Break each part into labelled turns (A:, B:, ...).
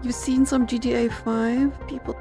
A: You've seen some GTA 5 people?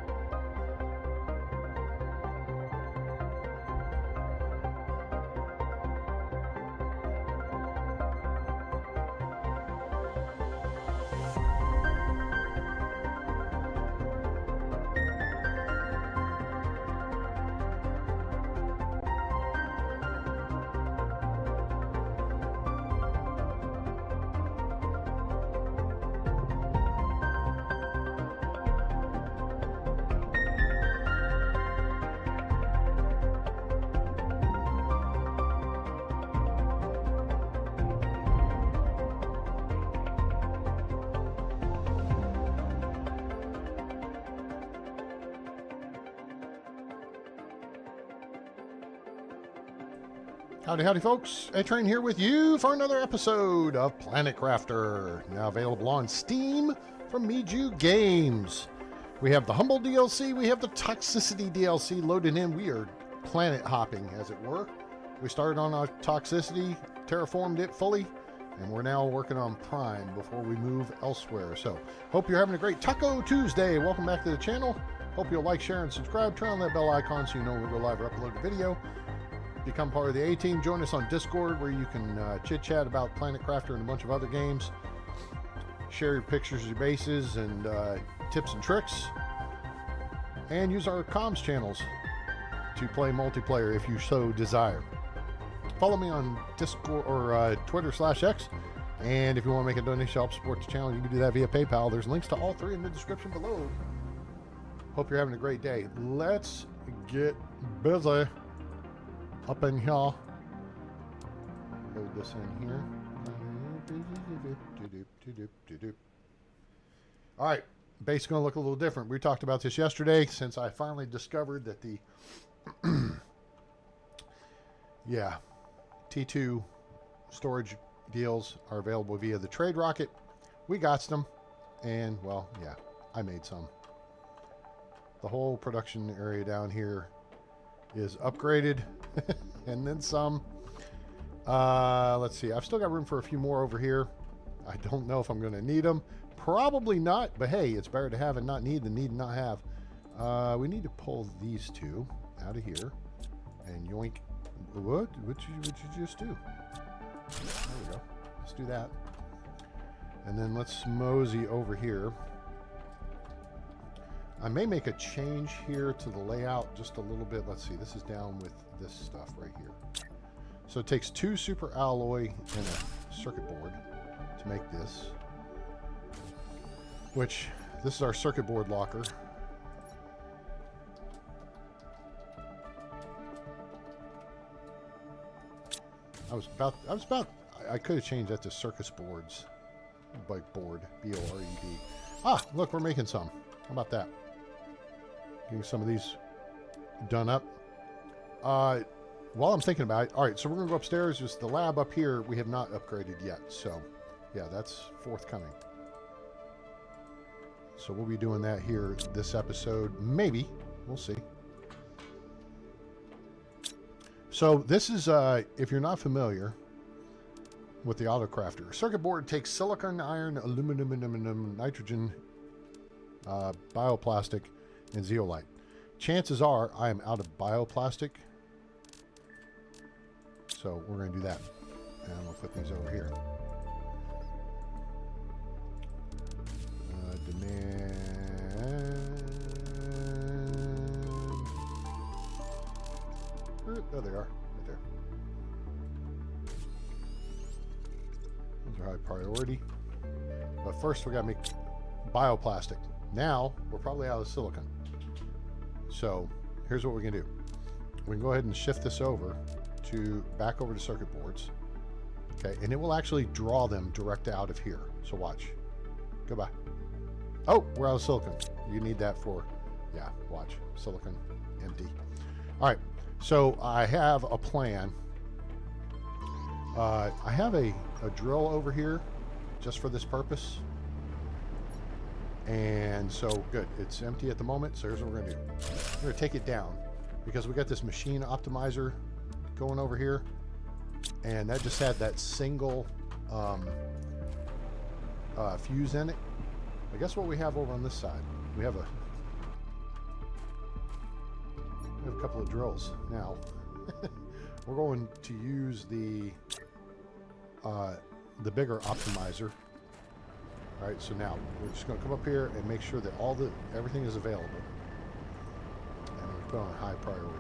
B: Howdy, howdy, folks. A-Train here with you for another episode of PlanetCrafter, now available on Steam from Miju Games. We have the Humble DLC, we have the Toxicity DLC loaded in. We are planet hopping, as it were. We started on our Toxicity, terraformed it fully, and we're now working on Prime before we move elsewhere. So, hope you're having a great Taco Tuesday. Welcome back to the channel. Hope you'll like, share, and subscribe. Turn on that bell icon so you know when we go live or upload a video. Become part of the A-Team. Join us on Discord where you can chit-chat about PlanetCrafter and a bunch of other games. Share your pictures of your bases and tips and tricks. And use our comms channels to play multiplayer if you so desire. Follow me on Discord or Twitter/X. And if you want to make a donation to help support the channel, you can do that via PayPal. There's links to all three in the description below. Hope you're having a great day. Let's get busy. Up in here. Load this in here. Alright, base is going to look a little different. We talked about this yesterday since I finally discovered that the T2 storage deals are available via the Trade Rocket. We got them, and well, yeah, I made some. The whole production area down here is upgraded and then some. Let's see, I've still got room for a few more over here. I don't know if I'm going to need them. Probably not, but hey, it's better to have and not need than need and not have. We need to pull these two out of here and yoink. What you just do? There we go. Let's do that. And then let's mosey over here. I may make a change here to the layout just a little bit. Let's see, this is down with this stuff right here. So it takes two super alloy and a circuit board to make this, which this is our circuit board locker. I could have changed that to circus boards, like board, B-O-R-E-D. Ah, look, we're making some. How about that? Getting some of these done up. While I'm thinking about it, all right, so we're going to go upstairs. There's the lab up here we have not upgraded yet. So, yeah, that's forthcoming. So we'll be doing that here this episode. Maybe. We'll see. So this is, if you're not familiar with the Autocrafter, circuit board takes silicon, iron, aluminum, nitrogen, bioplastic, and zeolite. Chances are I am out of bioplastic, so we're going to do that. And I'm going to put these over here. Demand. There they are, right there. Those are high priority. But first we got to make bioplastic. Now we're probably out of silicon. So here's what we can do. We can go ahead and shift this over to back over to circuit boards. Okay, and it will actually draw them direct out of here. So watch. Goodbye. Oh, we're out of silicon. You need that for, yeah, watch. Silicon, empty. All right, so I have a plan. I have a drill over here just for this purpose. And so, good. It's empty at the moment, so here's what we're going to do. We're going to take it down because we got this machine optimizer going over here. And that just had that single fuse in it. I guess what we have over on this side, we have a couple of drills. Now, we're going to use the bigger optimizer. All right, so now we're just going to come up here and make sure that everything is available, and we put on high priority.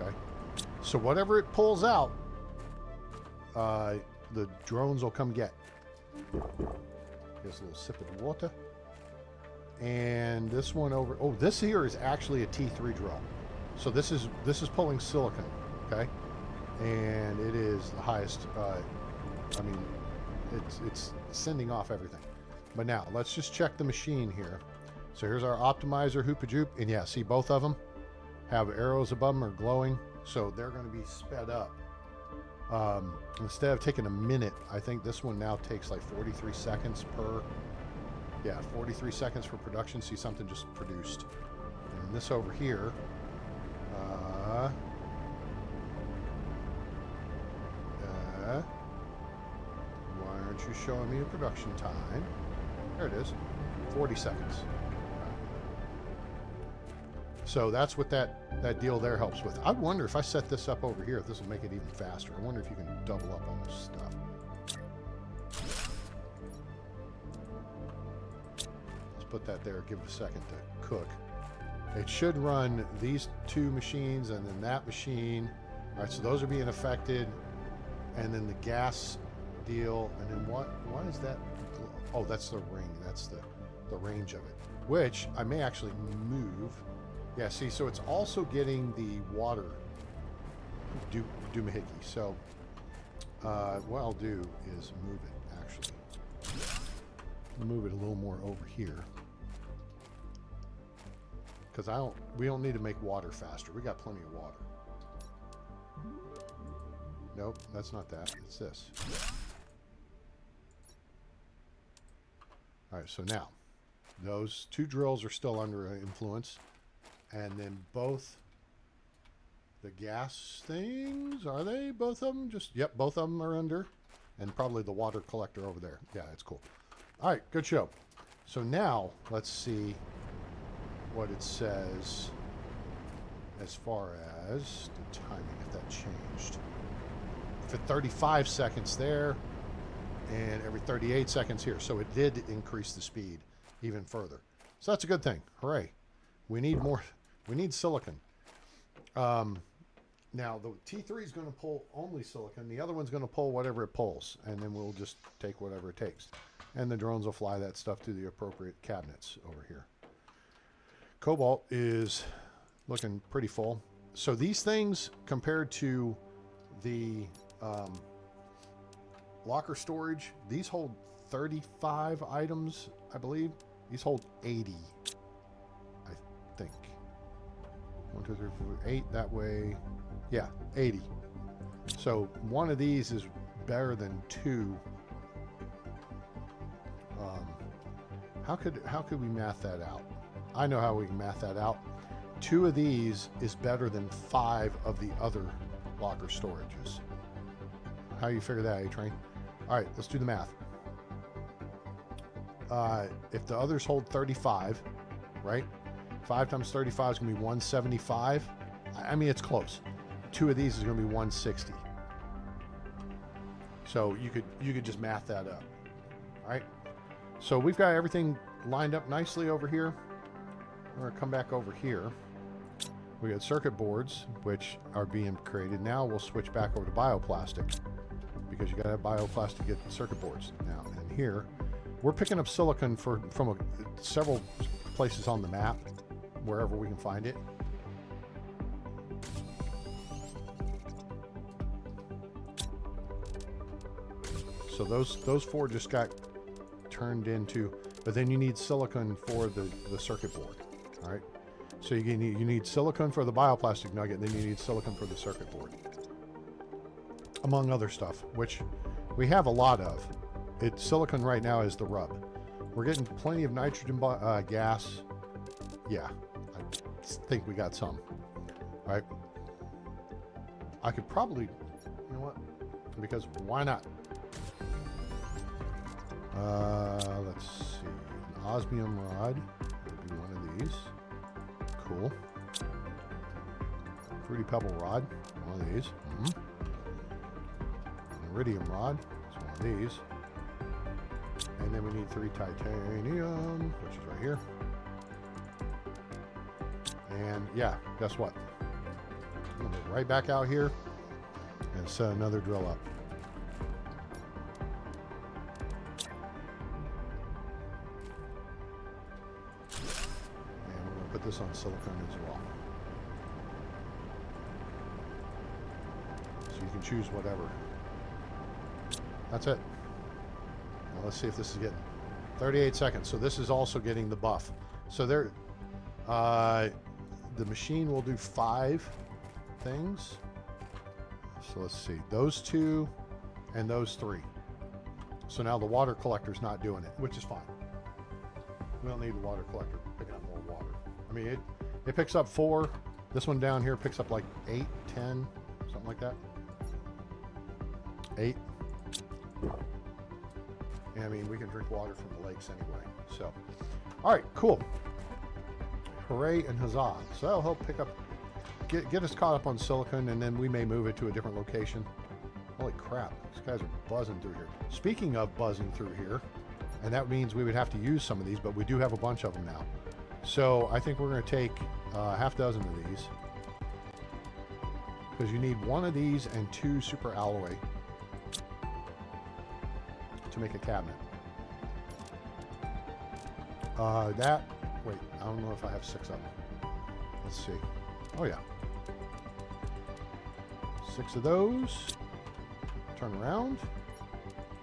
B: Okay, so whatever it pulls out, the drones will come get. Here's a little sip of water, and this one over. Oh, this here is actually a T3 drill. So this is pulling silicon, okay, and it is the highest. I mean, it's sending off everything. But now let's just check the machine here. So here's our optimizer, Hoopajoop, and yeah, see both of them have arrows above them are glowing, so they're going to be sped up. Instead of taking a minute, I think this one now takes like 43 seconds per. Yeah, 43 seconds for production. See, something just produced, and this over here. Why aren't you showing me a production time? There it is, 40 seconds. So that's what that deal there helps with. I wonder if I set this up over here, if this will make it even faster. I wonder if you can double up on this stuff. Let's put that there, give it a second to cook. It should run these two machines and then that machine. All right, so those are being affected. And then the gas deal, and then what is that? Oh, that's the ring. That's the range of it, which I may actually move. Yeah, see, so it's also getting the water doohickey. So what I'll do is move it, actually. Move it a little more over here. Because we don't need to make water faster. We got plenty of water. Nope, that's not that. It's this. All right, so now those two drills are still under influence, and then both the gas things, are they both of them? Yep, both of them are under, and probably the water collector over there. Yeah, it's cool. All right, good show. So now let's see what it says as far as the timing, if that changed. For 35 seconds there, and every 38 seconds here. So it did increase the speed even further. So that's a good thing. Hooray. We need more. We need silicon. Now, the T3 is going to pull only silicon. The other one's going to pull whatever it pulls, and then we'll just take whatever it takes. And the drones will fly that stuff to the appropriate cabinets over here. Cobalt is looking pretty full. So these things, compared to the locker storage, these hold 35 items, I believe. These hold 80, I think. 1, 2, 3, 4, 8 that way. Yeah, 80. So one of these is better than two. How could we math that out? I know how we can math that out. 2 of these is better than 5 of the other locker storages. How you figure that, A-Train? All right, let's do the math. If the others hold 35, right? 5 times 35 is going to be 175. I mean, it's close. 2 of these is going to be 160. So you could just math that up. All right. So we've got everything lined up nicely over here. We're going to come back over here. We got circuit boards, which are being created. Now we'll switch back over to bioplastic, because you got to have bioplastic to get circuit boards now. And here, we're picking up silicon from several places on the map, wherever we can find it. So those 4 just got turned into, but then you need silicon for the circuit board. All right. So you need silicon for the bioplastic nugget, and then you need silicon for the circuit board, among other stuff, which we have a lot of. Silicon right now is the rub. We're getting plenty of nitrogen gas. Yeah, I think we got some. All right. I could probably, you know what? Because why not? Let's see. osmium rod. Would be one of these. Cool. Fruity pebble rod. One of these. An iridium rod. It's one of these. And then we need 3 titanium, which is right here. And yeah, guess what? I'm gonna go right back out here and set another drill up. And we're gonna put this on silicone as well. So you can choose whatever. That's it. Now let's see if this is getting 38 seconds. So this is also getting the buff. So there, the machine will do 5 things. So let's see, those 2 and those 3. So now the water collector's not doing it, which is fine. We don't need the water collector picking up more water. I mean, it picks up 4. This one down here picks up like 8, 10, something like that. 8. I mean, we can drink water from the lakes anyway. So, all right, cool. Hooray and huzzah. So that'll help pick up, get us caught up on silicon, and then we may move it to a different location. Holy crap, these guys are buzzing through here. Speaking of buzzing through here, and that means we would have to use some of these, but we do have a bunch of them now. So I think we're going to take half dozen of these, because you need 1 of these and 2 super alloy to make a cabinet. Wait, I don't know if I have 6 of them. Let's see. Oh yeah. 6 of those. Turn around.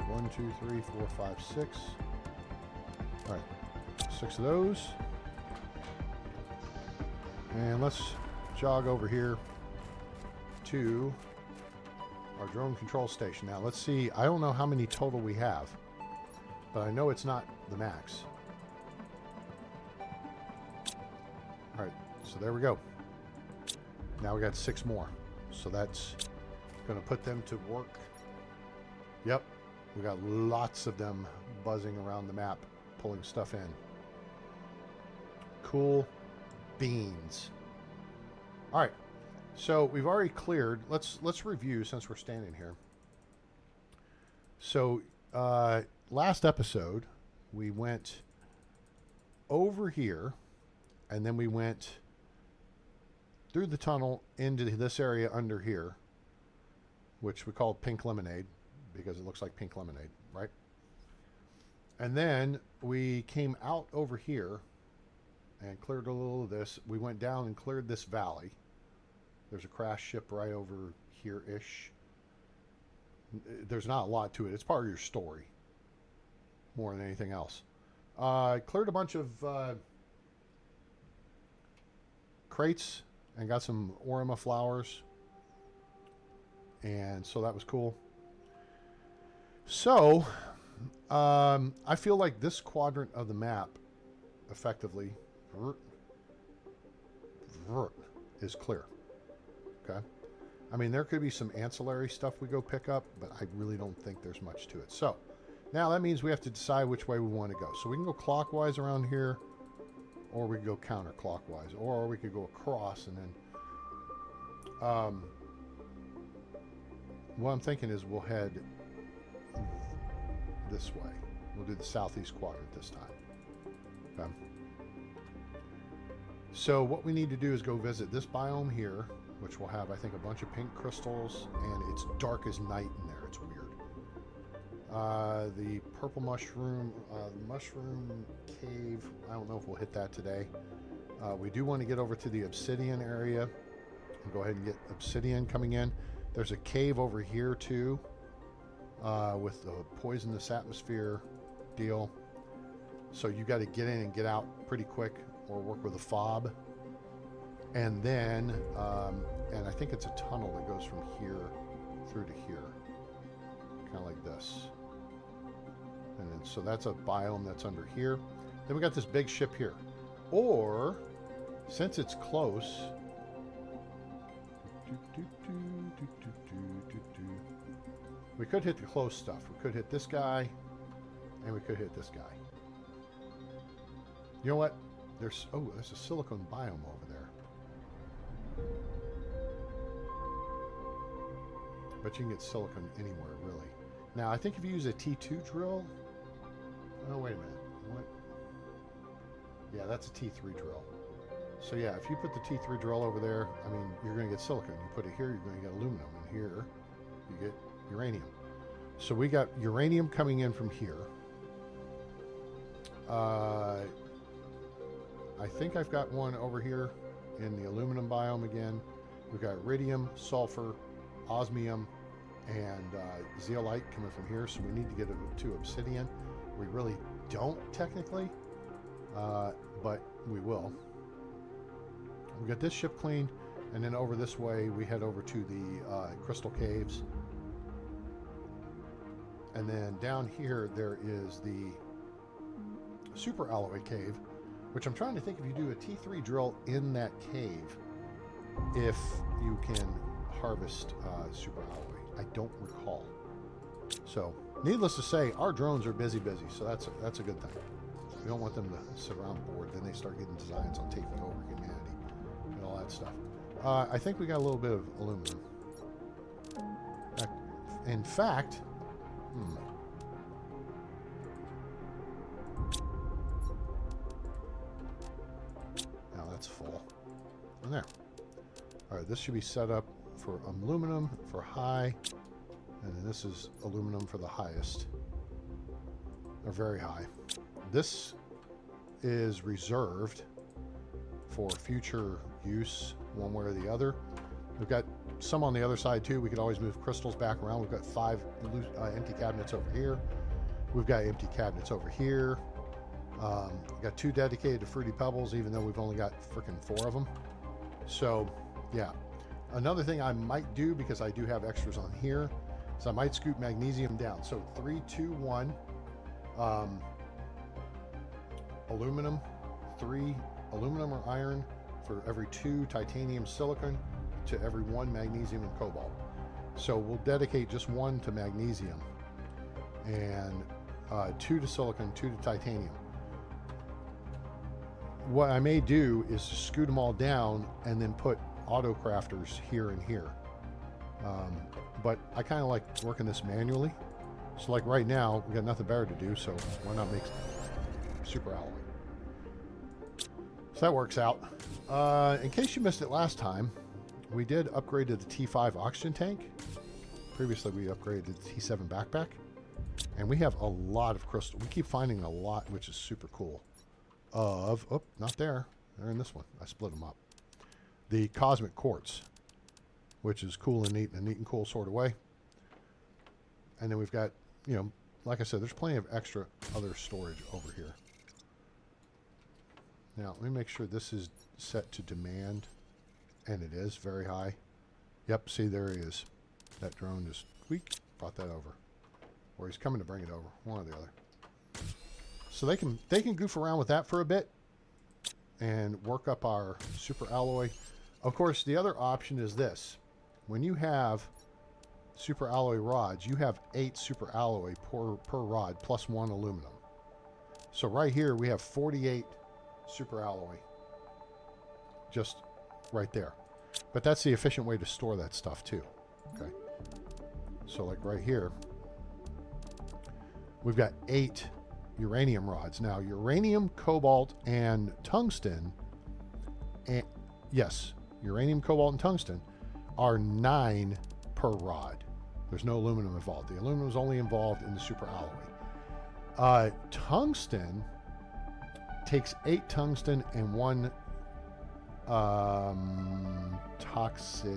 B: 1, 2, 3, 4, 5, 6. All right. 6 of those. And let's jog over here to our drone control station. Now let's see. I don't know how many total we have, but I know it's not the max. All right, so there we go. Now we got 6 more. So that's going to put them to work. Yep, we got lots of them buzzing around the map, pulling stuff in. Cool beans. All right, so we've already cleared. Let's review since we're standing here. So last episode we went over here, and then we went through the tunnel into this area under here, which we call pink lemonade because it looks like pink lemonade, right? And then we came out over here and cleared a little of this. We went down and cleared this valley. There's a crash ship right over here-ish. There's not a lot to it. It's part of your story more than anything else. Cleared a bunch of crates and got some orima flowers, and so that was cool. So I feel like this quadrant of the map effectively is clear. Okay, I mean, there could be some ancillary stuff we go pick up, but I really don't think there's much to it. So now that means we have to decide which way we want to go. So we can go clockwise around here, or we can go counterclockwise, or we could go across, and then what I'm thinking is we'll head this way. We'll do the southeast quadrant this time. Okay. So what we need to do is go visit this biome here, which will have, I think, a bunch of pink crystals, and it's dark as night in there. It's weird. The purple mushroom, mushroom cave, I don't know if we'll hit that today. We do want to get over to the obsidian area and go ahead and get obsidian coming in. There's a cave over here too, with the poisonous atmosphere deal. So you got to get in and get out pretty quick, or work with a fob. And then, and I think it's a tunnel that goes from here through to here, kind of like this. And then, so that's a biome that's under here. Then we got this big ship here. Or, since it's close, we could hit the close stuff. We could hit this guy, and we could hit this guy. You know what? There's a silicone biome over there. But you can get silicone anywhere, really. Now, I think if you use a T2 drill... Oh, wait a minute. What? Yeah, that's a T3 drill. So yeah, if you put the T3 drill over there, I mean, you're going to get silicon. You put it here, you're going to get aluminum. And here, you get uranium. So we got uranium coming in from here. I think I've got one over here in the aluminum biome again. We've got iridium, sulfur, osmium, and zeolite coming from here. So we need to get to obsidian. We really don't technically, but we will. We got this ship cleaned, and then over this way we head over to the crystal caves. And then down here there is the super alloy cave, which I'm trying to think if you do a T3 drill in that cave, if you can harvest super alloy. I don't recall. So, needless to say, our drones are busy, so that's a good thing. We don't want them to sit around bored. Then they start getting designs on taking over humanity and all that stuff. I think we got a little bit of aluminum. In fact, now that's full. And there. All right, this should be set up for aluminum for high, and then this is aluminum for the highest, or very high. This is reserved for future use one way or the other. We've got some on the other side too. We could always move crystals back around. We've got 5 empty cabinets over here. We've got empty cabinets over here. We've got 2 dedicated to Fruity Pebbles, even though we've only got freaking 4 of them. So yeah, another thing I might do, because I do have extras on here, is I might scoop magnesium down. So 3, 2, 1, aluminum, 3 aluminum or iron for every 2 titanium silicon to every 1 magnesium and cobalt. So we'll dedicate just 1 to magnesium and 2 to silicon, 2 to titanium. What I may do is scoot them all down and then put auto crafters here and here. But I kind of like working this manually. So like right now, we got nothing better to do, so why not make super alloy? So that works out. In case you missed it last time, we did upgrade to the T5 oxygen tank. Previously, we upgraded to the T7 backpack. And we have a lot of crystal. We keep finding a lot, which is super cool. Oh, not there. They're in this one. I split them up. The cosmic quartz, which is cool and neat, in a neat and cool sort of way. And then we've got, you know, like I said, there's plenty of extra other storage over here. Now, let me make sure this is set to demand. And it is very high. Yep, see, there he is. That drone just brought that over. Or he's coming to bring it over, one or the other. So they can goof around with that for a bit and work up our super alloy. Of course, the other option is this. When you have super alloy rods, you have 8 super alloy per rod plus 1 aluminum. So right here we have 48 super alloy just right there. But that's the efficient way to store that stuff too. Okay. So like right here, we've got 8 uranium rods. Now uranium, cobalt, and tungsten, and yes, uranium, cobalt, and tungsten are 9 per rod. There's no aluminum involved. The aluminum is only involved in the super alloy. Tungsten takes 8 tungsten and 1 toxic,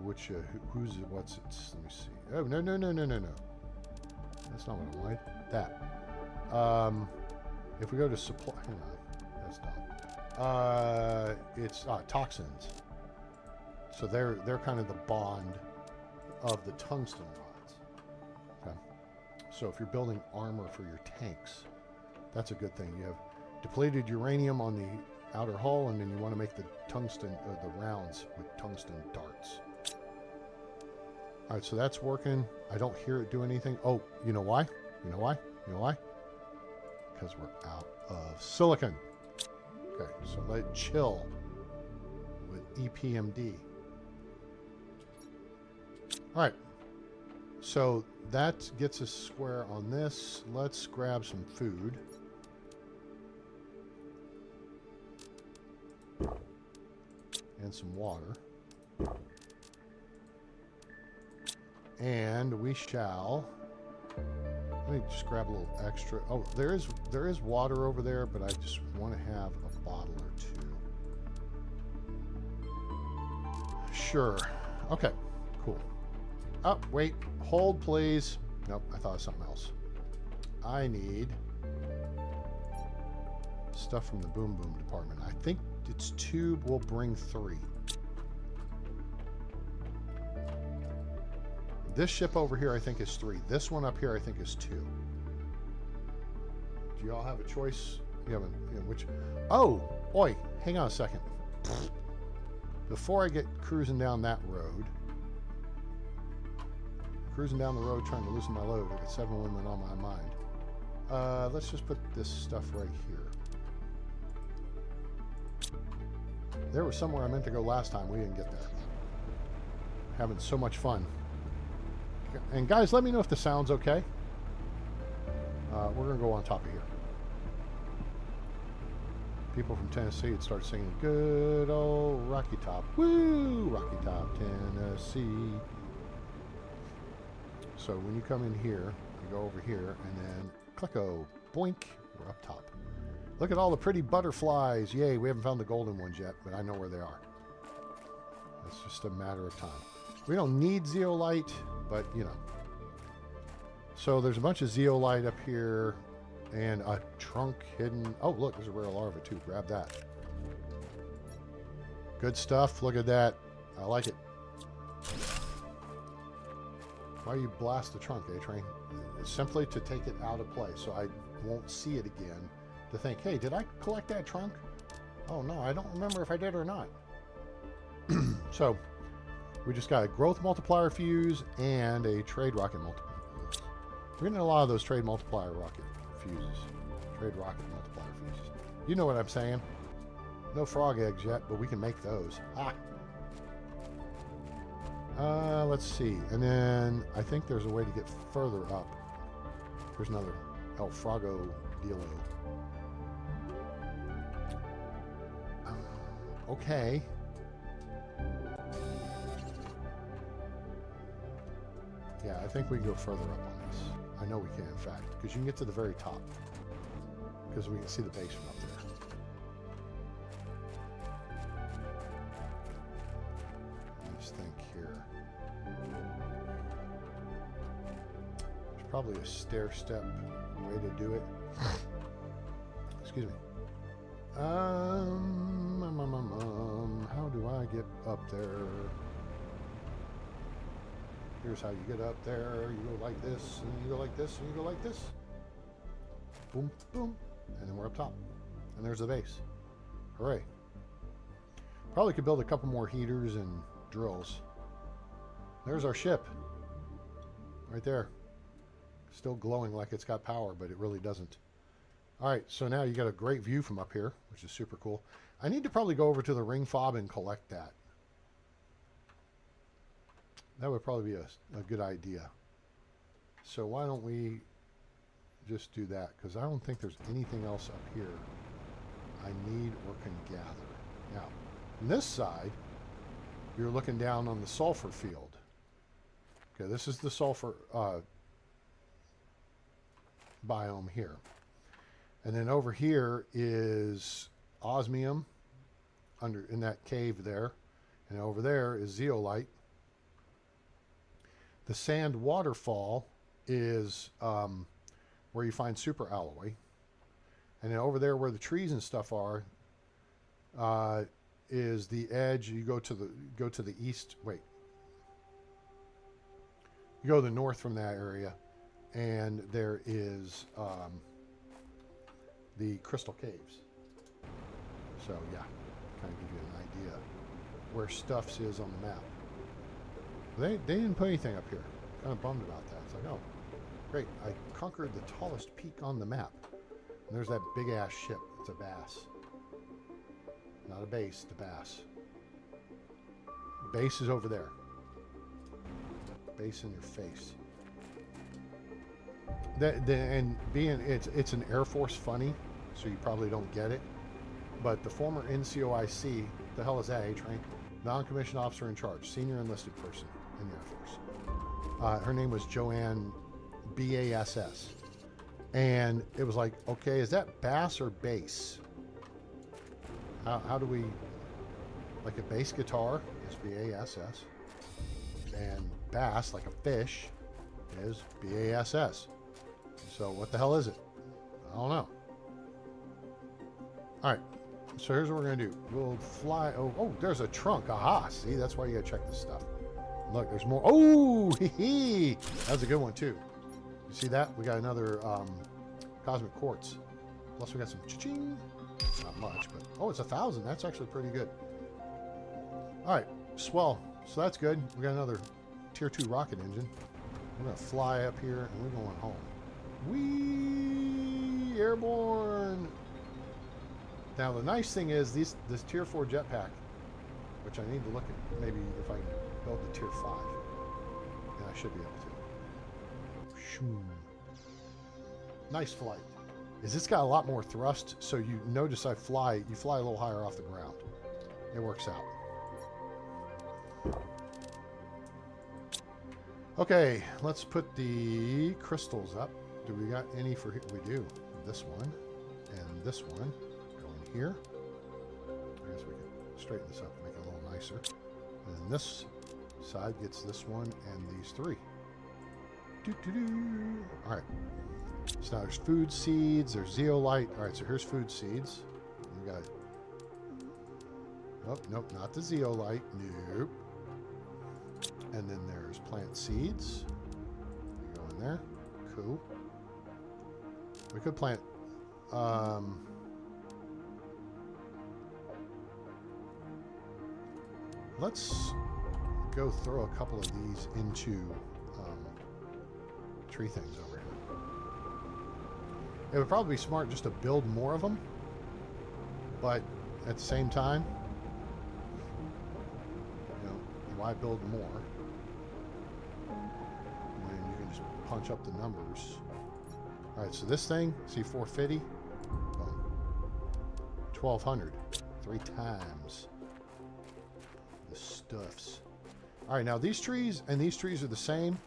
B: which what's it? Let me see. Oh, no. That's not what I wanted. That. If we go to supply, hang on, that's done. It's toxins. So they're kind of the bond of the tungsten rods. Okay. So if you're building armor for your tanks, that's a good thing. You have depleted uranium on the outer hull, and then you want to make the tungsten, the rounds with tungsten darts. All right, so that's working. I don't hear it do anything. Oh, you know why? You know why? You know why? because we're out of silicon. Okay, so let it chill with EPMD. All right, so that gets us square on this. Let's grab some food. And some water. And we shall... Let me just grab a little extra. Oh, there is water over there, but I just want to have a bottle or two. Sure. Okay, cool. Oh, wait. Hold, please. Nope, I thought of something else. I need stuff from the Boom Boom department. I think it's 2. We'll bring 3. This ship over here, I think, is 3. This one up here, I think, is 2. Do you all have a choice? You have which? Oh, oi! Hang on a second. Before I get cruising down that road, trying to loosen my load. I got 7 women on my mind. Let's just put this stuff right here. There was somewhere I meant to go last time. We didn't get there. Having so much fun. And guys, let me know if the sound's okay. We're going to go on top of here. People from Tennessee would start singing, good old Rocky Top. Woo! Rocky Top, Tennessee. So when you come in here, you go over here, and then clicko, boink, we're up top. Look at all the pretty butterflies. Yay, we haven't found the golden ones yet, but I know where they are. It's just a matter of time. We don't need zeolite, but, you know. So there's a bunch of zeolite up here and a trunk hidden. Oh, look, there's a rare larva, too. Grab that. Good stuff. Look at that. I like it. Why you blast the trunk, A-Train? Simply to take it out of play so I won't see it again. To think, hey, did I collect that trunk? Oh, no, I don't remember if I did or not. So... we just got a growth multiplier fuse and a trade rocket multiplier. We're getting a lot of those trade multiplier rocket fuses. Trade rocket multiplier fuses. You know what I'm saying. No frog eggs yet, but we can make those. Ah! Let's see. And then I think there's a way to get further up. There's another El Frago dealo. Okay. Yeah, I think we can go further up on this. I know we can, in fact, because you can get to the very top. Because we can see the base from up there. Let's think here. There's probably a stair-step way to do it. Excuse me. How do I get up there? Here's how you get up there. You go like this, and you go like this, and you go like this. Boom, boom. And then we're up top. And there's the base. Hooray. Probably could build a couple more heaters and drills. There's our ship. Right there. Still glowing like it's got power, but it really doesn't. Alright, so now you got a great view from up here, which is super cool. I need to probably go over to the ring fob and collect that. That would probably be a good idea. So why don't we just do that? Because I don't think there's anything else up here I need or can gather. Now, on this side, you're looking down on the sulfur field. Okay, this is the sulfur biome here. And then over here is osmium in that cave there. And over there is zeolite. The sand waterfall is where you find super alloy. And then over there where the trees and stuff are is the edge. You go to the east. Wait. You go to the north from that area, and there is the crystal caves. So yeah, kind of give you an idea where stuffs is on the map. They didn't put anything up here. Kind of bummed about that. It's like, oh, great, I conquered the tallest peak on the map. And there's that big ass ship. It's a bass. Not a base, it's a bass. Base is over there. Base in your face. And being it's an Air Force funny, so you probably don't get it. But the former NCOIC, the hell is that, H rank? Non-commissioned officer in charge, senior enlisted person in the Air Force. Her name was Joanne BASS. And it was like, okay, is that bass or bass? How do we, like a bass guitar is BASS. And bass, like a fish, is BASS. So what the hell is it? I don't know. All right. So here's what we're going to do. We'll fly. Oh, there's a trunk. Aha. See, that's why you got to check this stuff. Look, there's more. Oh, hee hee. That was a good one, too. You see that? We got another cosmic quartz. Plus, we got some cha-ching. Not much, but oh, it's 1,000. That's actually pretty good. All right. Swell. So that's good. We got another tier 2 rocket engine. We're going to fly up here, and we're going home. Whee! Airborne! Now, the nice thing is this tier 4 jetpack, which I need to look at maybe if I can build the tier 5. And I should be able to. Shoo. Nice flight. Is this got a lot more thrust, so you notice you fly a little higher off the ground. It works out. Okay, let's put the crystals up. Do we got any for here? We do. This one and this one go in here. I guess we can straighten this up and make it a little nicer. And then this side gets this one and these 3. All right. So now there's food seeds, there's zeolite. All right, so here's food seeds. We got, oh, nope, not the zeolite. Nope. And then there's plant seeds. Go in there. Cool. We could plant. Let's go throw a couple of these into tree things over here. It would probably be smart just to build more of them, but at the same time, you know, why build more when you can just punch up the numbers? All right, so this thing, see 450, boom, 1,200, 3 times the stuffs. All right, now these trees and these trees are the same,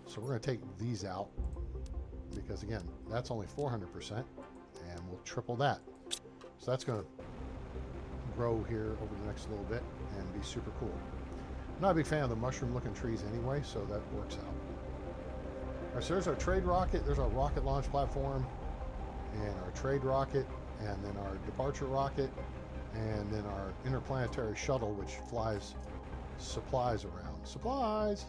B: so we're going to take these out because again, that's only 400%, and we'll triple that. So that's going to grow here over the next little bit and be super cool. I'm not a big fan of the mushroom-looking trees anyway, so that works out. All right, so there's our trade rocket, there's our rocket launch platform, and our trade rocket, and then our departure rocket, and then our interplanetary shuttle, which flies supplies around. Supplies!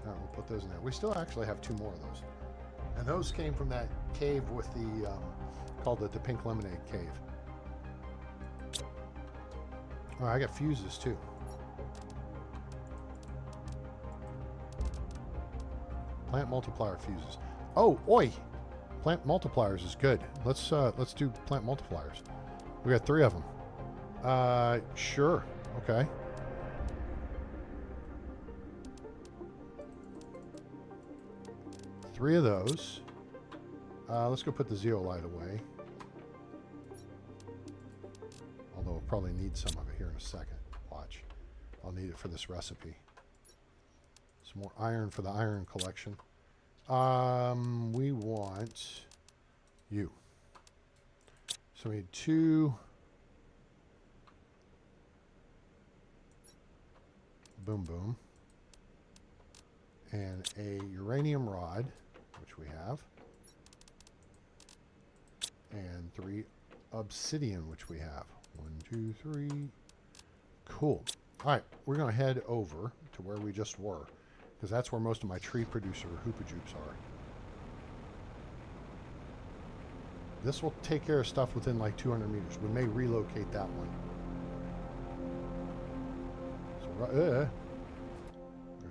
B: All right, we'll put those in there. We still actually have 2 more of those. And those came from that cave with the, called the Pink Lemonade Cave. All right, I got fuses too. Plant multiplier fuses. Oh, oi! Plant multipliers is good. Let's do plant multipliers. We got 3 of them. Sure. Okay. Three of those. Let's go put the zeolite away. Although we'll probably need some of it here in a second. Watch. I'll need it for this recipe. Some more iron for the iron collection. We want you. So we need 2. Boom boom. And a uranium rod, which we have. And 3 obsidian, which we have. 1, 2, 3. Cool. All right, we're going to head over to where we just were, because that's where most of my tree producer hoopajoops are. This will take care of stuff within like 200 meters. We may relocate that one. There's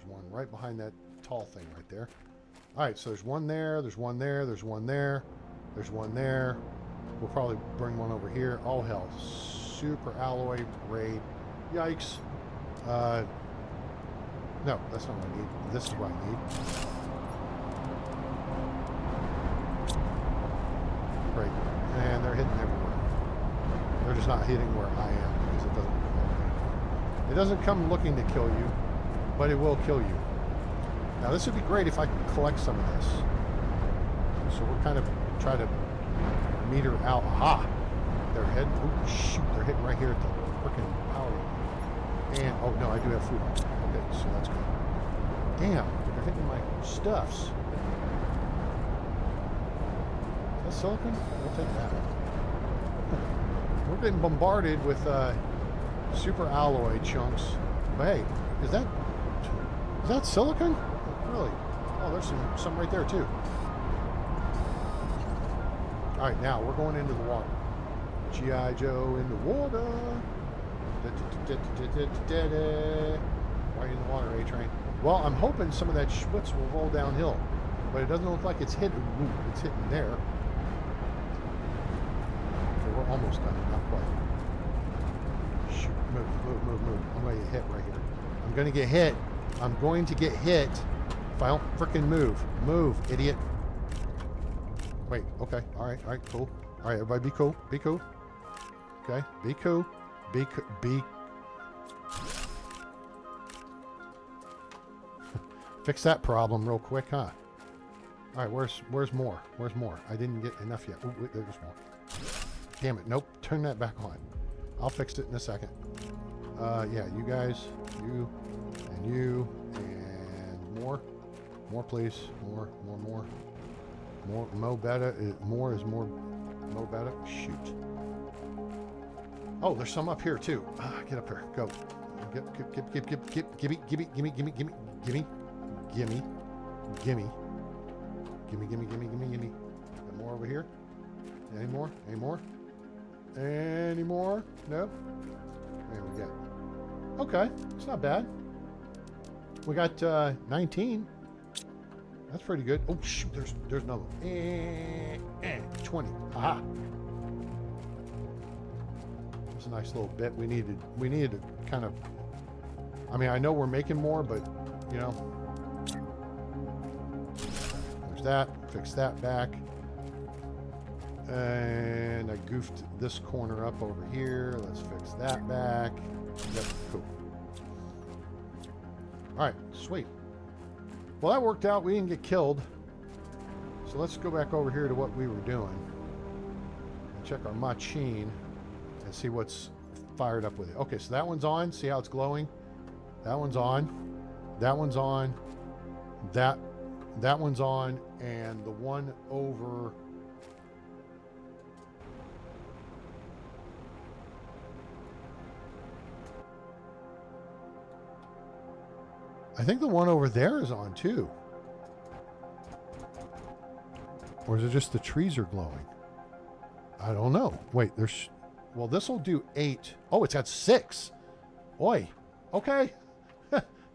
B: one right behind that tall thing right there. All right, so there's one there, there's one there, there's one there, there's one there. We'll probably bring one over here. Oh, hell. Super alloy raid. Yikes. No, that's not what I need. This is what I need. Great. And they're hitting everywhere. They're just not hitting where I am because it doesn't look like it. It doesn't come looking to kill you, but it will kill you. Now, this would be great if I could collect some of this. So we're kind of trying to meter out. Aha! They're heading. Oh, shoot. They're hitting right here at the freaking power. And, oh, no, I do have food on. Okay, so that's good. Damn, they're hitting my stuffs. Is that silicon? We'll take that. We're getting bombarded with super alloy chunks. But hey, is that silicon? Really? Oh, there's some right there too. All right, now we're going into the water. G.I. Joe in the water. Why are you in the water, A-Train? Well, I'm hoping some of that schmutz will roll downhill, but it doesn't look like it's hitting. Ooh, it's hitting there. Okay, we're almost done. Not quite. Shoot, move. I'm going to get hit right here. I'm going to get hit. I'm going to get hit if I don't frickin' move. Move, idiot. Wait, okay. All right, cool. All right, everybody be cool. Be cool. Okay, be cool. Be fix that problem real quick, huh? All right, where's more? Where's more? I didn't get enough yet. Oh, wait, there's more. Damn it! Nope. Turn that back on. I'll fix it in a second. Yeah, you guys, you, and more, please. More. Mo better. More is more. Mo better. Shoot. Oh, there's some up here too. Get up here. Go. Gimme. Got more over here. Any more? No. There we go. Okay, it's not bad. We got 19. That's pretty good. Oh shoot, there's another one. 20. Aha. That's a nice little bit. We needed to kind of. I mean, I know we're making more, but you know, there's that. Fix that back. And I goofed this corner up over here. Let's fix that back. Yep, cool. All right, sweet. Well, that worked out. We didn't get killed. So let's go back over here to what we were doing. Check our machine and see what's fired up with it. Okay, so that one's on. See how it's glowing? That one's on. That one's on. That one's on. And the one over... I think the one over there is on too. Or is it just the trees are glowing? I don't know. Wait, there's... Well, this will do 8. Oh, it's got 6. Oi. Okay.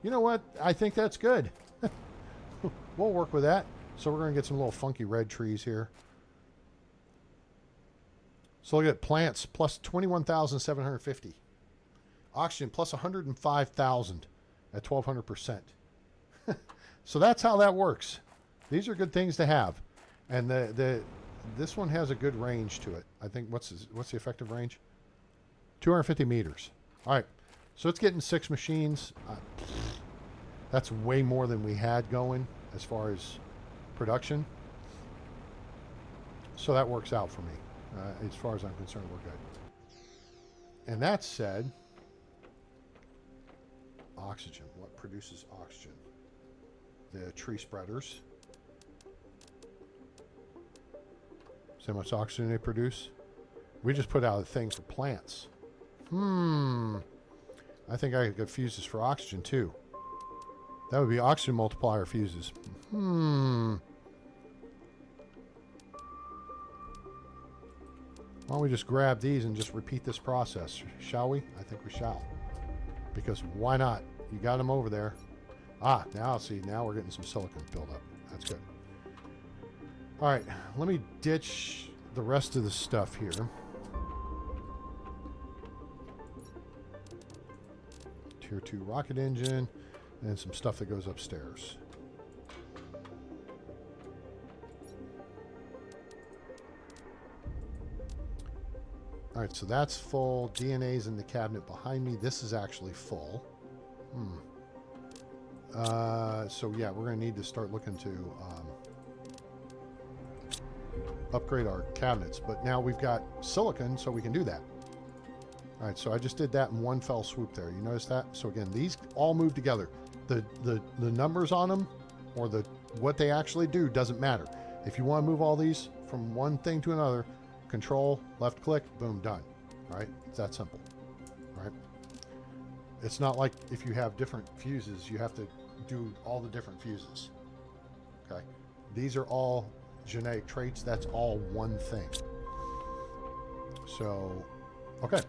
B: You know what? I think that's good. We'll work with that. So we're going to get some little funky red trees here. So look at plants plus 21,750. Oxygen plus 105,000 at 1,200%. So that's how that works. These are good things to have. And this one has a good range to it. I think, what's the effective range? 250 meters. All right. So it's getting 6 machines. That's way more than we had going as far as production. So that works out for me. As far as I'm concerned, we're good. And that said, oxygen. What produces oxygen? The tree spreaders. See how much oxygen they produce? We just put out a thing for plants. I think I could get fuses for oxygen too. That would be oxygen multiplier fuses. Why don't we just grab these and just repeat this process, shall we? I think we shall. Because why not? You got them over there. Ah, now see, now we're getting some silicon build up. That's good. All right, let me ditch the rest of the stuff here. Tier 2 rocket engine and some stuff that goes upstairs. All right, so that's full. DNA's in the cabinet behind me. This is actually full. So yeah, we're going to need to start looking to upgrade our cabinets. But now we've got silicon, so we can do that. All right, so I just did that in one fell swoop there. You notice that? So again, these all move together. The numbers on them or what they actually do doesn't matter. If you want to move all these from one thing to another, Control, left click, boom, done. Right? It's that simple. Right? It's not like if you have different fuses, you have to do all the different fuses. Okay? These are all genetic traits. That's all one thing. So, okay.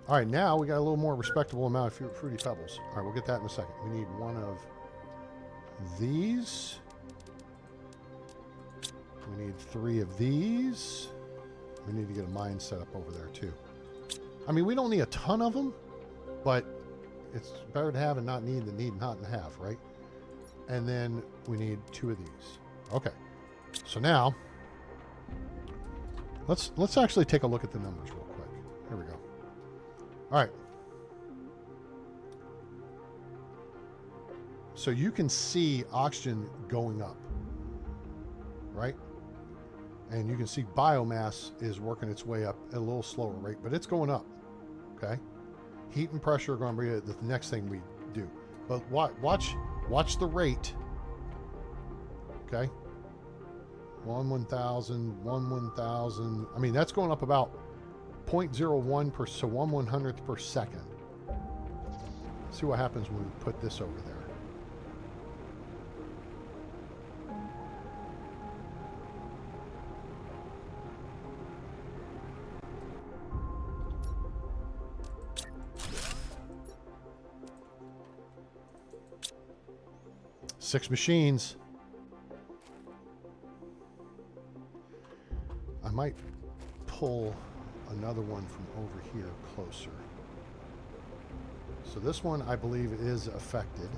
B: All right, now we got a little more respectable amount of Fruity Pebbles. All right, we'll get that in a second. We need one of these. We need 3 of these. We need to get a mine set up over there too. I mean, we don't need a ton of them, but it's better to have and not need than need not to have, right? And then we need 2 of these. Okay. So now let's actually take a look at the numbers real quick. Here we go. All right. So you can see oxygen going up, right? And you can see biomass is working its way up at a little slower rate, but it's going up, okay? Heat and pressure are going to be the next thing we do. But watch the rate, okay? 1/1000, 1/1000. I mean, that's going up about 0.01 per, so 1/100th per second. Let's see what happens when we put this over there. Six machines. I might pull another one from over here closer. So this one, I believe, is affected.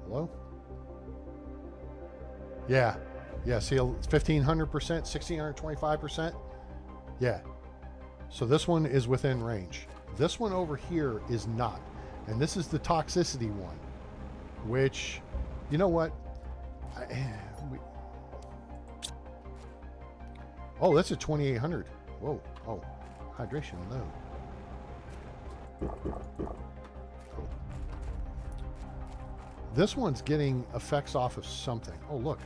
B: Hello? Yeah. Yeah, see, 1,500%, 1,625%. Yeah. So this one is within range. This one over here is not. And this is the toxicity one, which, you know what? Oh, that's a 2,800. Whoa. Oh, hydration low. Oh. This one's getting effects off of something. Oh, look.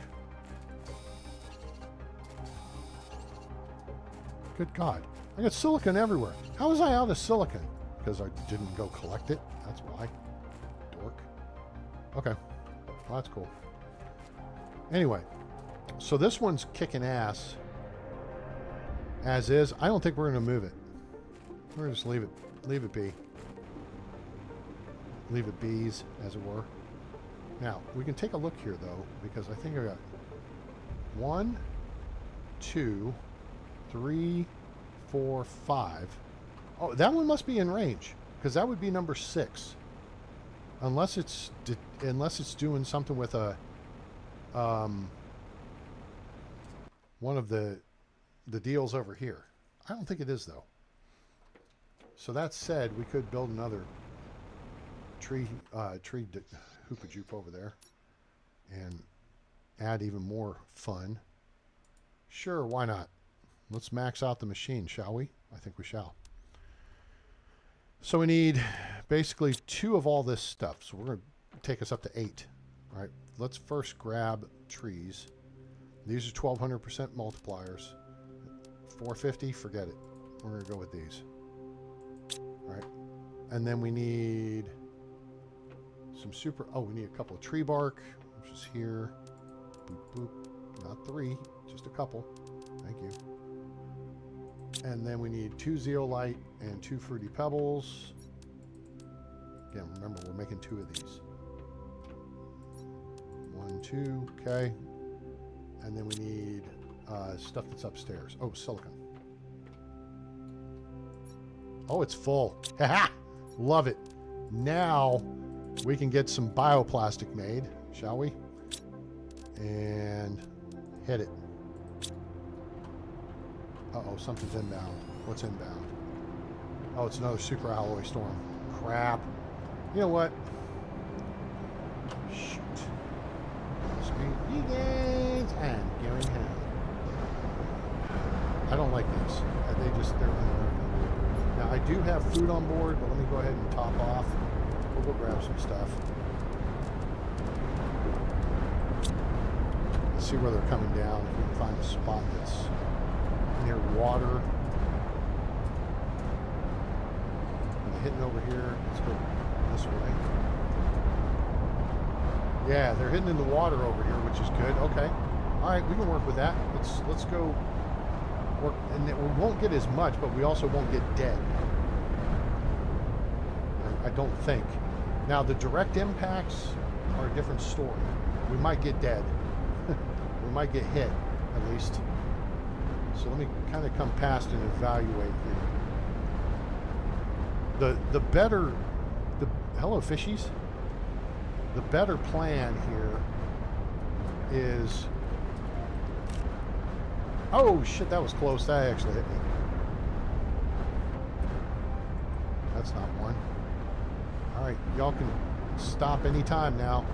B: Good God. I got silicon everywhere. How was I out of silicon? Because I didn't go collect it. That's why. Dork. Okay. Well, that's cool. Anyway, so this one's kicking ass as is. I don't think we're going to move it. We're going to just leave it be. Leave it bees, as it were. Now, we can take a look here, though, because I think I got 1, 2, 3, 4, 5. Oh, that one must be in range, because that would be number 6. Unless it's doing something with a one of the deals over here. I don't think it is, though. So that said, we could build another tree hoopajoop over there and add even more fun. Sure, why not? Let's max out the machine, shall we? I think we shall. So we need basically 2 of all this stuff. So we're going to take us up to 8. All right, let's first grab trees. These are 1,200% multipliers. 450, forget it. We're going to go with these. All right, and then we need some we need a couple of tree bark, which is here. Boop, boop. Not 3, Just a couple. Thank you. And then we need 2 zeolite and 2 fruity pebbles. Again, remember, we're making 2 of these. 1, 2, okay. And then we need stuff that's upstairs. Oh, silicon. Oh, it's full. Haha! Love it. Now we can get some bioplastic made, shall we? And hit it. Uh-oh, something's inbound. What's inbound? Oh, it's another super alloy storm. Crap. You know what? Shoot. Screen begins and going home. I don't like these. They're un-American. Now, I do have food on board, but let me go ahead and top off. We'll go grab some stuff. Let's see where they're coming down. If we can find a spot that's near water. Are they hitting over here? Let's go this way. Yeah, they're hitting in the water over here, which is good. Okay. All right, we can work with that. Let's go work, and we won't get as much, but we also won't get dead. I don't think. Now, the direct impacts are a different story. We might get dead. We might get hit, at least. So let me kind of come past and evaluate here. Hello, fishies. The better plan here is... Oh, shit, that was close. That actually hit me. That's not one. All right, y'all can stop any time now.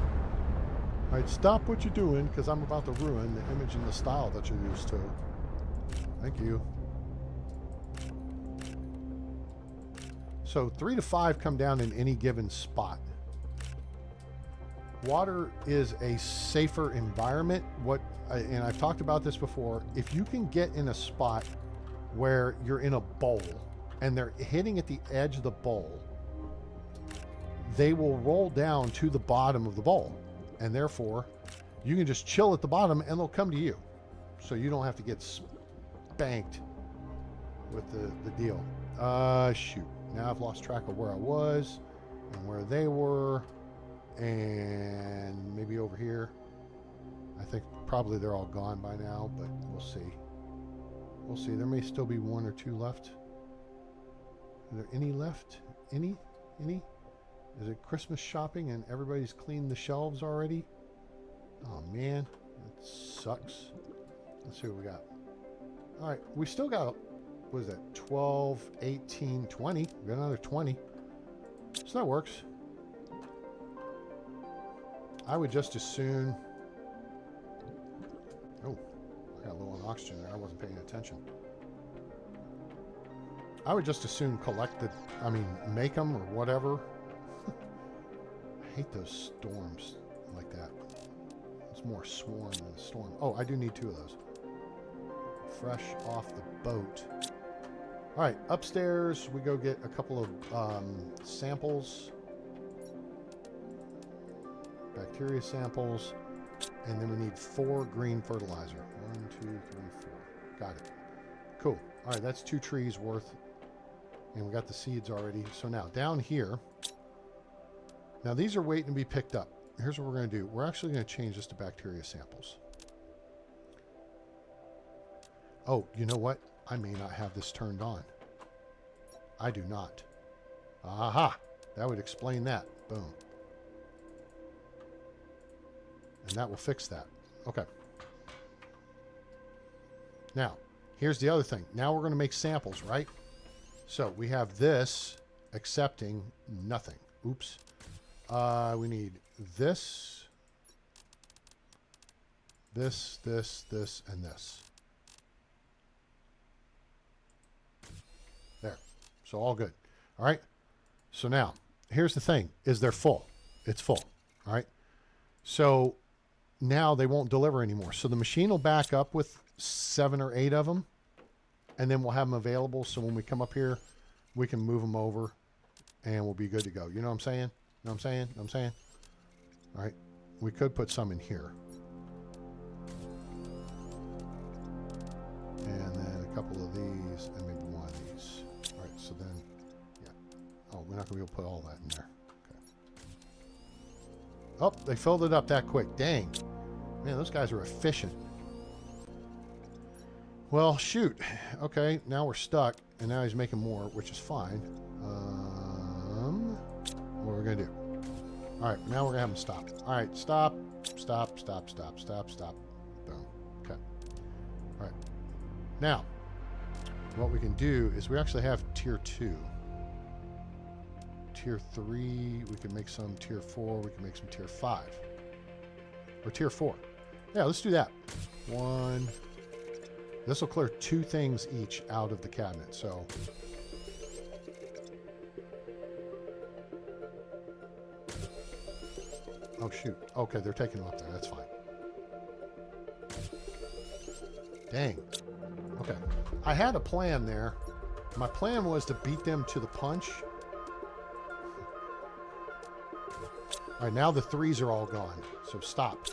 B: All right, stop what you're doing, because I'm about to ruin the image and the style that you're used to. Thank you. So 3 to 5 come down in any given spot. Water is a safer environment. And I've talked about this before. If you can get in a spot where you're in a bowl and they're hitting at the edge of the bowl, they will roll down to the bottom of the bowl. And therefore, you can just chill at the bottom and they'll come to you. So you don't have to get spanked with the deal. Shoot. Now I've lost track of where I was and where they were. And maybe over here. I think probably they're all gone by now, but we'll see. We'll see. There may still be 1 or 2 left. Are there any left? Any? Is it Christmas shopping and everybody's cleaned the shelves already? Oh man, that sucks. Let's see what we got. All right, we still got, what is that, 12, 18, 20. We got another 20. So that works. I would just as soon... Oh, I got low on oxygen there. I wasn't paying attention. I would just as soon make them or whatever. I hate those storms like that. It's more swarm than a storm. Oh, I do need 2 of those. Fresh off the boat. All right, upstairs we go get a couple of samples. Bacteria samples. And then we need 4 green fertilizer. 1, 2, 3, 4. Got it. Cool. All right, that's 2 trees worth. And we got the seeds already. So now down here. Now these are waiting to be picked up. Here's what we're going to do. We're actually going to change this to bacteria samples. Oh, you know what? I may not have this turned on. I do not. Aha! That would explain that. Boom. And that will fix that. Okay. Now, here's the other thing. Now we're going to make samples, right? So we have this accepting nothing. Oops. We need this, this, and this. There. So all good. All right. So now, here's the thing. Is they're full. It's full. All right. So now they won't deliver anymore. So the machine will back up with 7 or 8 of them. And then we'll have them available. So when we come up here, we can move them over and we'll be good to go. You know what I'm saying? You know what I'm saying? All right. We could put some in here. couple of these and maybe one of these. All right, so then, yeah. Oh, we're not going to be able to put all that in there. Okay. Oh, they filled it up that quick. Dang. Man, those guys are efficient. Well, shoot. Okay, now we're stuck, and now he's making more, which is fine. What are we going to do? All right, now we're going to have him stop. All right, stop, stop, stop, stop, stop, stop. Boom. Okay. All right. Now, what we can do is we actually have tier 2. Tier 3, we can make some tier 4, we can make some tier 5. Or tier 4. Yeah, let's do that. 1. This will clear 2 things each out of the cabinet, so... Oh, shoot. Okay, they're taking them up there. That's fine. Dang. Okay. I had a plan there. My plan was to beat them to the punch. All right, now the 3s are all gone, so stop.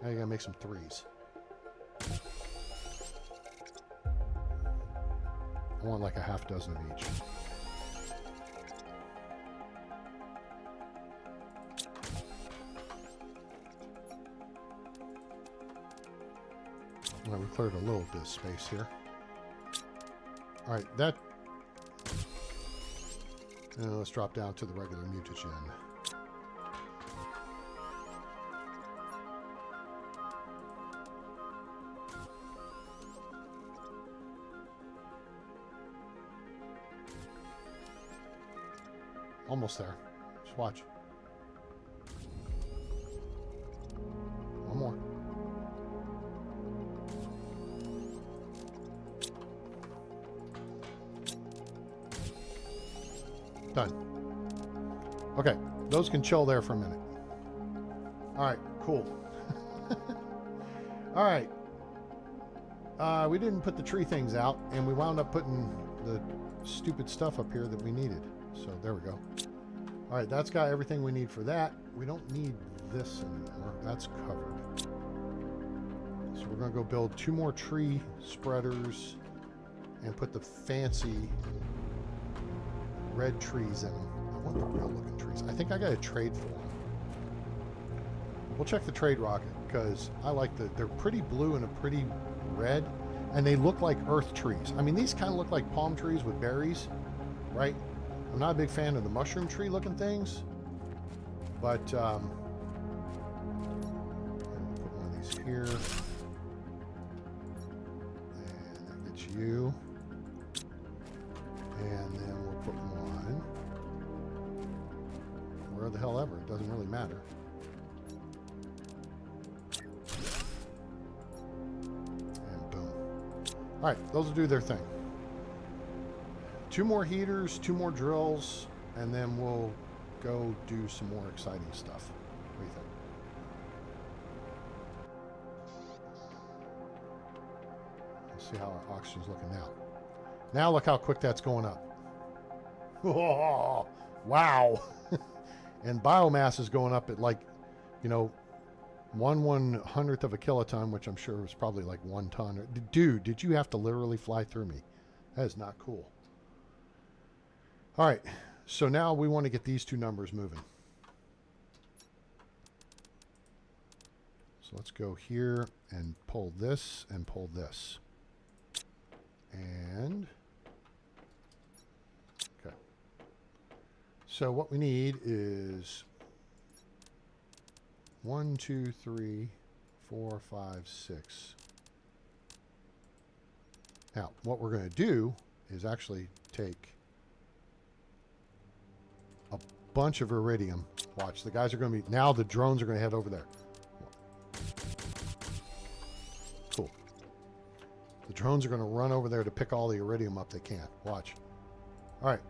B: Now you gotta make some 3s. I want like a half dozen of each. Well, we cleared a little bit of space here. All right, that... let's drop down to the regular mutagen. Almost there. Just watch. One more. Done. Okay, those can chill there for a minute. All right, cool. All right. We didn't put the tree things out, and we wound up putting the stupid stuff up here that we needed. So there we go. All right, that's got everything we need for that. We don't need this anymore. That's covered. So we're going to go build 2 more tree spreaders and put the fancy red trees in them. I want the real looking trees. I think I got to trade for them. We'll check the trade rocket because I like they're pretty blue and a pretty red, and they look like earth trees. I mean, these kind of look like palm trees with berries, right? I'm not a big fan of the mushroom tree looking things, but put one of these here, and that gets you, and then we'll put one where the hell ever. It doesn't really matter. And boom. All right, those will do their thing. 2 more heaters, 2 more drills, and then we'll go do some more exciting stuff. What do you think? Let's see how our oxygen's looking now. Now look how quick that's going up. Oh, wow. And biomass is going up at like, you know, 1/100th of a kiloton, which I'm sure was probably like 1 ton. Dude, did you have to literally fly through me? That is not cool. All right, so now we want to get these 2 numbers moving. So let's go here and pull this and pull this. And, okay. So what we need is 1, 2, 3, 4, 5, 6. Now, what we're going to do is actually take a bunch of iridium. Watch, the guys are going to be, now the drones are going to head over there. Cool. The drones are going to run over there to pick all the iridium up they can. Watch. All right.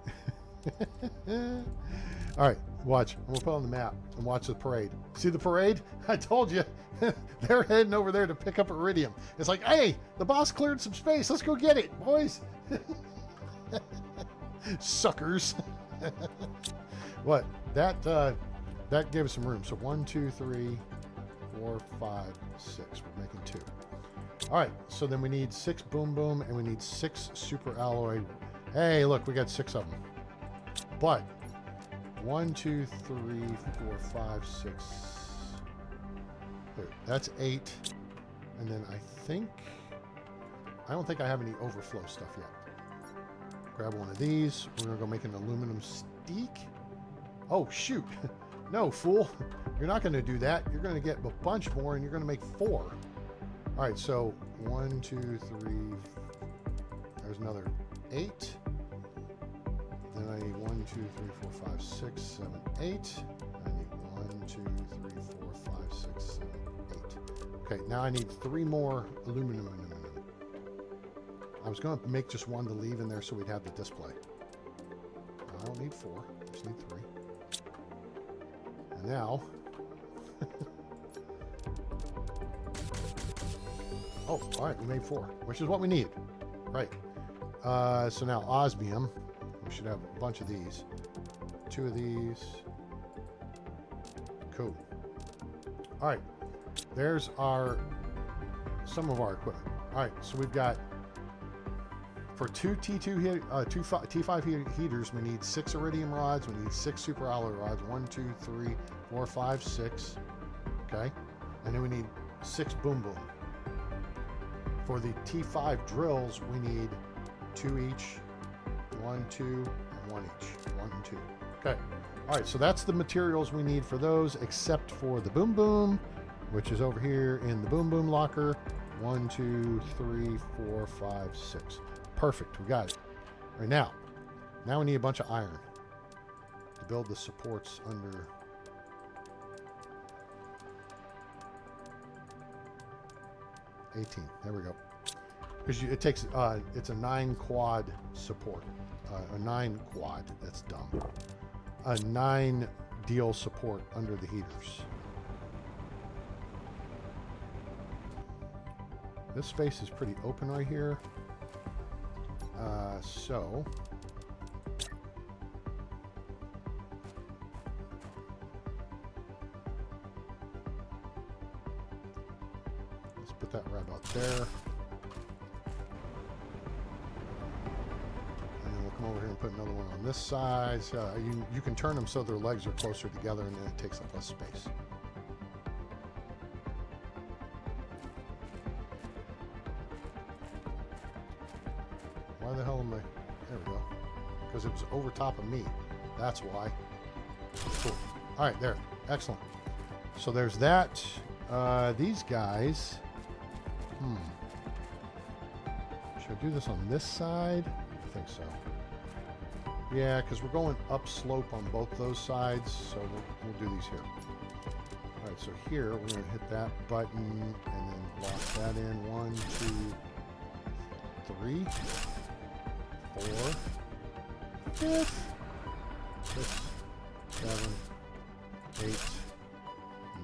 B: All right, watch. I'm going to put it on the map and watch the parade. See the parade? I told you. They're heading over there to pick up iridium. It's like, hey, the boss cleared some space. Let's go get it, boys. Suckers. What? That gave us some room. So 1, 2, 3, 4, 5, 6. We're making 2. All right, so then we need 6 boom boom, and we need 6 super alloy. Hey, look, we got 6 of them. But 1, 2, 3, 4, 5, 6. There, that's 8. And then I don't think I have any overflow stuff yet. Grab one of these. We're gonna go make an aluminum steak. Oh shoot! No, fool! You're not gonna do that. You're gonna get a bunch more, and you're gonna make 4. All right, so 1, 2, 3. There's another 8. Then I need 1, 2, 3, 4, 5, 6, 7, 8. I need 1, 2, 3, 4, 5, 6, 7, 8. Okay, now I need 3 more aluminum. I was going to make just 1 to leave in there so we'd have the display. I don't need 4. I just need 3. And now... oh, all right, we made 4, which is what we need. Right. So now osmium. We should have a bunch of these. 2 of these. Cool. All right. There's some of our equipment. All right, so we've got... For 2 T5 heaters, we need 6 iridium rods. We need 6 super alloy rods. 1, 2, 3, 4, 5, 6. Okay. And then we need 6 boom boom. For the T5 drills, we need 2 each. 1, 2, and 1 each. 1 and 2. Okay. All right. So that's the materials we need for those, except for the boom boom, which is over here in the boom boom locker. 1, 2, 3, 4, 5, 6. Perfect, we got it. All right, now we need a bunch of iron to build the supports under. There we go. Because it takes it's a 9 quad support, a 9 quad. That's dumb. A 9 deal support under the heaters. This space is pretty open right here. So let's put that right about there. And then we'll come over here and put another one on this side. So you can turn them so their legs are closer together, and then it takes up less space. Why the hell am I... There we go. Because it was over top of me. That's why. Cool. All right, there. Excellent. So there's that. These guys... Should I do this on this side? I think so. Yeah, because we're going upslope on both those sides, so we'll do these here. All right, so here we're going to hit that button and then lock that in. 1, 2, 3, 4, 5, 6, 7, 8,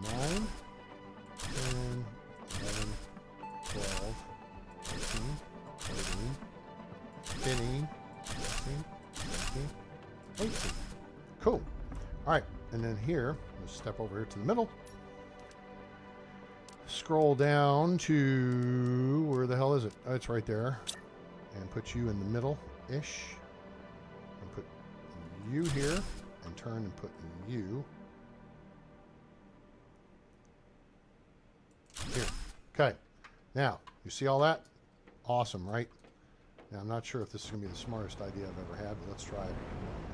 B: 9, 10, 11, 12, 13, 14, 15, 16, 17, 18. Cool. All right, and then here, let's step over here to the middle. Scroll down to, where the hell is it? Oh, it's right there. And put you in the middle-ish. And put you here, and turn and put you here. Okay. Now, you see all that? Awesome, right? Now, I'm not sure if this is going to be the smartest idea I've ever had, but let's try it.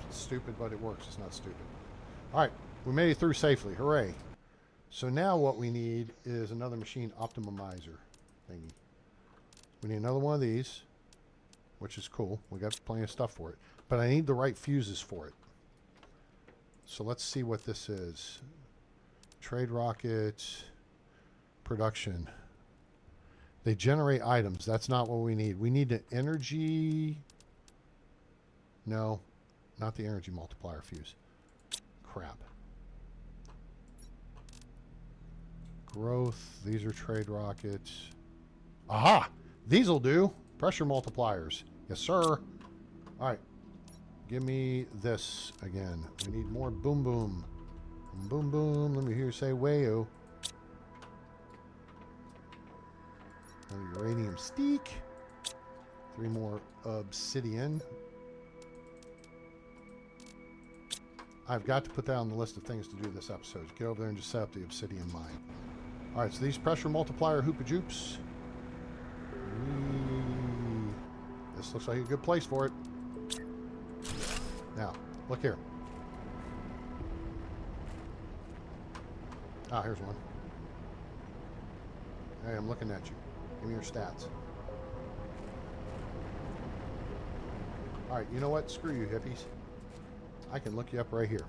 B: It's stupid, but it works. It's not stupid. All right. We made it through safely. Hooray. So now what we need is another machine optimizer thingy. We need another one of these, which is cool. We got plenty of stuff for it. But I need the right fuses for it. So let's see what this is. Trade rocket, production. They generate items. That's not what we need. We need an energy... No, not the energy multiplier fuse. Crap. Growth. These are trade rockets. Aha! These will do. Pressure multipliers. Yes, sir. All right. Give me this again. We need more boom boom. Boom boom. Let me hear you say wayo. Another uranium steak. 3 more obsidian. I've got to put that on the list of things to do this episode. Get over there and just set up the obsidian mine. Alright, so these pressure multiplier hoopa-joops. This looks like a good place for it. Now, look here. Ah, here's one. Hey, I'm looking at you. Give me your stats. Alright, you know what? Screw you, hippies. I can look you up right here.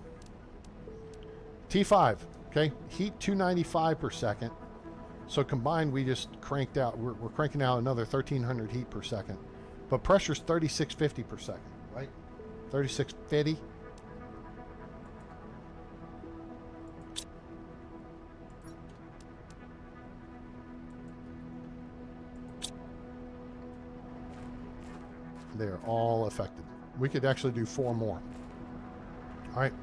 B: T5, okay? Heat 295 per second. So combined, we just cranked out, we're cranking out another 1,300 heat per second. But pressure's 3,650 per second, right? 3,650. They're all affected. We could actually do 4 more. All right,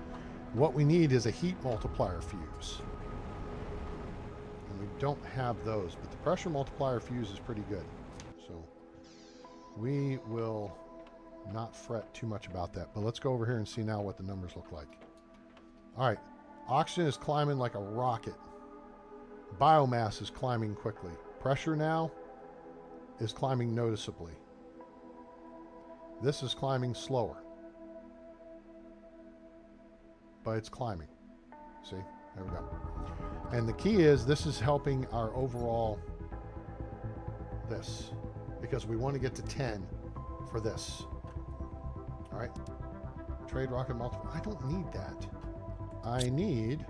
B: what we need is a heat multiplier fuse. And we don't have those, but the pressure multiplier fuse is pretty good. So we will not fret too much about that. But let's go over here and see now what the numbers look like. All right, oxygen is climbing like a rocket. Biomass is climbing quickly. Pressure now is climbing noticeably. This is climbing slower. But it's climbing. See? There we go. And the key is this is helping our overall this. Because we want to get to 10 for this. Alright? Trade rocket multiple. I don't need that. I need...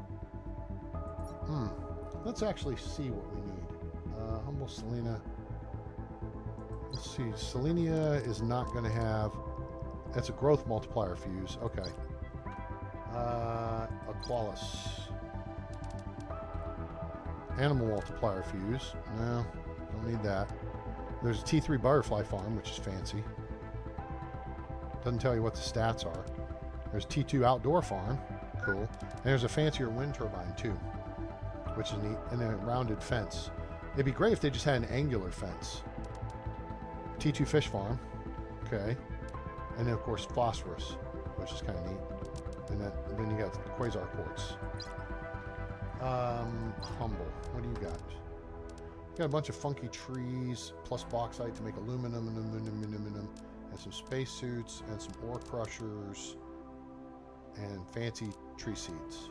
B: Let's actually see what we need. Humble Selena. Let's see. Selenia is not going to have... That's a growth multiplier fuse. Okay. Aqualis. Animal multiplier fuse. No, don't need that. There's a T3 butterfly farm, which is fancy. Doesn't tell you what the stats are. There's T2 outdoor farm. Cool. And there's a fancier wind turbine, too, which is neat. And then a rounded fence. It'd be great if they just had an angular fence. T2 fish farm. Okay. And then, of course, phosphorus, which is kind of neat. And then you got quasar quartz. Humble. What do you got? You got a bunch of funky trees, plus bauxite to make aluminum, and some spacesuits, and some ore crushers, and fancy tree seeds.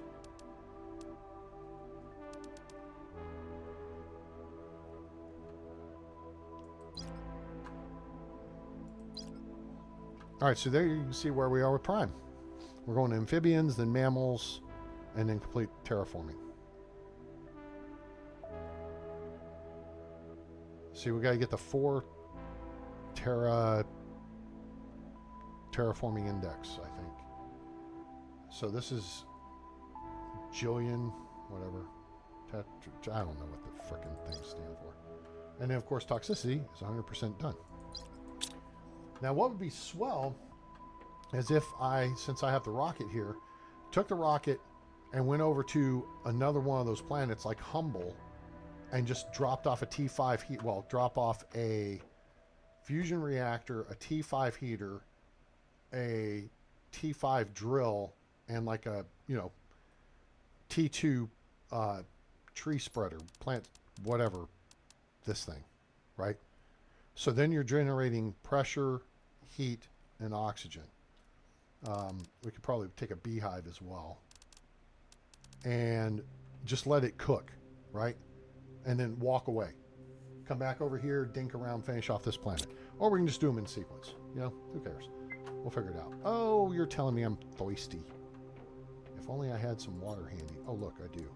B: All right, so there you can see where we are with Prime. We're going to amphibians, then mammals, and then complete terraforming. See, we got to get the 4 terraforming index, I think. So this is Jillian, whatever. I don't know what the frickin' things stand for. And then, of course, toxicity is 100% done. Now, what would be swell is if I, since I have the rocket here, took the rocket and went over to another one of those planets like Humble and just dropped off a T5 heat, well, drop off a fusion reactor, a T5 heater, a T5 drill, and like a, T2 tree spreader, plant, whatever, this thing, right? So then you're generating pressure, heat, and oxygen. We could probably take a beehive as well. And just let it cook, right? And then walk away. Come back over here, dink around, finish off this planet. Or we can just do them in sequence. Who cares? We'll figure it out. Oh, you're telling me I'm thirsty. If only I had some water handy. Oh, look, I do.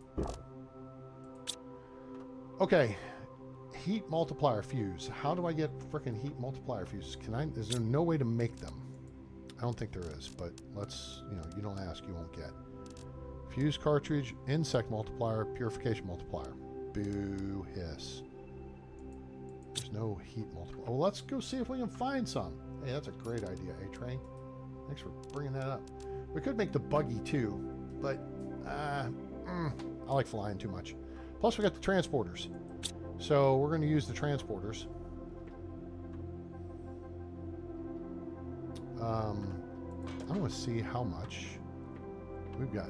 B: Okay. Heat multiplier fuse. How do I get frickin' heat multiplier fuses? Is there no way to make them? I don't think there is, but let's, you don't ask, you won't get. Fuse cartridge, insect multiplier, purification multiplier. Boo, hiss. There's no heat multiplier. Well, let's go see if we can find some. Hey, that's a great idea, A-Train. Thanks for bringing that up. We could make the buggy too, but I like flying too much. Plus we got the transporters. So we're going to use the transporters. I want to see how much we've got.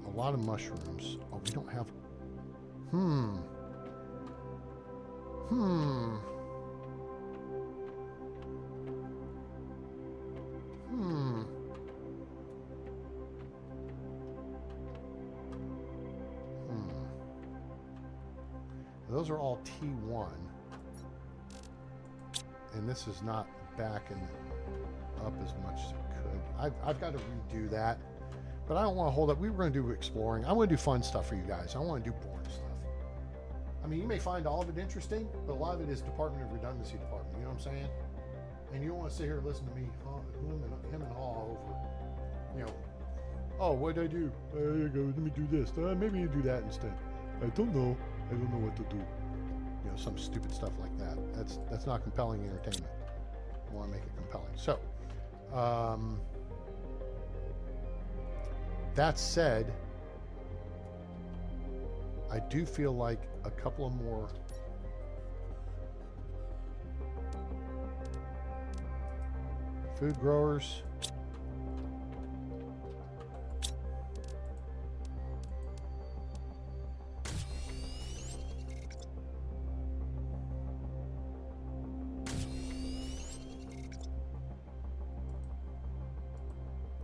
B: A lot of mushrooms. Oh, we don't have. Those are all T1. And this is not backing up as much as it could. I've got to redo that. But I don't want to hold up. We were going to do exploring. I want to do fun stuff for you guys. I want to do boring stuff. I mean, you may find all of it interesting, but a lot of it is Department of Redundancy department. You know what I'm saying? And you don't want to sit here and listen to me, him and haw over, you know, oh, what did I do? Here you go, let me do this. Maybe you do that instead. I don't know. I don't know what to do. You know, some stupid stuff like that. That's not compelling entertainment. I want to make it compelling. So, that said, I do feel like a couple of more food growers.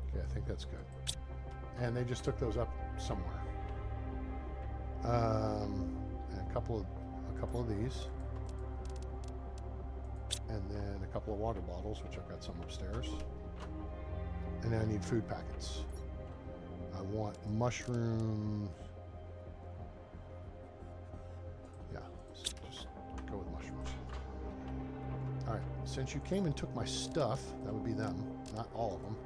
B: Okay, I think that's good. And they just took those up somewhere. And a couple of these, and then a couple of water bottles, which I've got some upstairs. And then I need food packets. I want mushrooms. Yeah, so just go with mushrooms. All right, since you came and took my stuff, that would be them, not all of them.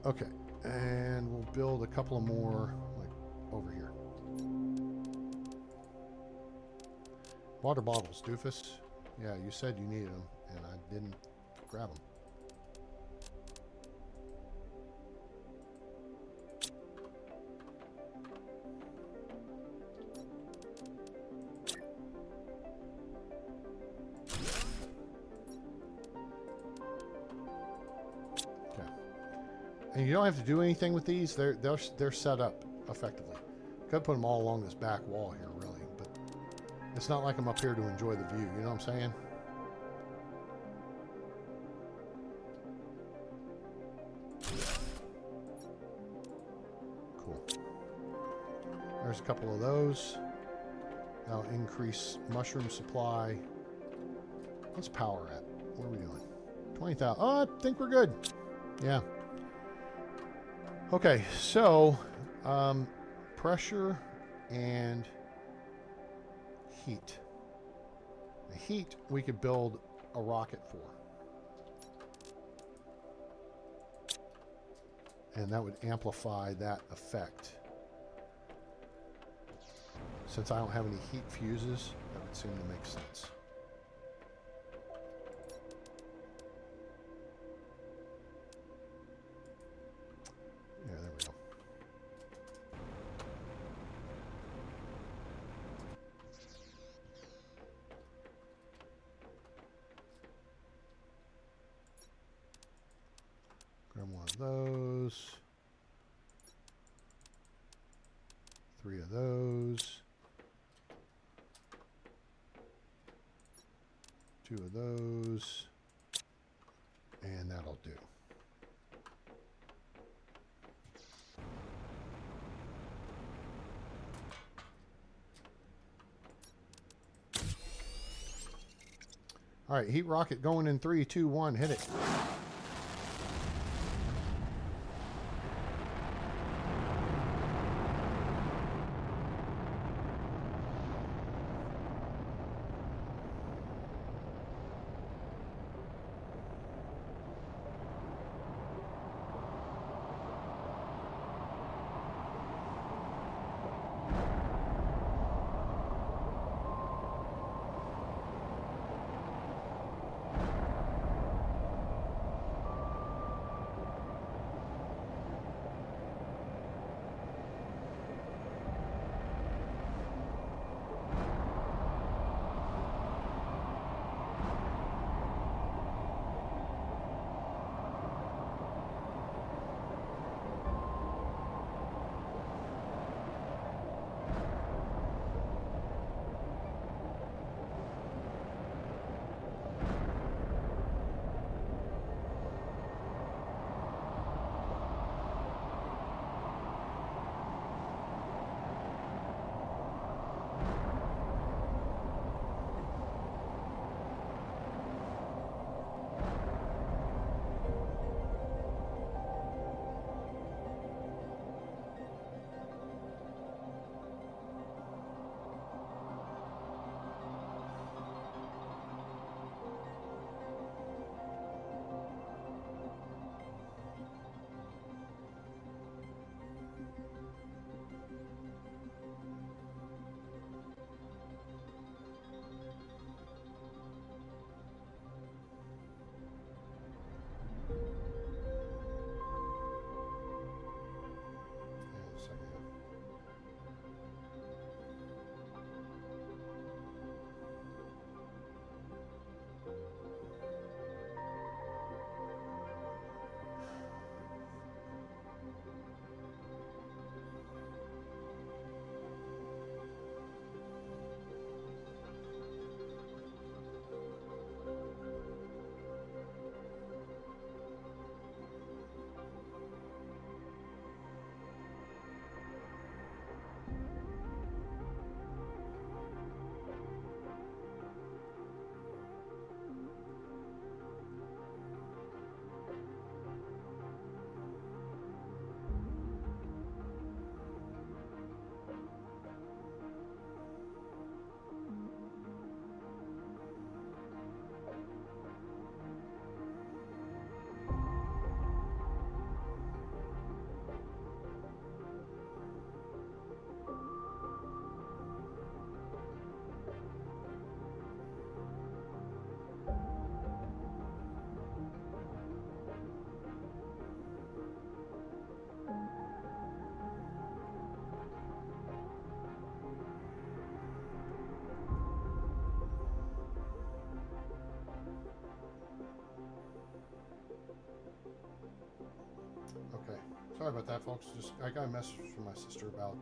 B: Okay, and we'll build a couple of more, like, over here. Water bottles, doofus. Yeah, you said you needed them, and I didn't grab them. And you don't have to do anything with these. They're set up effectively. Could put them all along this back wall here, really, but it's not like I'm up here to enjoy the view. You know what I'm saying? Cool. There's a couple of those. Now increase mushroom supply. What's power at? What are we doing? 20,000. Oh, I think we're good. Yeah. Okay, so pressure and heat. The heat we could build a rocket for. And that would amplify that effect. Since I don't have any heat fuses, that would seem to make sense. Yeah, there we go. Grab one of those. 3 of those. 2 of those. And that'll do. All right, heat rocket going in 3, 2, 1, hit it. Sorry about that, folks. Just I got a message from my sister about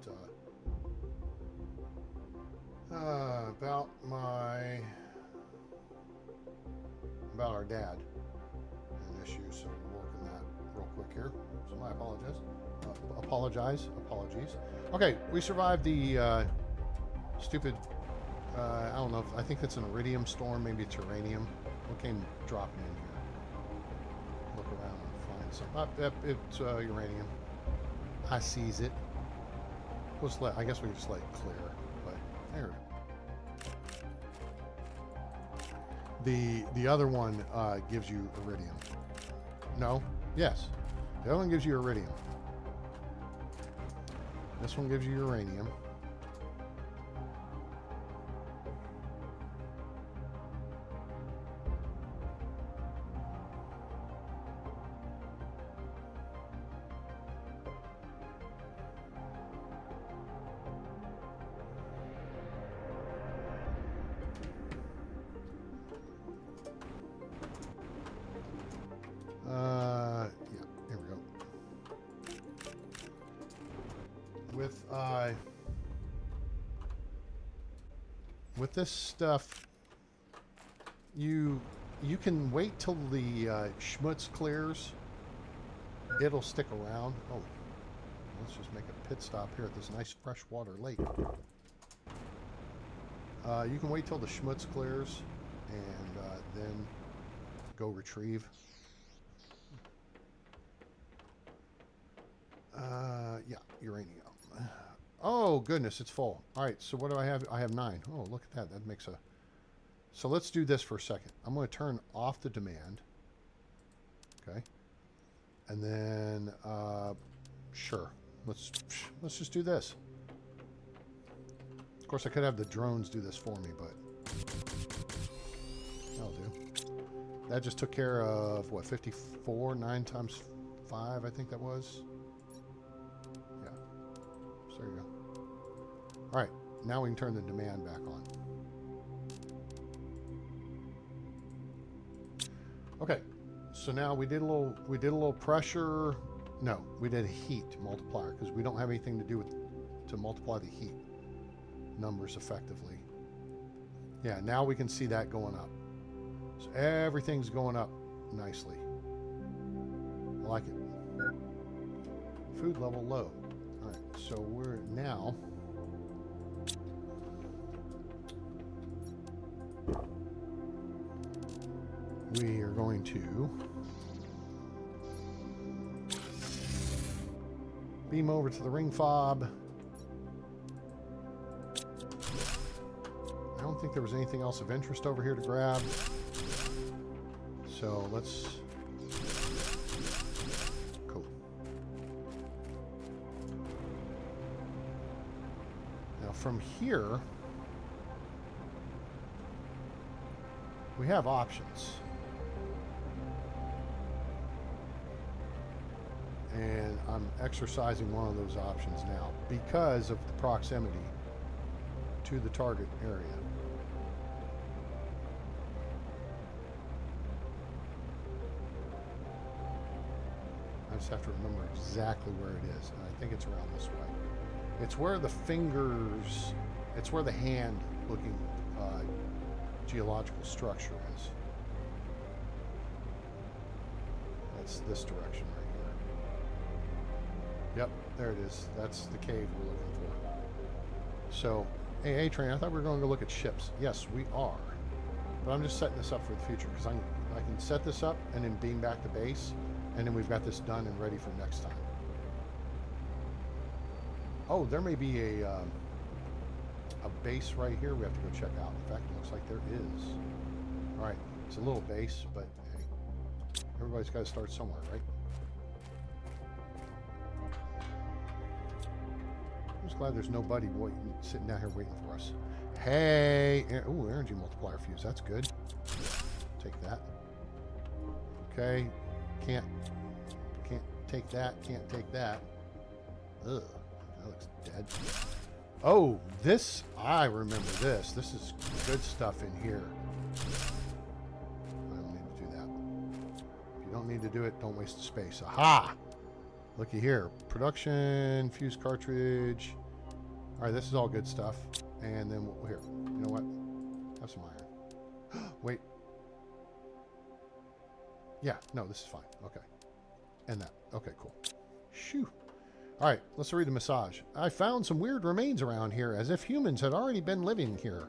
B: our dad and an issue. So we're working that real quick here. So I apologize. Apologies. Okay, we survived the stupid. I don't know. I think it's an iridium storm. Maybe it's uranium. What came dropping in here? Look around and find some. It's uranium. I sees it. I guess we just let it clear. But there. The other one gives you iridium. No. Yes. The other one gives you iridium. This one gives you uranium. Yeah, here we go. With this stuff, you can wait till the schmutz clears. It'll stick around. Oh, let's just make a pit stop here at this nice freshwater lake. You can wait till the schmutz clears and then go retrieve. Yeah, uranium. Oh, goodness, it's full. All right, so what do I have? I have 9. Oh, look at that. That makes a... So let's do this for a second. I'm going to turn off the demand. Okay. And then, sure. Let's just do this. Of course, I could have the drones do this for me, but that'll do. That just took care of, what, 54? 9 times 5, I think that was. Yeah. So there you go. All right. Now we can turn the demand back on. Okay. So now we did a little pressure. No, we did a heat multiplier because we don't have anything to do with to multiply the heat numbers effectively. Yeah, now we can see that going up. So everything's going up nicely. I like it. Food level low. All right, so we're now. We are going to beam over to the ring fob. I don't think there was anything else of interest over here to grab. So let's... Cool. Now from here, we have options. And I'm exercising one of those options now because of the proximity to the target area. I just have to remember exactly where it is, and I think it's around this way. It's where the fingers, it's where the hand looking geological structure is. That's this direction right here. Yep, there it is. That's the cave we're looking for. So, hey, A-Train, I thought we were going to go look at ships. Yes, we are. But I'm just setting this up for the future because I can set this up and then beam back to base, and then we've got this done and ready for next time. Oh, there may be a base right here we have to go check out. In fact, it looks like there is. All right, it's a little base, but hey, everybody's got to start somewhere, right? I'm just glad there's nobody sitting down here waiting for us. Hey, ooh, energy multiplier fuse. That's good. Take that. Okay, can't take that. Can't take that. Ugh, that looks dead. Oh, this, I remember this. This is good stuff in here. I don't need to do that. If you don't need to do it, don't waste the space. Aha! Looky here. Production, fuse cartridge. All right, this is all good stuff. And then here, you know what? Have some iron. Wait. Yeah, no, this is fine. Okay. And that. Okay, cool. Shoo. All right, let's read the massage. I found some weird remains around here, as if humans had already been living here.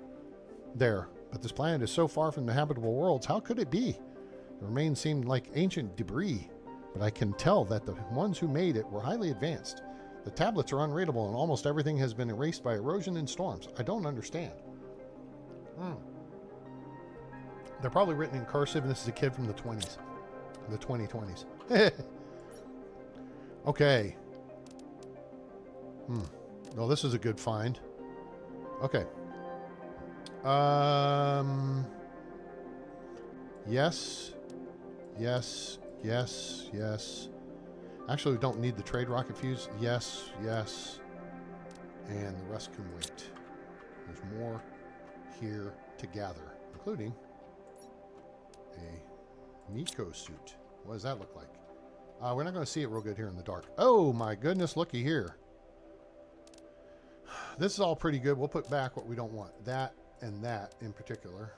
B: There. But this planet is so far from the habitable worlds. How could it be? The remains seemed like ancient debris, but I can tell that the ones who made it were highly advanced. The tablets are unreadable, and almost everything has been erased by erosion and storms. I don't understand. They're probably written in cursive, and this is a kid from the 20s. The 2020s. Okay. No, this is a good find. Okay. Yes. Yes. Yes. Yes. Actually, we don't need the trade rocket fuse. Yes. Yes. And the rest can wait. There's more here to gather, including a Nico suit. What does that look like? We're not going to see it real good here in the dark. Oh my goodness, looky here. This is all pretty good. We'll put back what we don't want. That and that in particular.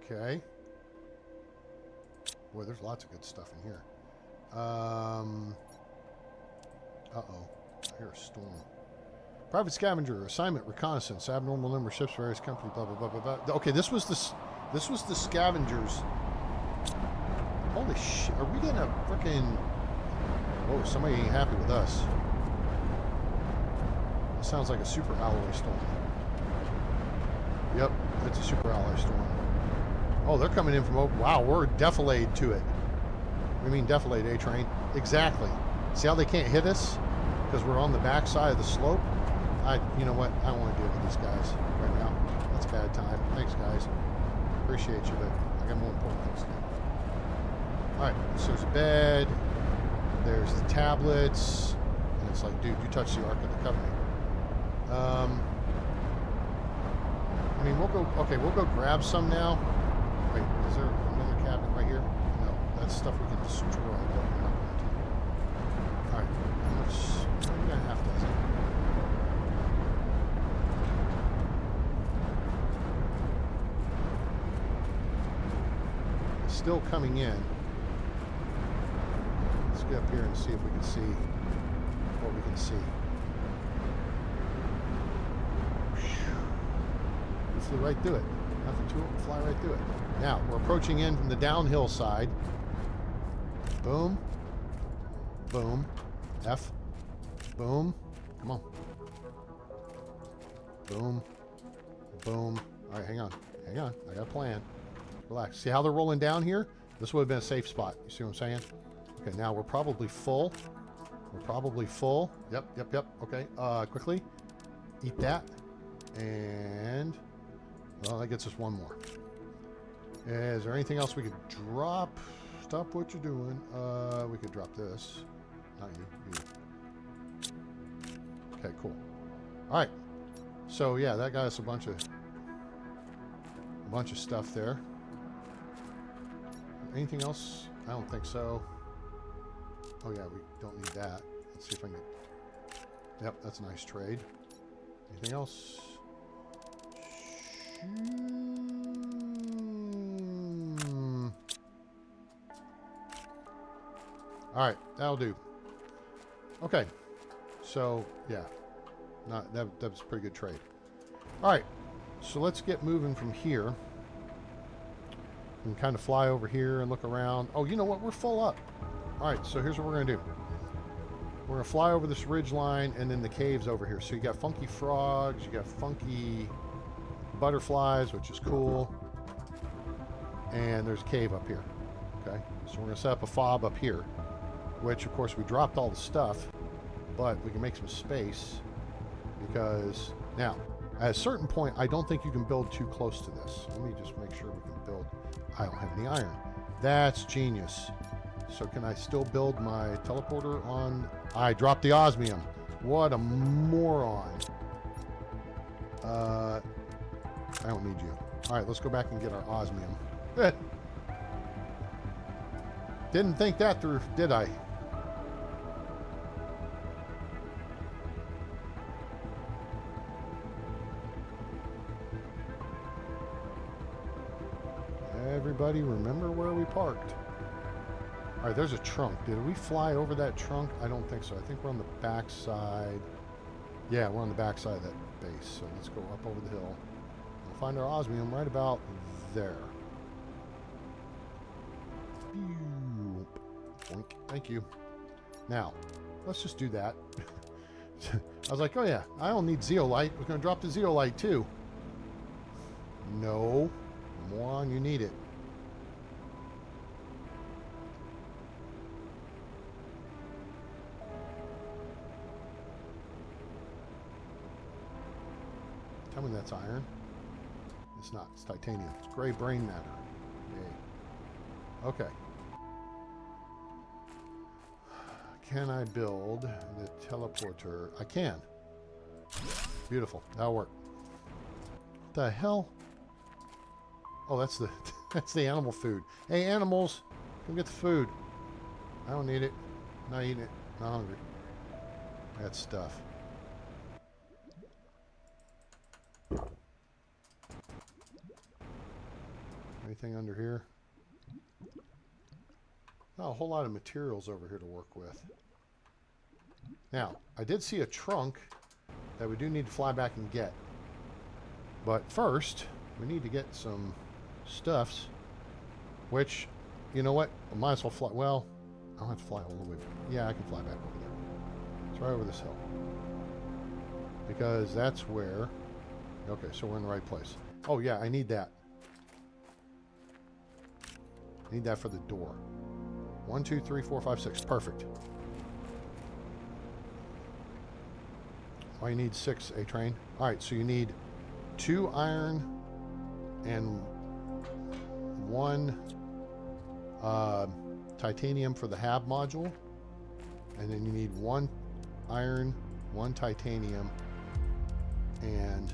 B: Okay. Boy, there's lots of good stuff in here. Uh-oh. I hear a storm. Private scavenger, assignment, reconnaissance, abnormal number of ships, various company, blah, blah, blah, blah, blah. Okay, this was the scavengers. Holy shit, are we getting a freaking... Whoa, somebody ain't happy with us. That sounds like a super alloy storm. Yep, it's a super alloy storm. Oh, they're coming in from... Wow, we're defilade to it. What do you mean defilade, A-Train? Exactly. See how they can't hit us? Because we're on the back side of the slope? You know what? I don't want to deal with these guys right now. That's bad time. Thanks, guys. Appreciate you, but I got more important things to do. Alright, so there's a bed. There's the tablets. And it's like, dude, you touched the Ark of the Covenant. I mean, we'll go grab some now. Wait, is there another cabinet right here? No, that's stuff we can destroy, but we're not going to. Alright, how much? We're going to have to. Still coming in. Let's get up here and see if we can see what we can see. We flew right through it. Nothing to it. We'll fly right through it. Now, we're approaching in from the downhill side. Boom. Boom. F. Boom. Come on. Boom. Boom. All right, hang on. Hang on. I got a plan. Relax. See how they're rolling down here? This would have been a safe spot. You see what I'm saying? Okay, now we're probably full. We're probably full. Yep, yep, yep. Okay, quickly. Eat that. And... well, that gets us one more. Is there anything else we could drop? Stop what you're doing. We could drop this. Not you. Okay, cool. All right. So, yeah, that got us a bunch of stuff there. Anything else? I don't think so. Oh yeah, we don't need that. Let's see if I can get... Yep, that's a nice trade. Anything else? Alright, that'll do. Okay. So, yeah. That was a pretty good trade. Alright. So let's get moving from here. And kind of fly over here and look around. Oh, you know what? We're full up. All right, so here's what we're going to do. We're going to fly over this ridge line and then the caves over here. So you got funky frogs, you got funky butterflies, which is cool. And there's a cave up here. Okay, so we're going to set up a fob up here, which, of course, we dropped all the stuff, but we can make some space because now, at a certain point, I don't think you can build too close to this. Let me just make sure we can build. I don't have any iron. That's genius. So can I still build my teleporter on? I dropped the osmium. What a moron. I don't need you. All right, let's go back and get our osmium. Didn't think that through, did I? Everybody remember where we parked. All right, there's a trunk. Did we fly over that trunk? I don't think so. I think we're on the back side. Yeah, we're on the back side of that base. So let's go up over the hill. We'll find our osmium right about there. Boink. Thank you. Now, let's just do that. I was like, oh yeah, I don't need zeolite. We're going to drop the zeolite too. No. Moron, you need it. Tell me that's iron. It's not. It's titanium. It's gray brain matter. Yay. Okay. Can I build the teleporter? I can. Beautiful. That'll work. What the hell? Oh, that's the that's the animal food. Hey, animals, come get the food. I don't need it. I'm not eating it. I'm not hungry. I got stuff. Anything under here? Not a whole lot of materials over here to work with. Now, I did see a trunk that we do need to fly back and get. But first, we need to get some stuffs, which, you know what? I might as well fly. Well, I don't have to fly all the way. Yeah, I can fly back over there. It's right over this hill. Because that's where... Okay, so we're in the right place. Oh, yeah, I need that. I need that for the door. 1, 2, 3, 4, 5, 6. Perfect. Oh, you need 6, A-Train. All right, so you need 2 iron and 1 titanium for the hab module. And then you need 1 iron, 1 titanium, and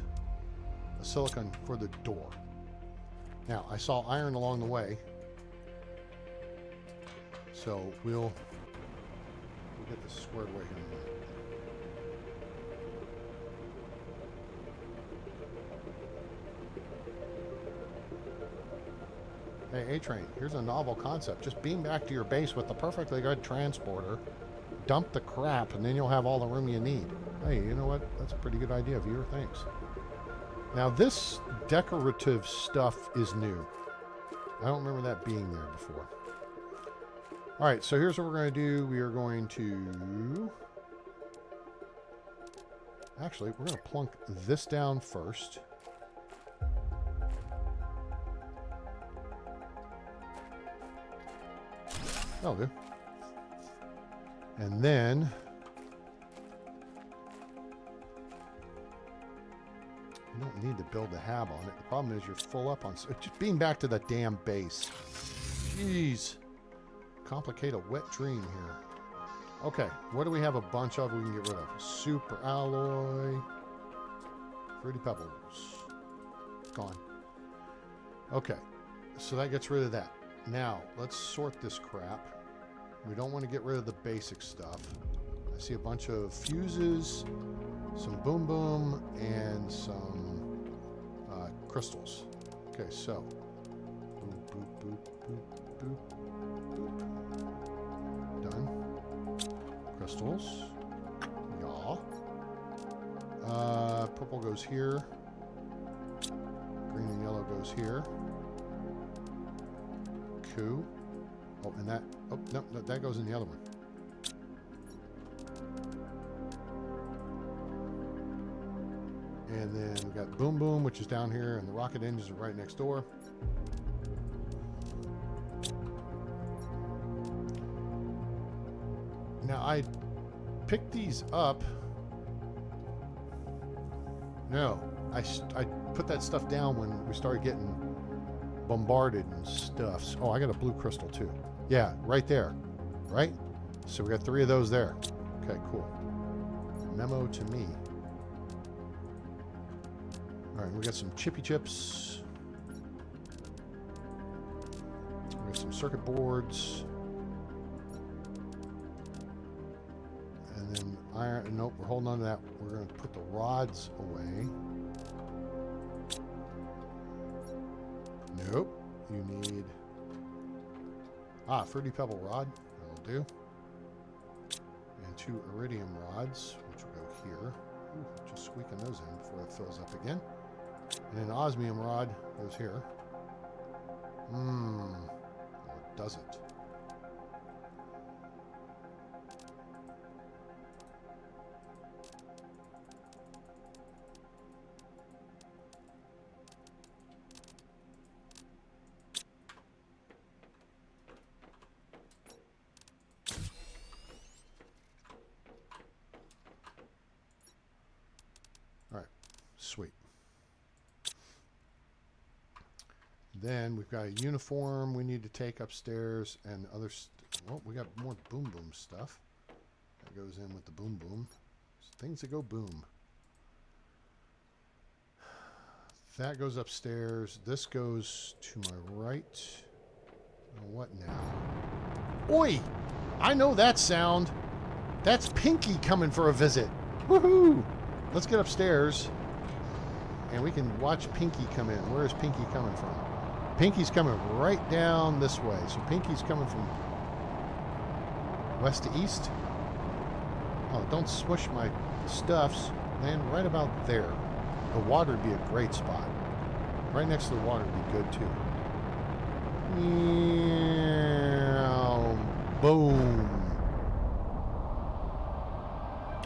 B: a silicon for the door. Now, I saw iron along the way. So we'll get this squared away here in a minute. Hey, A-Train, here's a novel concept. Just beam back to your base with the perfectly good transporter, dump the crap, and then you'll have all the room you need. Hey, you know what? That's a pretty good idea, viewer. Thanks. Now, this decorative stuff is new. I don't remember that being there before. All right, so here's what we're going to do. We are going to... Actually, we're going to plunk this down first. That'll do. And then... You don't need to build the hab on it. The problem is you're full up on... Just beam back to the damn base. Jeez. Complicate a wet dream here. Okay, what do we have a bunch of we can get rid of? Super alloy. Fruity pebbles. Gone. Okay, so that gets rid of that. Now, let's sort this crap. We don't want to get rid of the basic stuff. I see a bunch of fuses, some boom boom, and some crystals. Okay, so boop, boop, boop, boop, boop, boop. Done. Crystals. Yeah. Purple goes here. Green and yellow goes here. Cool. Oh, and that... Oh, no, that goes in the other one. And then we've got Boom Boom, which is down here, and the rocket engines are right next door. Now, I picked these up. No, I put that stuff down when we started getting bombarded and stuff. So, oh, I got a blue crystal too. Yeah, right there. Right? So we got 3 of those there. Okay, cool. Memo to me. All right, we got some chippy chips. We got some circuit boards. iron. Nope, we're holding on to that. We're going to put the rods away. Nope. You need... Fruity Pebble rod. That'll do. And 2 iridium rods, which will go here. Ooh, just squeaking those in before it fills up again. And an osmium rod goes here. No, it doesn't. Sweet. Then we've got a uniform we need to take upstairs and other... well, we got more boom boom stuff. That goes in with the boom boom. Things that go boom. That goes upstairs. This goes to my right. What now? Oi! I know that sound. That's Pinky coming for a visit. Woohoo! Let's get upstairs. And we can watch Pinky come in. Where is Pinky coming from? Pinky's coming right down this way. So Pinky's coming from west to east. Oh, don't smush my stuffs. Land right about there. The water would be a great spot. Right next to the water would be good too. Boom.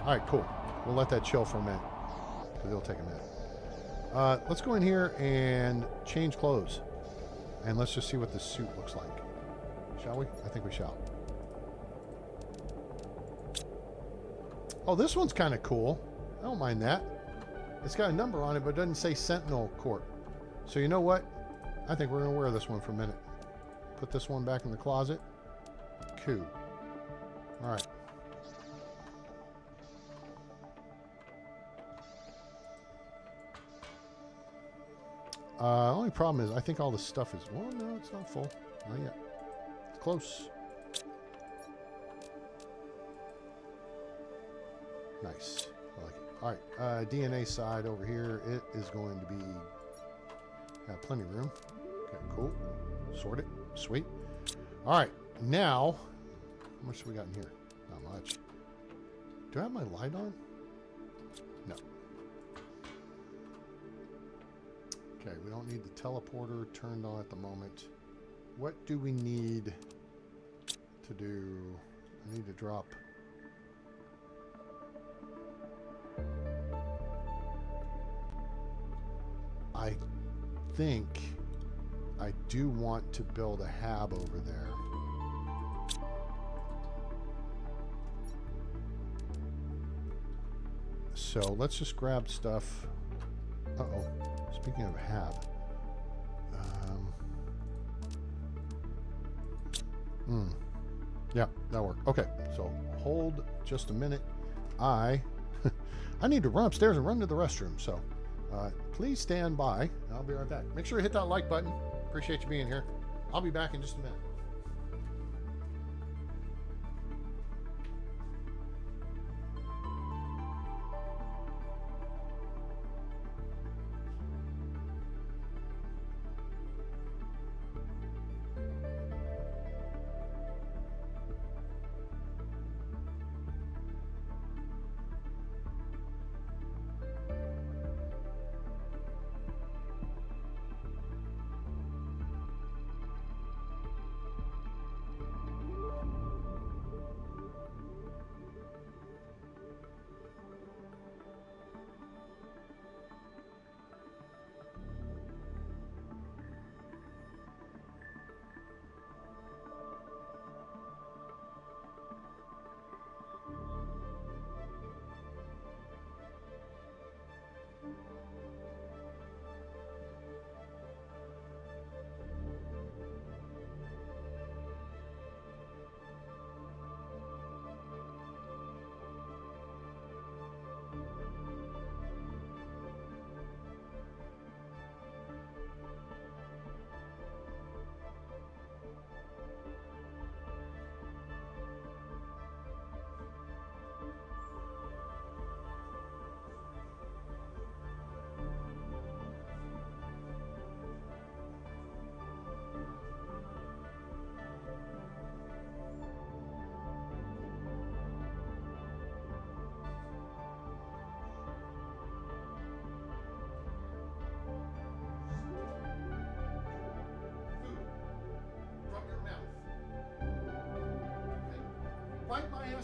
B: All right, cool. We'll let that chill for a minute. Because it'll take a minute. Let's go in here and change clothes. And let's just see what this suit looks like. Shall we? I think we shall. Oh, this one's kind of cool. I don't mind that. It's got a number on it, but it doesn't say Sentinel Court. So you know what? I think we're going to wear this one for a minute. Put this one back in the closet. Cool. All right. Only problem is I think all the stuff is... well, no, it's not full. Not yet. It's close. Nice. I like it. All right. DNA side over here. It is going to be... have plenty of room. Okay, cool. Sort it. Sweet. All right. Now, how much do we got in here? Not much. Do I have my light on? No. Okay, we don't need the teleporter turned on at the moment. What do we need to do? I need to drop... I think I do want to build a hab over there. So let's just grab stuff. Uh-oh. Speaking of hab. Yeah, that'll work. Okay, so hold just a minute. I need to run upstairs and run to the restroom, so please stand by. I'll be right back. Make sure you hit that like button. Appreciate you being here. I'll be back in just a minute.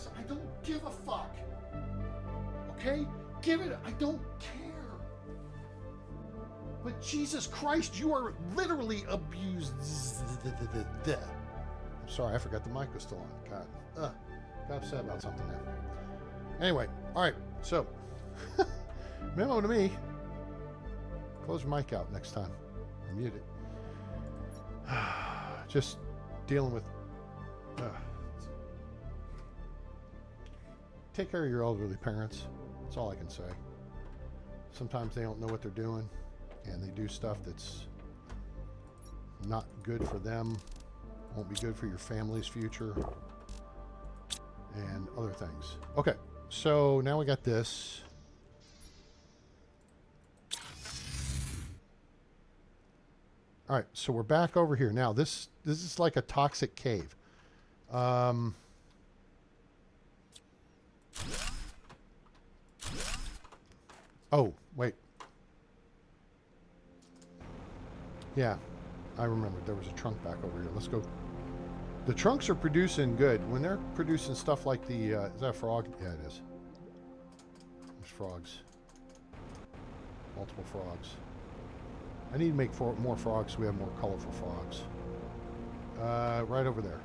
B: Yes, I don't give a fuck. Okay? Give it. I don't care. But Jesus Christ, you are literally abused. I'm sorry, I forgot the mic was still on. God. Got upset about something there. Anyway, all right, so memo to me. Close your mic out next time. Or mute it. Just dealing with... Take care of your elderly parents. That's all I can say. Sometimes they don't know what they're doing, and they do stuff that's not good for them, won't be good for your family's future, and other things. Okay, so now we got this. All right, so we're back over here. Now, this is like a toxic cave. Oh, wait. Yeah, I remember there was a trunk back over here. Let's go. The trunks are producing good. When they're producing stuff like the... is that a frog? Yeah, it is. There's frogs. Multiple frogs. I need to make more frogs so we have more colorful frogs. Right over there.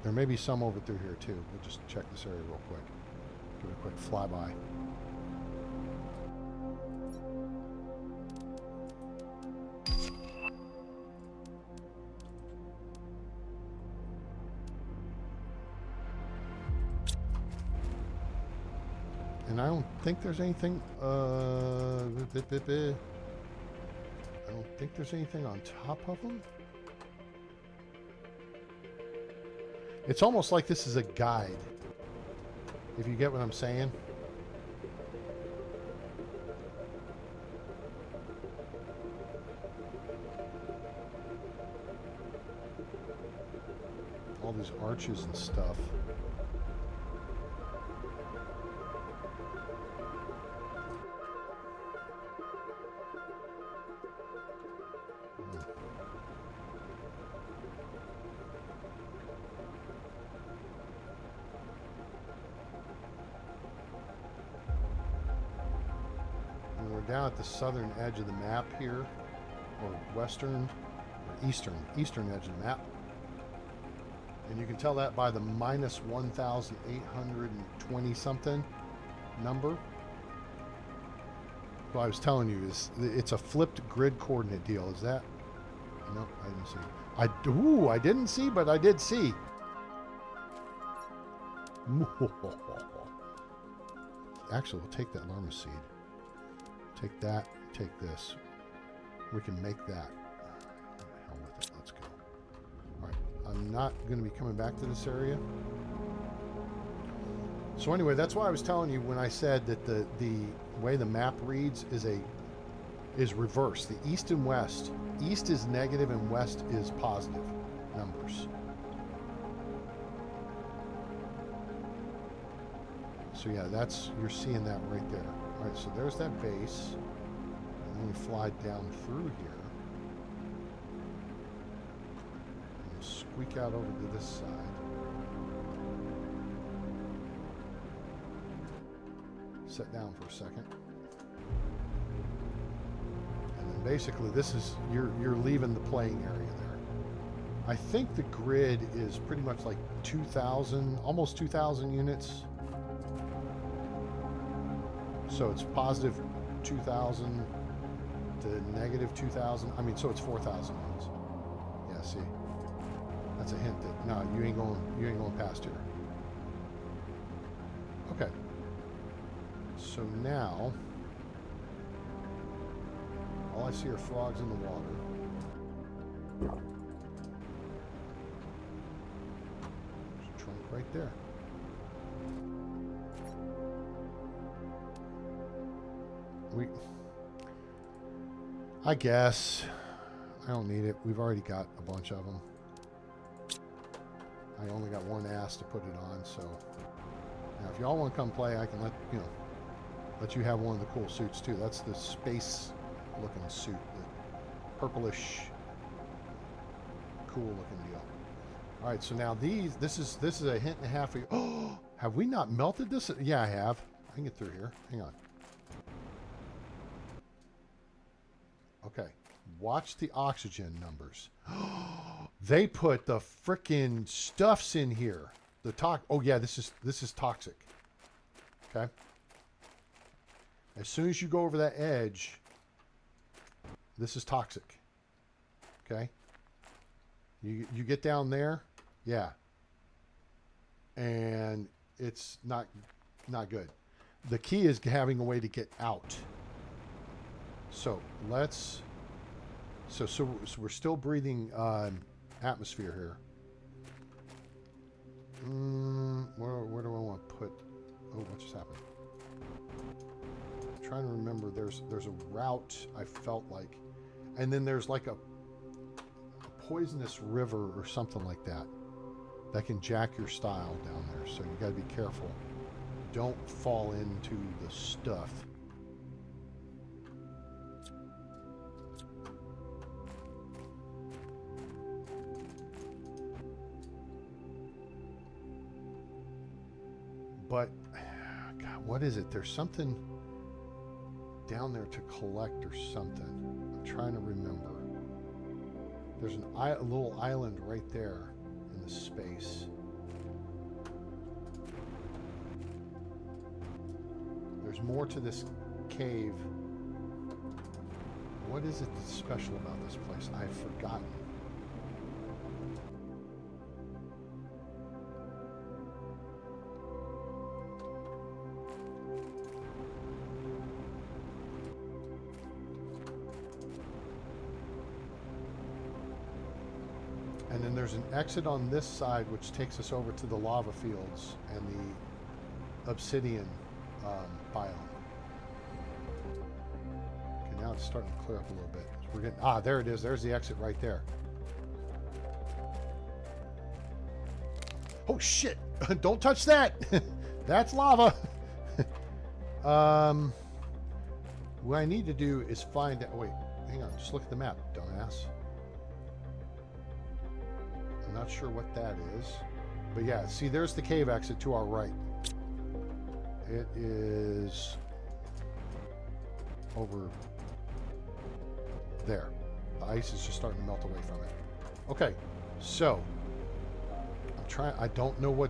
B: There may be some over through here too. We'll just check this area real quick. Give it a quick flyby. And I don't think there's anything, I don't think there's anything on top of them. It's almost like this is a guide, if you get what I'm saying. All these arches and stuff. Down at the southern edge of the map here, or western, or eastern edge of the map, and you can tell that by the minus 1,820 something number. What I was telling you is it's a flipped grid coordinate deal. Is that? No, I didn't see. I didn't see, but I did see. Actually, we'll take that llama seed. Take that, take this. We can make that. Hell with it, let's go. Alright, I'm not going to be coming back to this area. So anyway, that's why I was telling you when I said that the way the map reads is reverse. The east and west. East is negative and west is positive numbers. So yeah, you're seeing that right there. Alright, so there's that base. And then we fly down through here. And we'll squeak out over to this side. Sit down for a second. And then basically this is, you're leaving the playing area there. I think the grid is pretty much like 2,000, almost 2,000 units. So it's positive 2,000 to negative 2,000. I mean, so it's 4,000 units. Yeah, see, that's a hint that no, you ain't going past here. Okay. So now, all I see are frogs in the water. There's a trunk right there. I guess I don't need it. We've already got a bunch of them. I only got one ass to put it on, so now if y'all want to come play, I can let you have one of the cool suits too. That's the space-looking suit, the purplish, cool-looking deal. All right, so now this is a hint and a half. Oh, Have we not melted this? Yeah, I have. I can get through here. Hang on. Okay. Watch the oxygen numbers. They put the frickin' stuffs in here. Oh yeah, this is toxic. Okay. As soon as you go over that edge, this is toxic. Okay. You get down there, yeah. And it's not good. The key is having a way to get out. So let's. So we're still breathing atmosphere here. Where do I want to put? Oh, what just happened? I'm trying to remember. There's a route I felt like, and then there's like a poisonous river or something like that can jack your style down there. So you got to be careful. Don't fall into the stuff. But, God, what is it? There's something down there to collect or something. I'm trying to remember. There's a little island right there in the space. There's more to this cave. What is it that's special about this place? I've forgotten. And then there's an exit on this side which takes us over to the lava fields and the obsidian biome. Okay, now it's starting to clear up a little bit. We're getting, there it is. There's the exit right there. Oh shit! Don't touch that. That's lava. What I need to do is find. Wait, hang on. Just look at the map, dumbass. I'm not sure what that is, but yeah, see, there's the cave exit to our right. It is over there. The ice is just starting to melt away from it. Okay, so I'm trying. I don't know what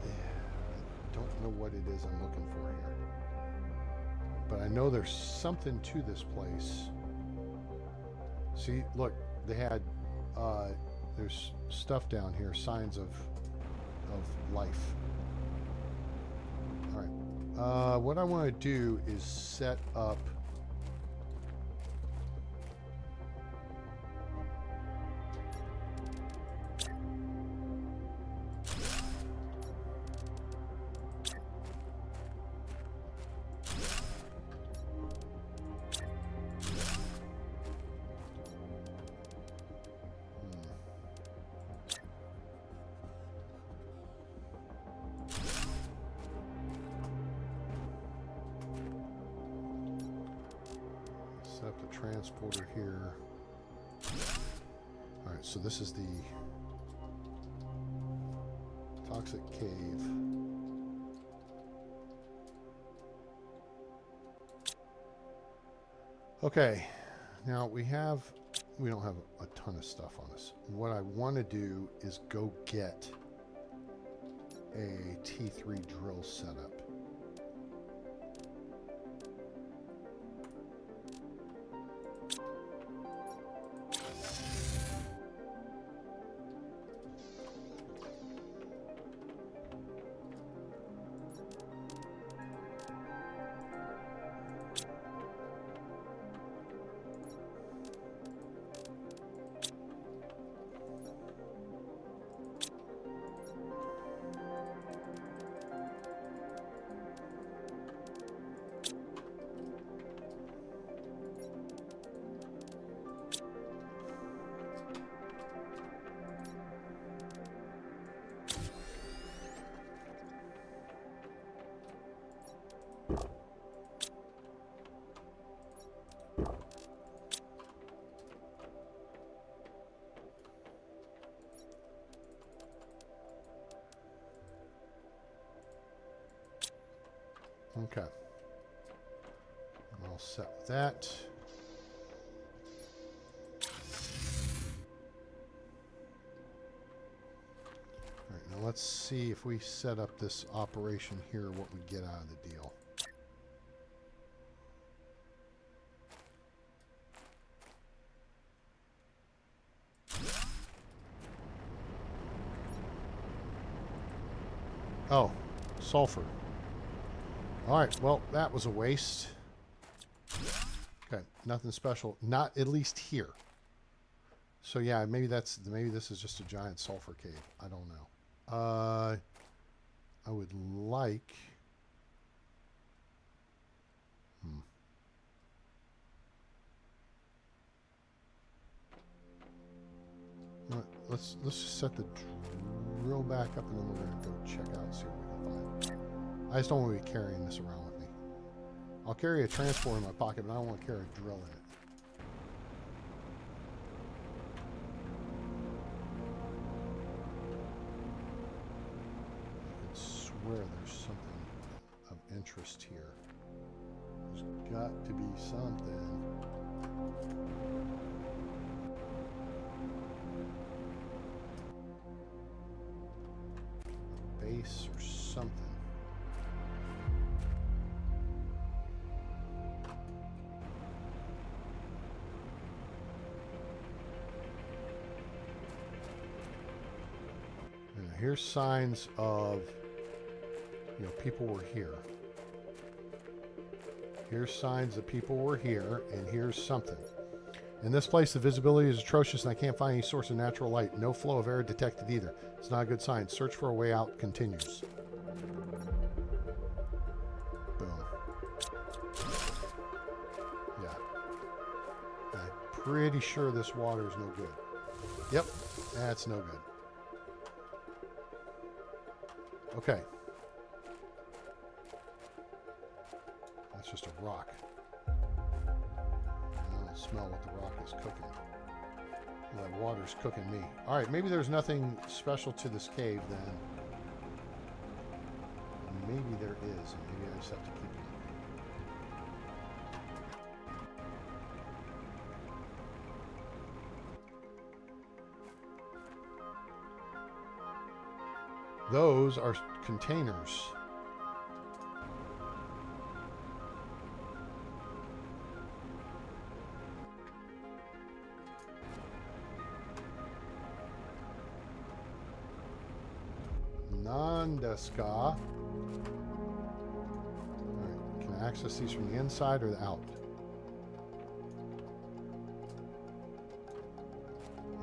B: it is I'm looking for here, but I know there's something to this place. See, look, they had. There's stuff down here, signs of life. All right. What I want to do is set up. Set up the transporter here. All right, so this is the toxic cave. Okay, now we don't have a ton of stuff on us. What I want to do is go get a T3 drill setup. Okay. I'm all set with that. All right, now let's see if we set up this operation here, what we get out of the deal. Oh, sulfur. All right, well, that was a waste. Okay, nothing special. Not at least here. So yeah, maybe this is just a giant sulfur cave. I don't know. I would like. All right, let's just set the drill back up, and then we're gonna go check out and see what we can find. I just don't want to be carrying this around with me. I'll carry a transport in my pocket, but I don't want to carry a drill in it. I could swear there's something of interest here. There's got to be something. A base or something. Here's signs of, people were here. Here's signs that people were here, and here's something. In this place, the visibility is atrocious, and I can't find any source of natural light. No flow of air detected either. It's not a good sign. Search for a way out continues. Boom. Yeah. I'm pretty sure this water is no good. Yep, that's no good. Okay. That's just a rock. I don't smell what the rock is cooking. That water's cooking me. Alright, maybe there's nothing special to this cave then. Maybe there is, and maybe I just have to keep looking. Those are containers. Non-deska. All right. Can I access these from the inside or the out?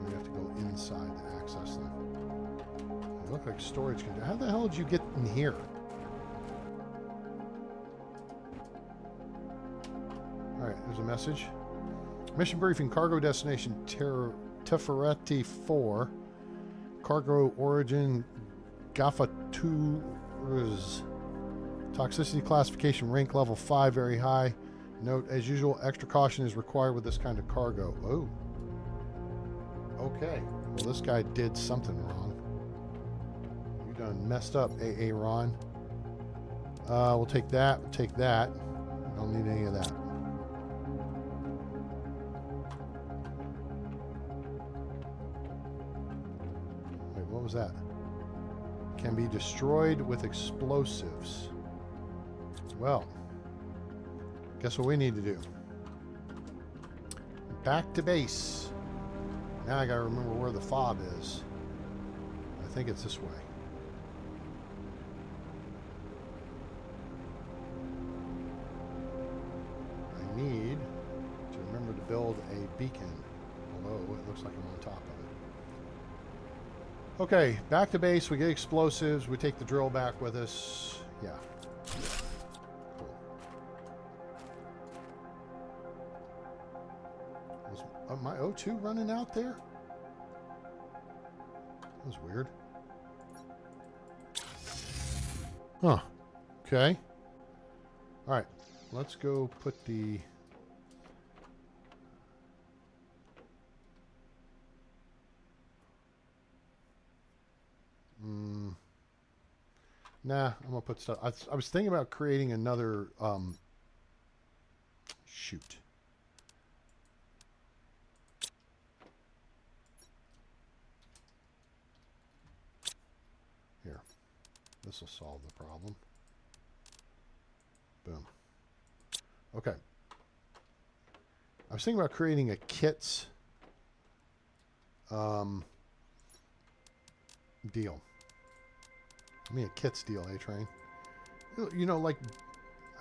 B: We have to go inside to access them. They look like storage containers. How the hell did you get in here? Alright, there's a message. Mission briefing, cargo destination Tefereti 4. Cargo origin Gafatuz. Toxicity classification rank level 5, very high. Note, as usual, extra caution is required with this kind of cargo. Oh. Okay. Well, this guy did something wrong. You done messed up, AA Ron. We'll take that. We'll take that. Don't need any of that. Wait, what was that? Can be destroyed with explosives. Well, guess what we need to do? Back to base. Now I gotta remember where the fob is. I think it's this way. I need to remember to build a beacon, although it looks like I'm on top of it. Okay, back to base. We get explosives. We take the drill back with us. Yeah. Cool. Was my O2 running out there? That was weird. Huh. Okay. All right. Let's go put the... Nah, I'm gonna put stuff. I was thinking about creating another. Shoot. Here, this will solve the problem. Boom. Okay. I was thinking about creating a kits deal. I mean, a kits deal, A-Train. You know, like,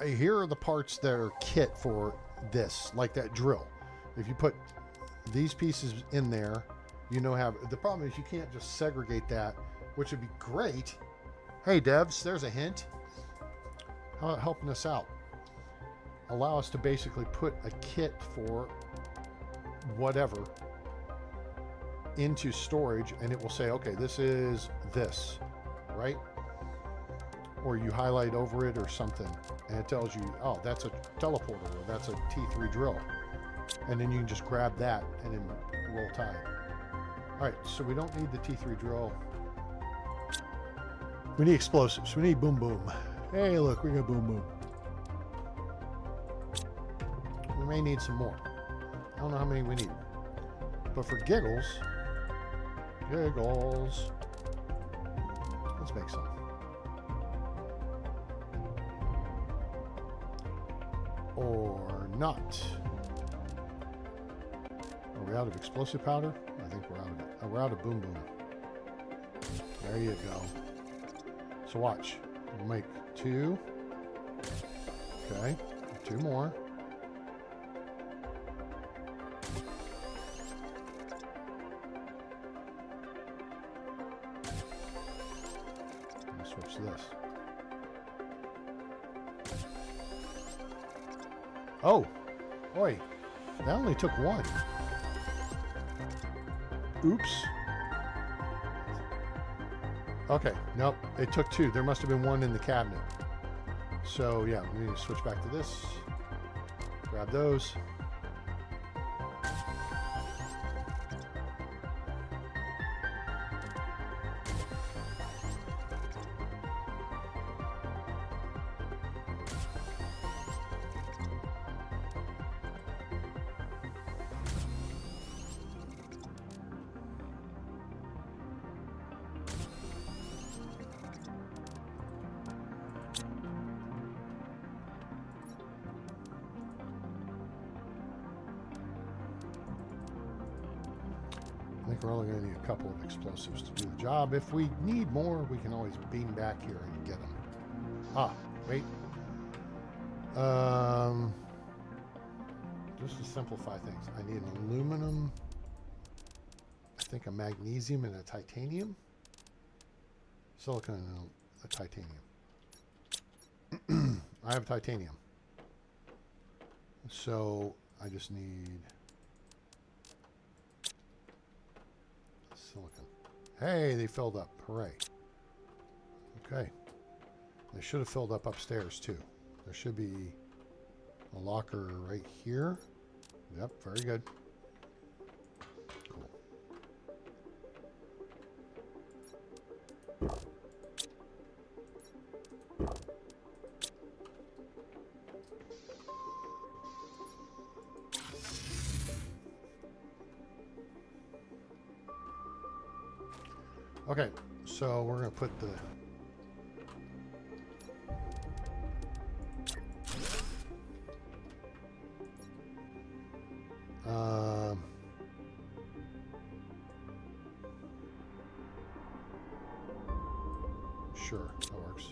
B: here are the parts that are kit for this, like that drill. If you put these pieces in there, you know, the problem is you can't just segregate that, which would be great. Hey, devs, there's a hint. How about helping us out? Allow us to basically put a kit for whatever into storage, and it will say, okay, this is this, right? Or you highlight over it or something, and it tells you, oh, that's a teleporter, or that's a T3 drill. And then you can just grab that and then roll tide. All right, so we don't need the T3 drill. We need explosives. We need boom boom. Hey, look, we got boom boom. We may need some more. I don't know how many we need. But for giggles, let's make some. Or not. Are we out of explosive powder? I think we're out of it. Oh, we're out of boom boom. There you go. So watch. We'll make 2. Okay. 2 more. Switch this. Oh, boy, that only took 1. Oops. Okay, nope, it took 2. There must have been 1 in the cabinet. So yeah, we need to switch back to this. Grab those. I think we're only going to need a couple of explosives to do the job. If we need more, we can always beam back here and get them. Ah, wait. Just to simplify things, I need an aluminum, I think a magnesium and a titanium. Silicon and a titanium. I have titanium. So I just need silicon. Hey, they filled up. Hooray. Okay. They should have filled up upstairs too. There should be a locker right here. Yep, very good. Cool. Okay, so we're going to put the sure, that works.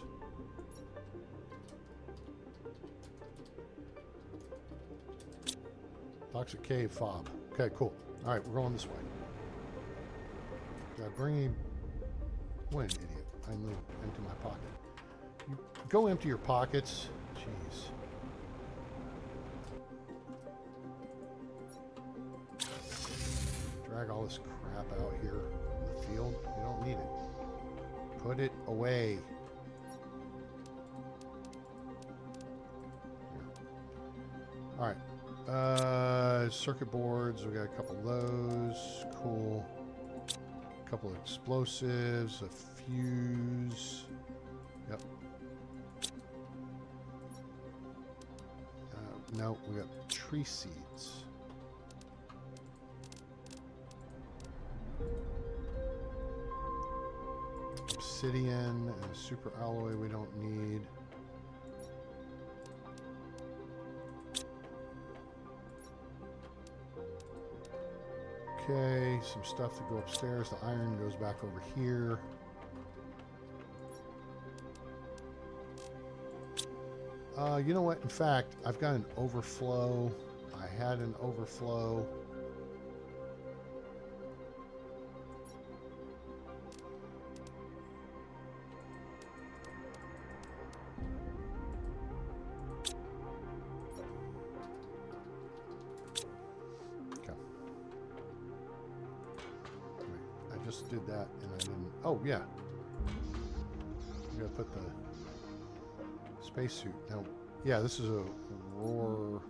B: Toxic cave fob. Okay, cool. All right, we're going this way. Gotta bring him. What an idiot. I moved into my pocket. You go empty your pockets. Jeez. Drag all this crap out here in the field. You don't need it. Put it away. Here. All right. Circuit boards. We got a couple of those. Cool. A couple of explosives. A fuse. Yep. No, we got tree seeds. Obsidian and a super alloy we don't need. Okay, some stuff to go upstairs. The iron goes back over here. You know what? In fact, I've got an overflow. I had an overflow. Okay. Wait, I just did that and I didn't. Oh, yeah. You gotta put the spacesuit. Now, yeah, this is a Roreo.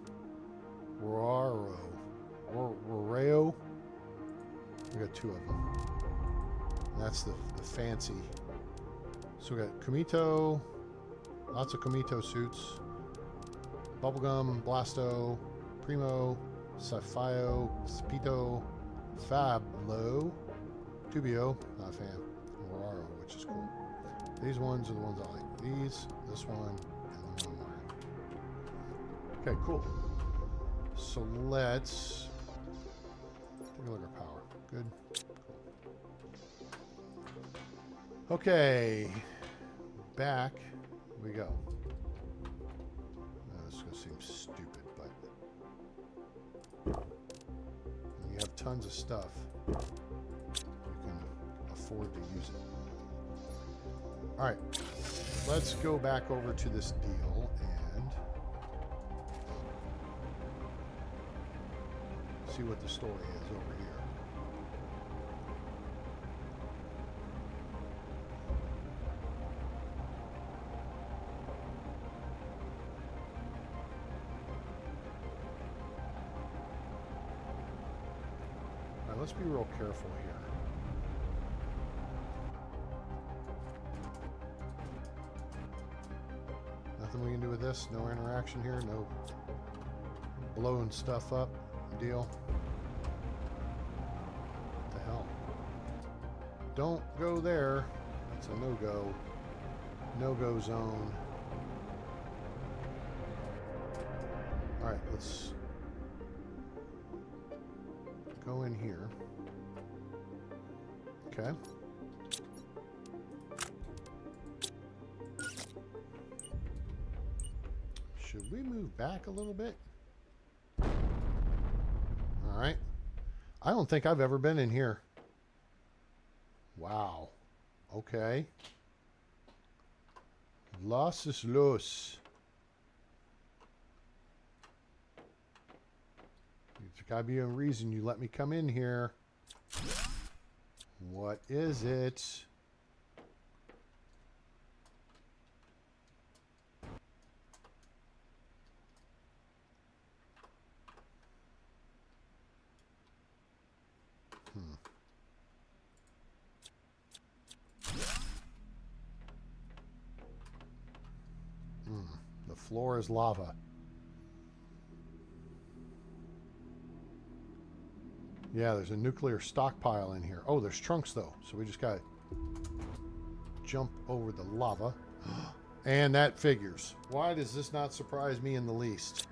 B: We got two of them. And that's the fancy. So we got Kumito, lots of Kumito suits. Bubblegum, Blasto, Primo, Sapphio, Spito, Fablo, Tubio, not a fan, Roraro, which is cool. These ones are the ones I like. These, this one, and the one more. Okay, cool. So let's take a look at our power. Good. Okay. Back we go. Now, this is going to seem stupid, but when you have tons of stuff, you can afford to use it. Alright. Let's go back over to this deal and see what the story is over here. All right, let's be real careful here. Nothing we can do with this. No interaction here. No blowing stuff up deal. What the hell? Don't go there. That's a no-go. No-go zone. Alright, let's go in here. Okay. Should we move back a little bit? Alright. I don't think I've ever been in here. Wow. Okay. Los is los. There's gotta be a reason you let me come in here. What is it? The floor is lava. Yeah, there's a nuclear stockpile in here. Oh, there's trunks though, so we just gotta jump over the lava. And that figures. Why does this not surprise me in the least?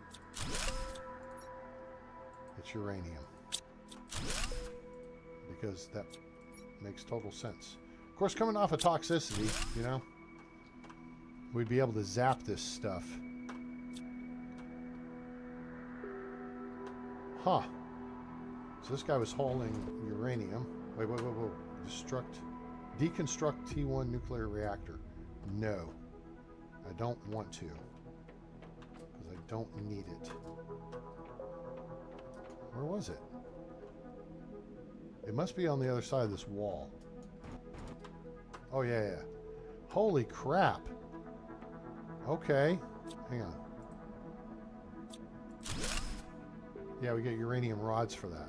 B: It's uranium. Because that makes total sense. Of course, coming off of toxicity, you know, we'd be able to zap this stuff. Huh. So this guy was hauling uranium. Wait. Deconstruct T1 nuclear reactor. No. I don't want to. Because I don't need it. Where was it? It must be on the other side of this wall. Oh, yeah. Holy crap. Okay. Hang on. Yeah, we get uranium rods for that.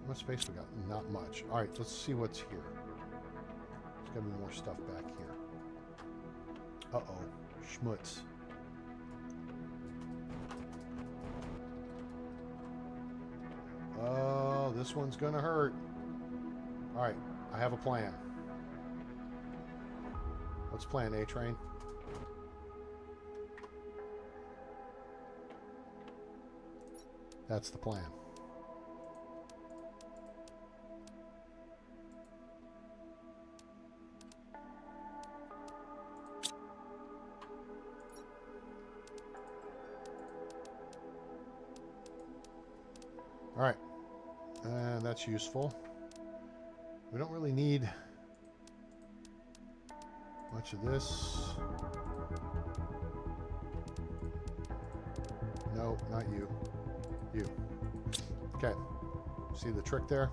B: How much space we got? Not much. All right, let's see what's here. There's got to be more stuff back here. Uh-oh. Schmutz. This one's gonna hurt. Alright, I have a plan. What's plan, A-Train? That's the plan. Alright, and that's useful. We don't really need much of this. No, not you. You. Okay. See the trick there?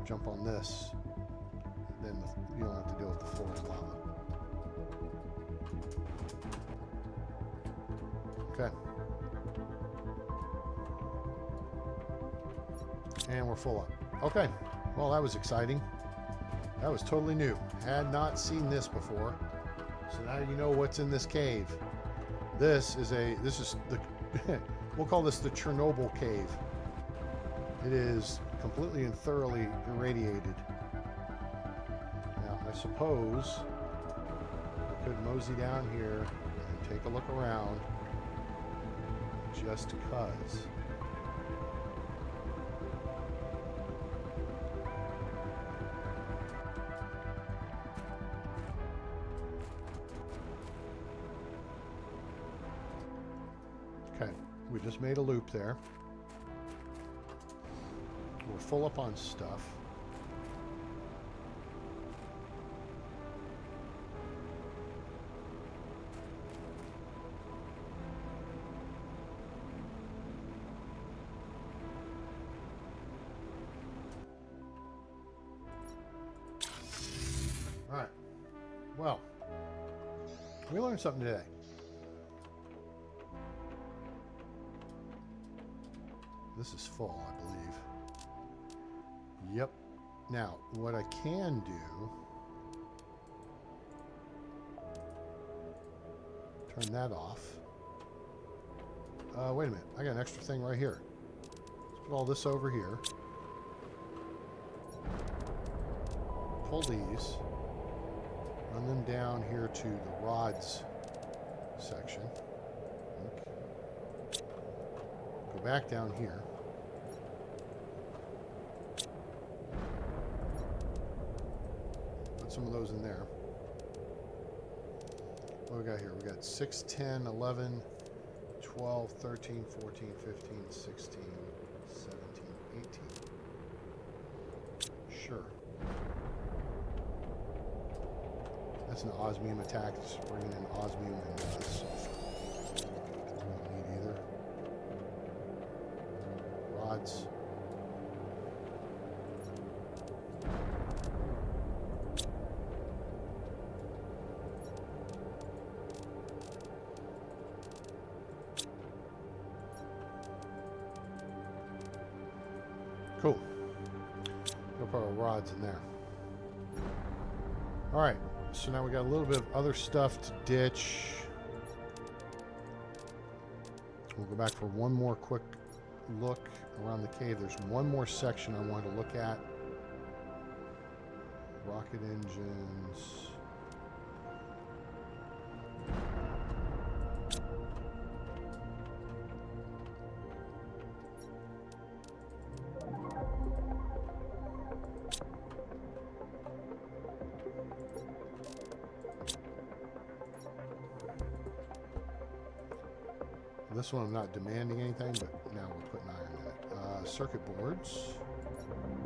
B: Jump on this. Then you don't have to deal with the floor of lava. Okay. And we're full up. Okay. Well, that was exciting. That was totally new. Had not seen this before. So now you know what's in this cave. This is the we'll call this the Chernobyl cave. It is completely and thoroughly irradiated. Now I suppose I could mosey down here and take a look around just cause. Okay, we just made a loop there. We're full up on stuff. All right. Well, we learned something today. This is full, I believe. Yep. Now, what I can do... Turn that off. Wait a minute. I got an extra thing right here. Let's put all this over here. Pull these. Run them down here to the rods section. Okay. Go back down here. Put some of those in there. What do we got here? We got 6, 10, 11, 12, 13, 14, 15, 16, 17, 18. Sure. That's an osmium attack. Just bringing in osmium and sulfur. We don't need either. Rods. Cool. We'll put our rods in there. All right. So now we got a little bit of other stuff to ditch. We'll go back for one more quick look around the cave. There's one more section I want to look at. Rocket engines. This one I'm not demanding anything, but now we're putting iron in it. Circuit boards.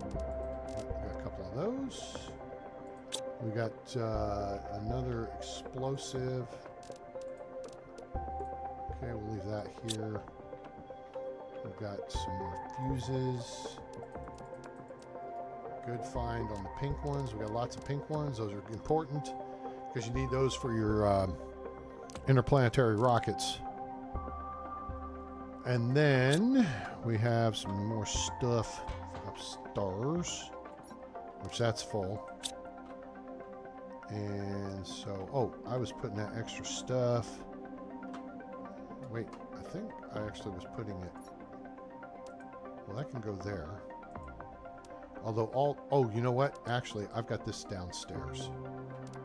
B: We got a couple of those. We got another explosive. Okay, we'll leave that here. We've got some more fuses. Good find on the pink ones. We got lots of pink ones. Those are important because you need those for your interplanetary rockets. And then we have some more stuff upstairs, which that's full. And so, oh, I was putting that extra stuff. Wait, I think I actually was putting it Well, that can go there. Although oh, you know what? Actually, I've got this downstairs.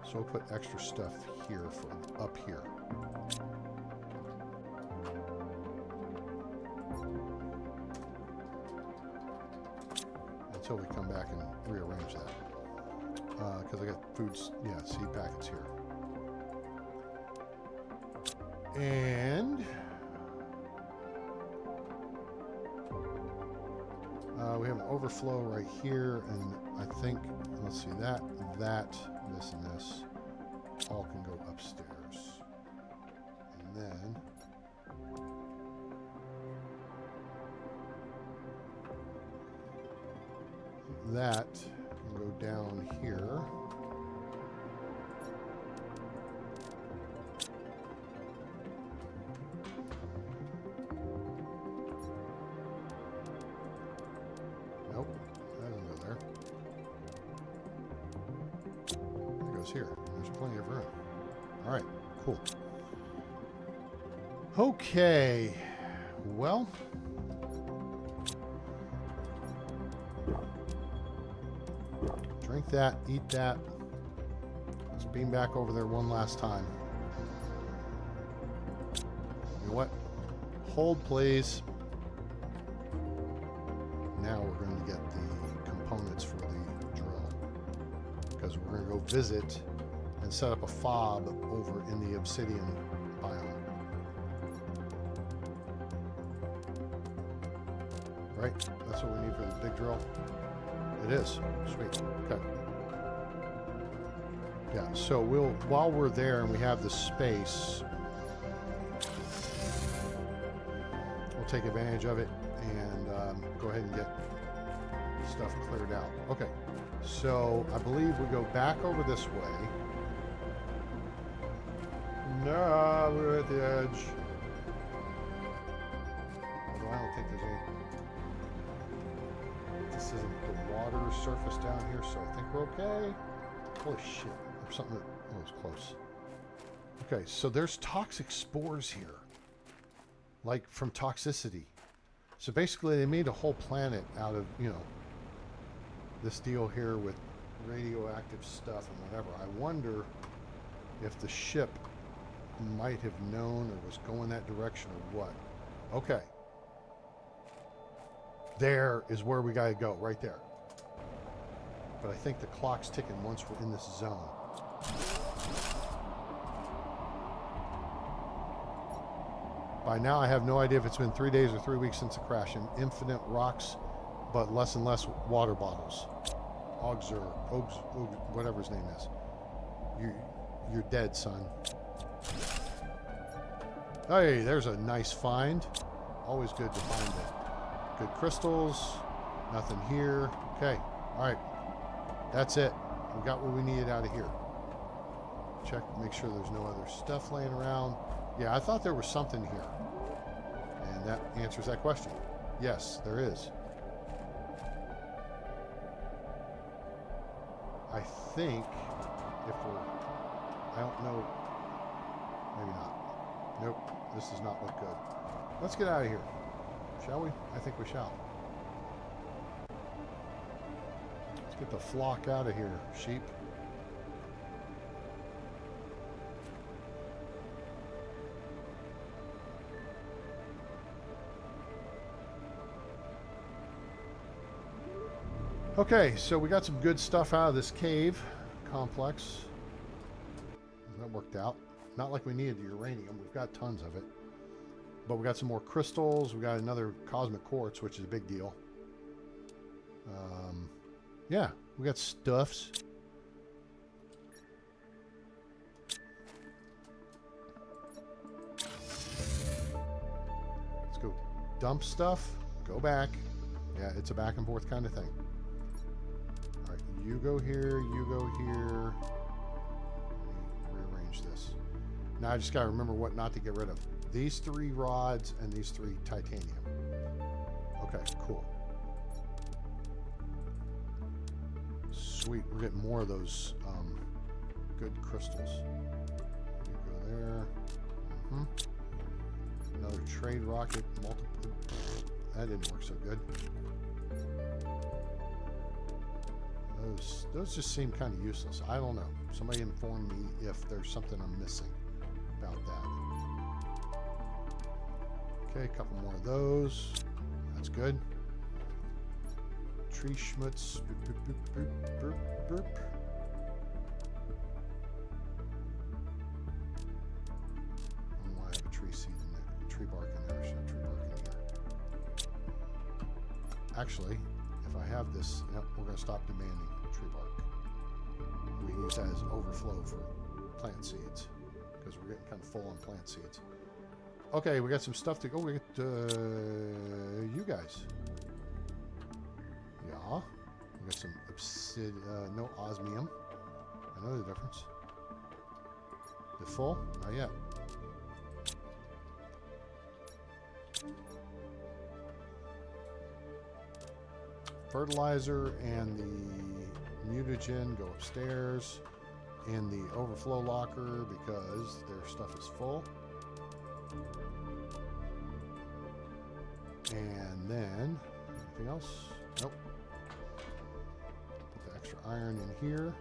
B: So we'll put extra stuff here for up here. Until we come back and rearrange that. Because I got foods, yeah, seed packets here. And we have an overflow right here, and I think, let's see, that, this, and this all can go upstairs. And then that can go down here. Nope, that doesn't go there. It goes here. There's plenty of room. All right, cool. Okay, well, drink that, eat that. Let's beam back over there one last time. You know what? Hold, please. Now we're going to get the components for the drill, because we're going to go visit and set up a fob over in the obsidian biome. Right? That's what we need for the big drill. It is. Sweet. Okay. Yeah, so while we're there and we have the space, we'll take advantage of it and go ahead and get stuff cleared out. Okay, so I believe we go back over this way. No, we're at the edge. Although I don't think there's any... This isn't the water surface down here, so I think we're okay. Holy shit, there's something that... Oh, it's close. Okay, so there's toxic spores here. Like from Toxicity. So basically they made a whole planet out of, you know, this deal here with radioactive stuff and whatever. I wonder if the ship might have known or was going that direction or what. Okay. There is where we gotta go, right there. But I think the clock's ticking once we're in this zone. By now, I have no idea if it's been 3 days or 3 weeks since the crash. And infinite rocks, but less and less water bottles. Ogs, whatever his name is. You're dead, son. Hey, there's a nice find. Always good to find it. Good crystals. Nothing here. Okay. All right. That's it. We got what we needed out of here. Check, make sure there's no other stuff laying around. Yeah, I thought there was something here. And that answers that question. Yes, there is. I think if we're... I don't know. Maybe not. Nope, this does not look good. Let's get out of here. Shall we? I think we shall. Let's get the flock out of here, sheep. Okay, so we got some good stuff out of this cave complex. That worked out. Not like we needed the uranium. We've got tons of it. But we got some more crystals. We got another cosmic quartz, which is a big deal. Yeah, we got stuffs. Let's go dump stuff. Go back. Yeah, it's a back and forth kind of thing. All right, you go here. You go here. Let me rearrange this. Now I just got to remember what not to get rid of. These 3 rods and these 3 titanium. Okay, cool. Sweet, we're getting more of those good crystals. You go there. Another trade rocket. Multiple. that didn't work so good. Those just seem kind of useless. I don't know. Somebody inform me if there's something I'm missing about that. Okay, a couple more of those. That's good. Tree schmutz. Boop, boop, boop, boop, boop, boop. I don't know why I have a tree seed in there. Tree bark in there. I should have tree bark in here. Actually, if I have this, yep, we're going to stop demanding tree bark. We can use that as overflow for plant seeds because we're getting kind of full on plant seeds. Okay, we got some stuff to go. We get you guys. Yeah, we got some obsidian. No osmium. I know the difference. The full? Not yet. Fertilizer and the mutagen go upstairs in the overflow locker because their stuff is full. And then anything else? Nope. Put the extra iron in here.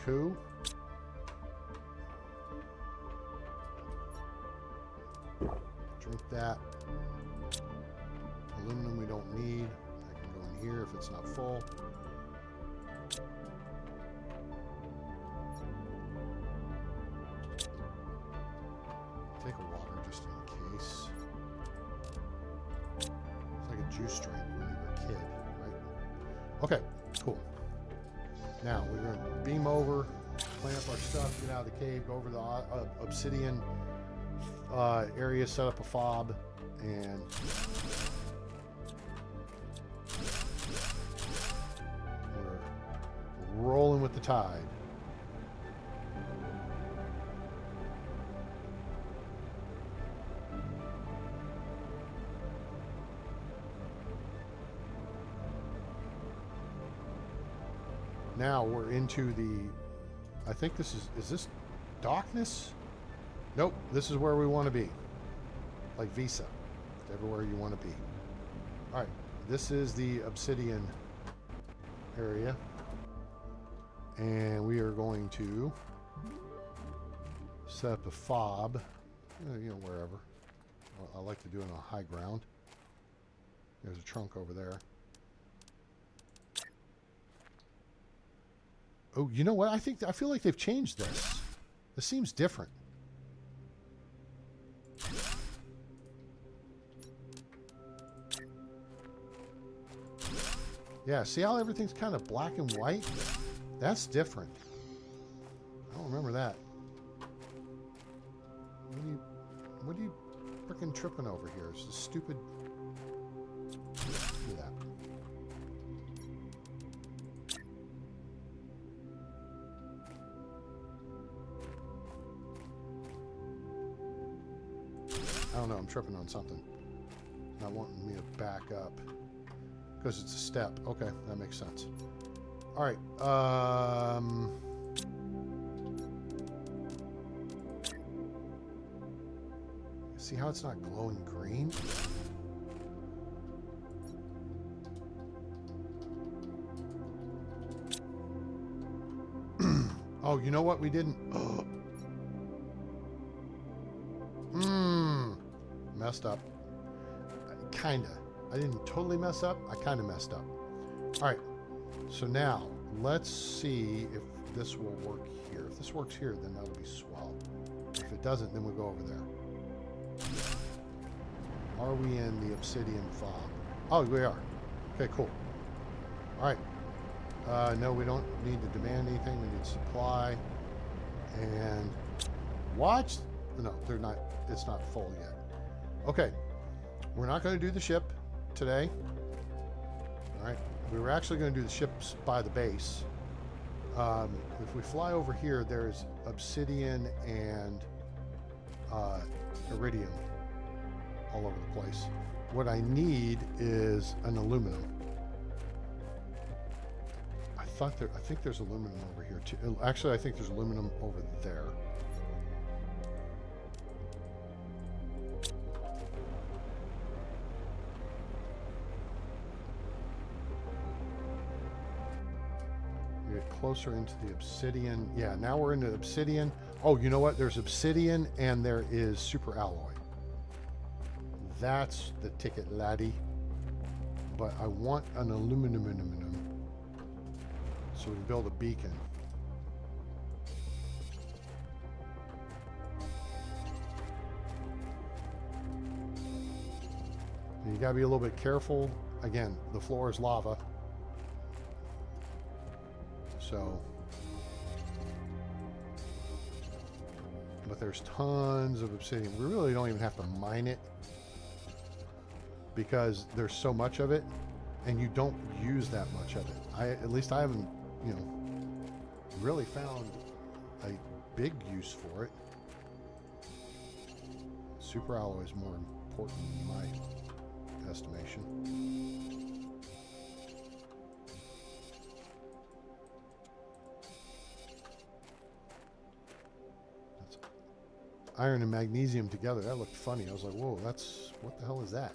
B: Cool. Drink that. Aluminum we don't need. Here if it's not full. Take a water just in case. It's like a juice drink when you were a kid, right? Okay, cool. Now we're going to beam over, clean up our stuff, get out of the cave, go over to the obsidian area, set up a fob, and rolling with the tide. Now we're into the, I think this is this darkness? Nope, this is where we want to be. Like Visa, everywhere you want to be. All right, this is the obsidian area. And we are going to set up a fob, you know, wherever. I like to do it on a high ground. There's a trunk over there. Oh, you know what? I feel like they've changed this. This seems different. Yeah, see how everything's kind of black and white? That's different. I don't remember that. What are you freaking tripping over here? It's a stupid. Look at that. I don't know. I'm tripping on something. Not wanting me to back up because it's a step. Okay, that makes sense. All right. See how it's not glowing green? Oh, you know what? We didn't. Oh. Messed up. Kinda. I didn't totally mess up. I kind of messed up. All right. So now, let's see if this will work here. If this works here, then that'll be swell. If it doesn't, then we'll go over there. Are we in the obsidian fob? Oh, we are. Okay, cool. All right. No, we don't need to demand anything. We need supply. And watch. No, they're not. It's not full yet. Okay. We're not going to do the ship today. All right. We were actually going to do the ships by the base. If we fly over here, there's obsidian and iridium all over the place. What I need is an aluminum. I think there's aluminum over here too. Actually, I think there's aluminum over there. closer into the obsidian. Yeah, now we're into obsidian. Oh, you know what? There's obsidian and there is super alloy. That's the ticket, laddie. But I want an aluminum so we can build a beacon. And you gotta be a little bit careful. Again, the floor is lava. So, but there's tons of obsidian. We really don't even have to mine it because there's so much of it and you don't use that much of it. At least I haven't, you know, really found a big use for it. Super alloy is more important in my estimation. That's iron and magnesium together. That looked funny. I was like, whoa, that's, what the hell is that?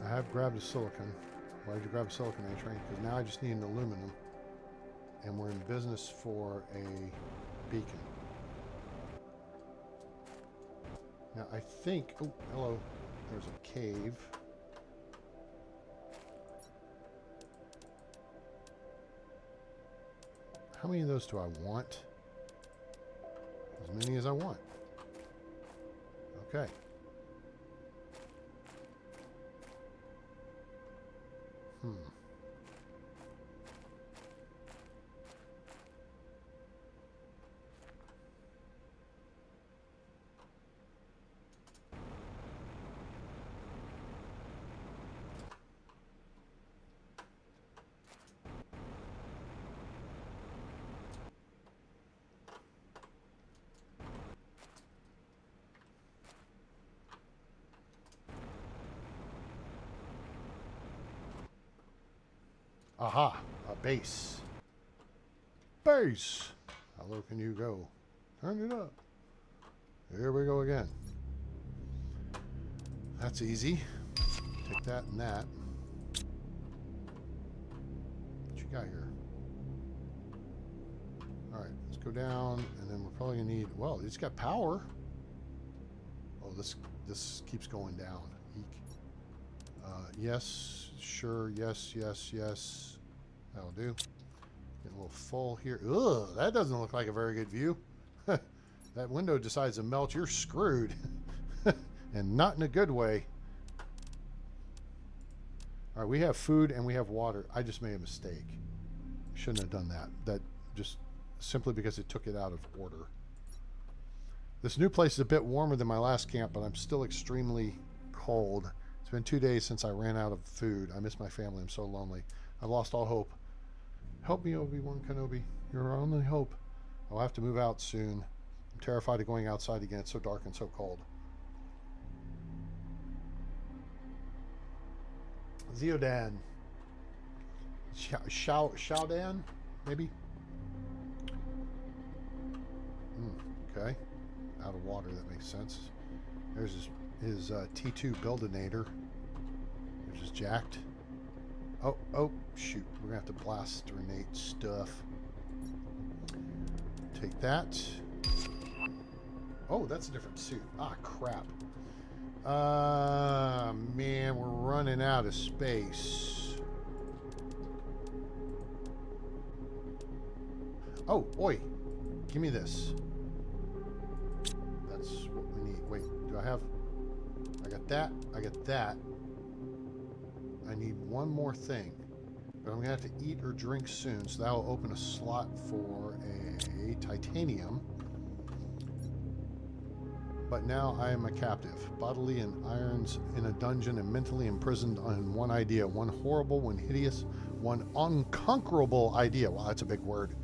B: I have grabbed a silicon. Why did you grab a silicon, A-Train? Because now I just need an aluminum. And we're in business for a beacon. Now I think... Oh, hello. There's a cave. How many of those do I want? As many as I want. Okay. Aha, a base. Base! How low can you go? Turn it up. Here we go again. That's easy. Take that and that. What you got here? Alright, let's go down, and then we're probably gonna need, well, it's got power. Oh, this keeps going down. Eek. Yes, sure, yes, yes, yes. That'll do. Getting a little full here. Ugh, that doesn't look like a very good view. That window decides to melt, you're screwed. And not in a good way. Alright, we have food and we have water. I just made a mistake. Shouldn't have done that. That just simply because it took it out of order. This new place is a bit warmer than my last camp, but I'm still extremely cold. It's been 2 days since I ran out of food. I miss my family. I'm so lonely. I've lost all hope. Help me, Obi-Wan Kenobi. You're our only hope. I'll have to move out soon. I'm terrified of going outside again. It's so dark and so cold. Zeodan. Shaodan, maybe? Okay. Out of water, that makes sense. There's his T2 Buildinator, which is jacked. Oh, shoot. We're going to have to blast grenade stuff. Take that. Oh, that's a different suit. Ah, crap. Man, we're running out of space. Oh, oi. Give me this. That's what we need. Wait, do I have... I got that. I got that. I need one more thing. But I'm going to have to eat or drink soon, so that will open a slot for a a titanium. But now I am a captive, bodily in irons in a dungeon and mentally imprisoned on one idea, one horrible, one hideous, one unconquerable idea. Wow, that's a big word.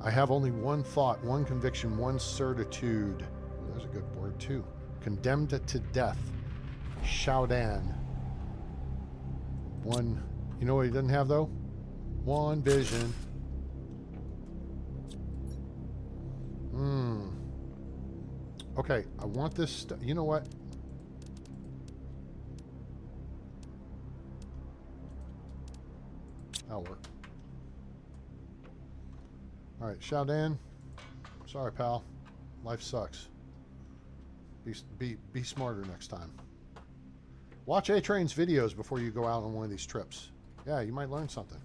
B: I have only one thought, one conviction, one certitude. Well, there's a good word too. Condemned to death. Shaudan. One, you know what he doesn't have though? One vision. Okay, I want this you know what? That'll work. Alright, Shaudan. Sorry, pal. Life sucks. Be smarter next time. Watch A-Train's videos before you go out on one of these trips. Yeah, you might learn something.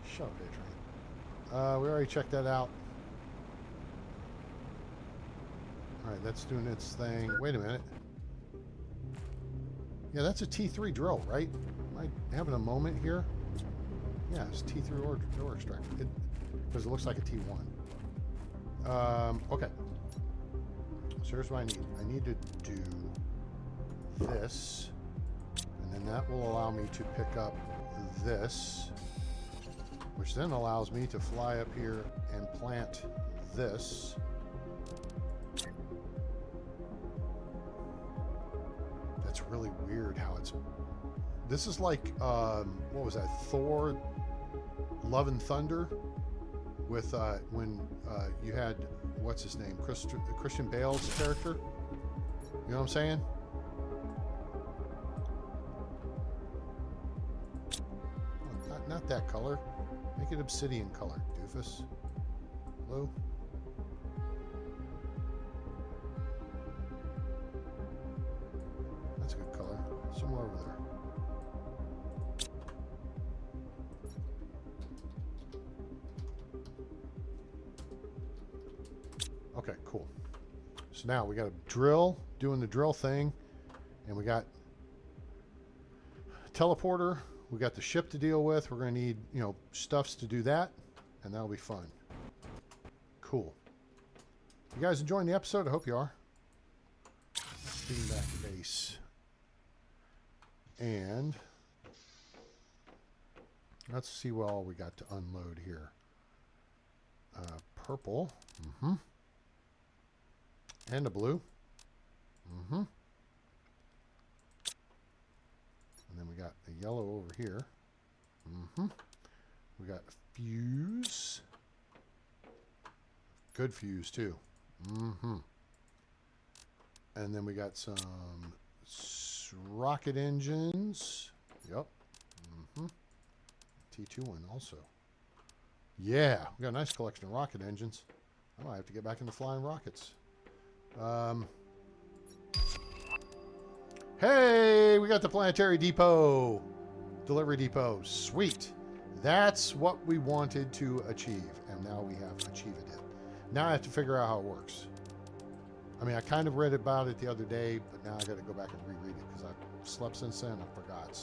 B: Shut up, A-Train. We already checked that out. Alright, that's doing its thing. Wait a minute. Yeah, that's a T3 drill, right? Am I having a moment here? Yeah, it's T3 ore extractor. Because it looks like a T1. Okay. So here's what I need. I need to do this. And then that will allow me to pick up this. Which then allows me to fly up here and plant this. That's really weird how it's... This is like, what was that? Thor, Love and Thunder? With, when you had, what's his name? Christian Bale's character? You know what I'm saying? Oh, not that color. Make it obsidian color, doofus. Hello? That's a good color. Somewhere over there. Okay, cool. So now we got a drill, doing the drill thing, and we got a teleporter. We got the ship to deal with. We're going to need, you know, stuffs to do that, and that'll be fun. Cool. You guys enjoying the episode? I hope you are. Steam back to base. And let's see what all we got to unload here. Purple. Mm-hmm. And a blue. Mm-hmm. And then we got a yellow over here. Mm-hmm. We got a fuse. Good fuse, too. Mm-hmm. And then we got some rocket engines. Yep. Mm-hmm. T2 one also. Yeah, we got a nice collection of rocket engines. I might have to get back into flying rockets. Hey, we got the planetary depot. Delivery depot. Sweet. That's what we wanted to achieve. And now we have achieved it. Now I have to figure out how it works. I mean, I kind of read about it the other day, but now I got to go back and reread it because I've slept since then. I forgot.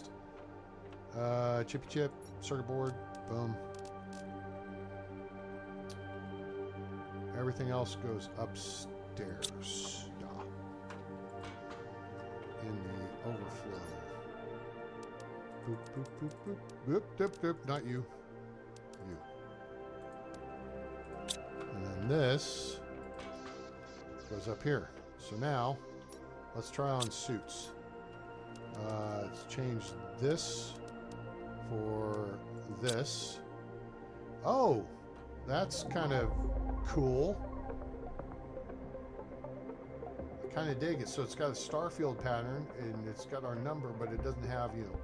B: Chippy chip, circuit board, boom. Everything else goes upstairs. Yeah. In the overflow. Boop, boop, boop, boop. Boop, doop, doop. Not you. You. And then this goes up here. So now, let's try on suits. Let's change this for this. Oh, that's kind of cool. I kind of dig it. So it's got a Starfield pattern, and it's got our number, but it doesn't have, you know.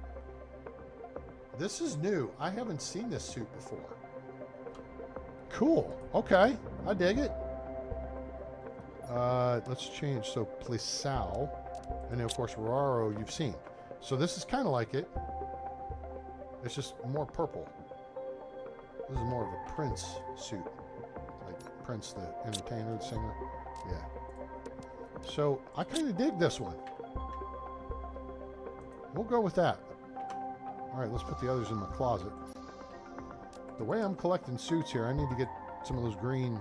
B: This is new. I haven't seen this suit before. Cool. Okay. I dig it. Let's change. So Plesao. And then, of course, Raro you've seen. So this is kind of like it. It's just more purple. This is more of a Prince suit. Like Prince, the entertainer, the singer. Yeah. So I kind of dig this one. We'll go with that. All right, let's put the others in the closet. The way I'm collecting suits here, I need to get some of those green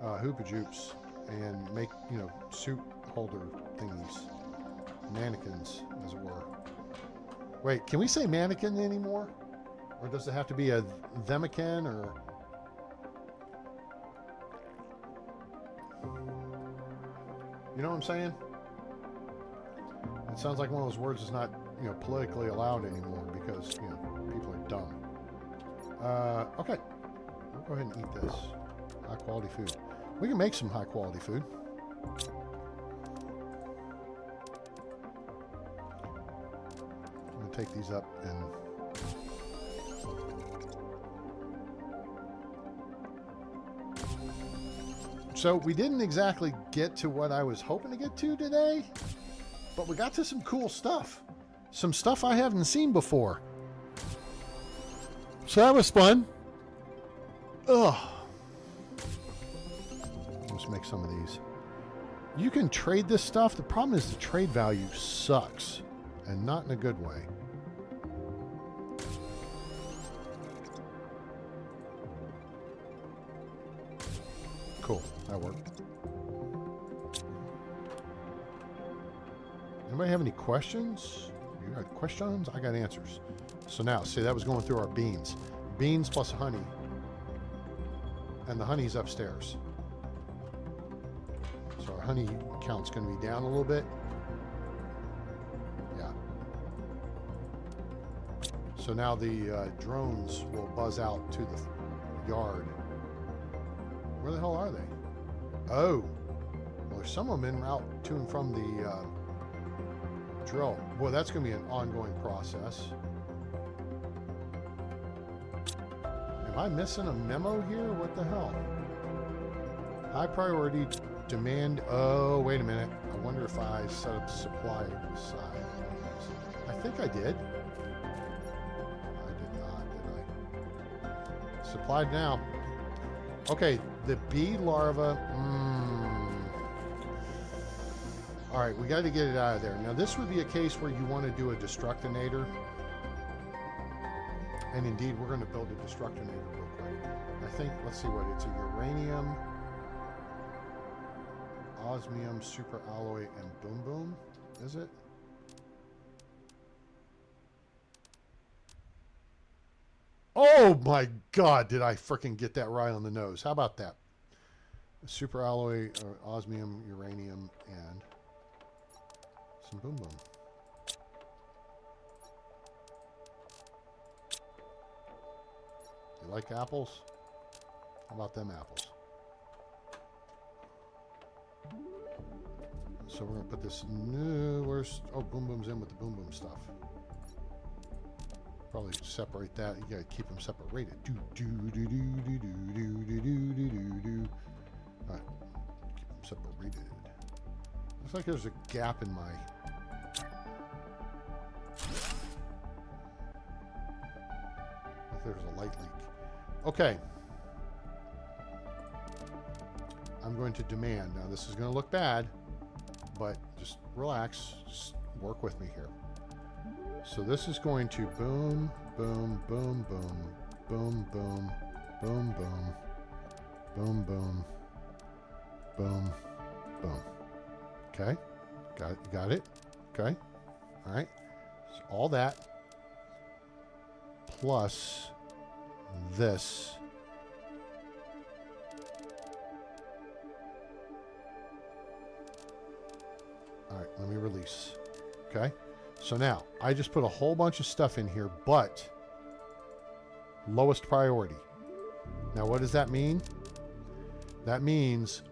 B: hoopa-joops and make, you know, suit holder thingies. Mannequins, as it were. Wait, can we say mannequin anymore? Or does it have to be a themakin, or... You know what I'm saying? It sounds like one of those words is not, you know, politically allowed anymore because, you know, people are dumb. Okay. We'll go ahead and eat this. High quality food. We can make some high quality food. I'm going to take these up and... So we didn't exactly get to what I was hoping to get to today, but we got to some cool stuff. Some stuff I haven't seen before. So that was fun. Ugh. Let's make some of these. You can trade this stuff. The problem is the trade value sucks, and not in a good way. Cool, that worked. Anybody have any questions? You got questions? I got answers. So now, see, that was going through our beans. Beans plus honey. And the honey's upstairs. So our honey count's going to be down a little bit. Yeah. So now the drones will buzz out to the yard. Where the hell are they? Oh. Well, there's some of them en route to and from the drill. Boy, that's going to be an ongoing process. Am I missing a memo here? What the hell? High priority demand. Oh, wait a minute. I wonder if I set up the supply side. I think I did. I did not, did I? Supplied now. Okay, the bee larva. All right, we got to get it out of there. Now, this would be a case where you want to do a destructinator. And indeed, we're going to build a destructinator real quick. I think, let's see what it's a uranium, osmium, super alloy, and boom boom. Is it? Oh my God, did I freaking get that right on the nose? How about that? Super alloy, osmium, uranium, and some boom boom. You like apples? How about them apples? So we're gonna put this new, where's, oh, boom boom's in with the boom boom stuff. Probably separate that. You gotta keep them separated. Do do do do do do do do do do do. All right, keep them separated. Looks like there's a gap in my. Like there's a light leak. Okay. I'm going to demand. Now this is going to look bad, but just relax. Just work with me here. So this is going to boom, boom, boom, boom, boom, boom, boom, boom, boom, boom, boom, boom. Okay, got it. Okay, all right. So all that plus this. All right, let me release. Okay. So now, I just put a whole bunch of stuff in here, but lowest priority. Now, what does that mean? That means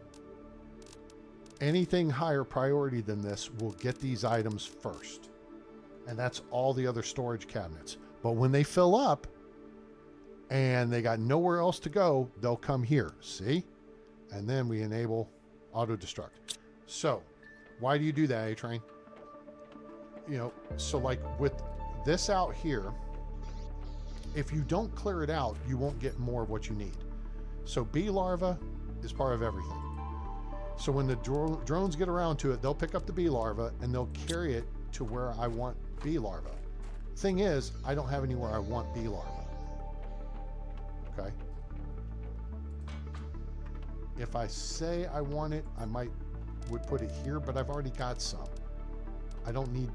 B: anything higher priority than this will get these items first. And that's all the other storage cabinets. But when they fill up and they got nowhere else to go, they'll come here. See? And then we enable auto destruct. So, why do you do that, A-Train? You know, so like with this out here, if you don't clear it out, you won't get more of what you need. So bee larva is part of everything. So when the drones get around to it, they'll pick up the bee larva and they'll carry it to where I want bee larva. Thing is, I don't have anywhere I want bee larvae. Okay. If I say I want it, I would put it here, but I've already got some. I don't need,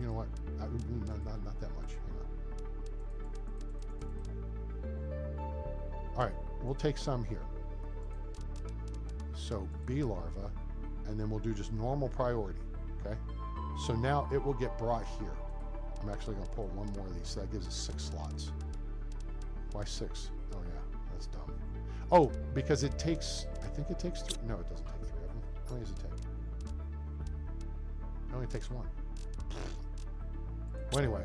B: you know what? Not that much. Hang on. All right, we'll take some here. So bee larva, and then we'll do just normal priority. Okay. So now it will get brought here. I'm actually going to pull one more of these. So that gives us 6 slots. Why 6? Oh yeah, that's dumb. Oh, because it takes, I think it takes 3. No, it doesn't take 3 of them. How many does it take? It only takes 1. Well, anyway.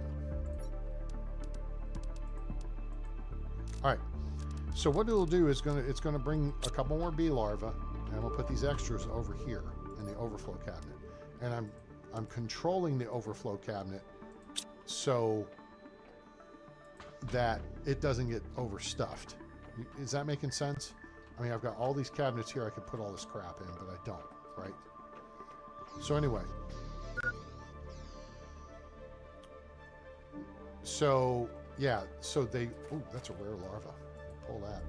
B: All right. So what it'll do is it's going to bring a couple more bee larvae, and we'll put these extras over here in the overflow cabinet. And I'm controlling the overflow cabinet so that it doesn't get overstuffed. Is that making sense? I mean, I've got all these cabinets here I could put all this crap in, but I don't, right? So anyway. So, yeah, so they... Oh, that's a rare larva. Pull that.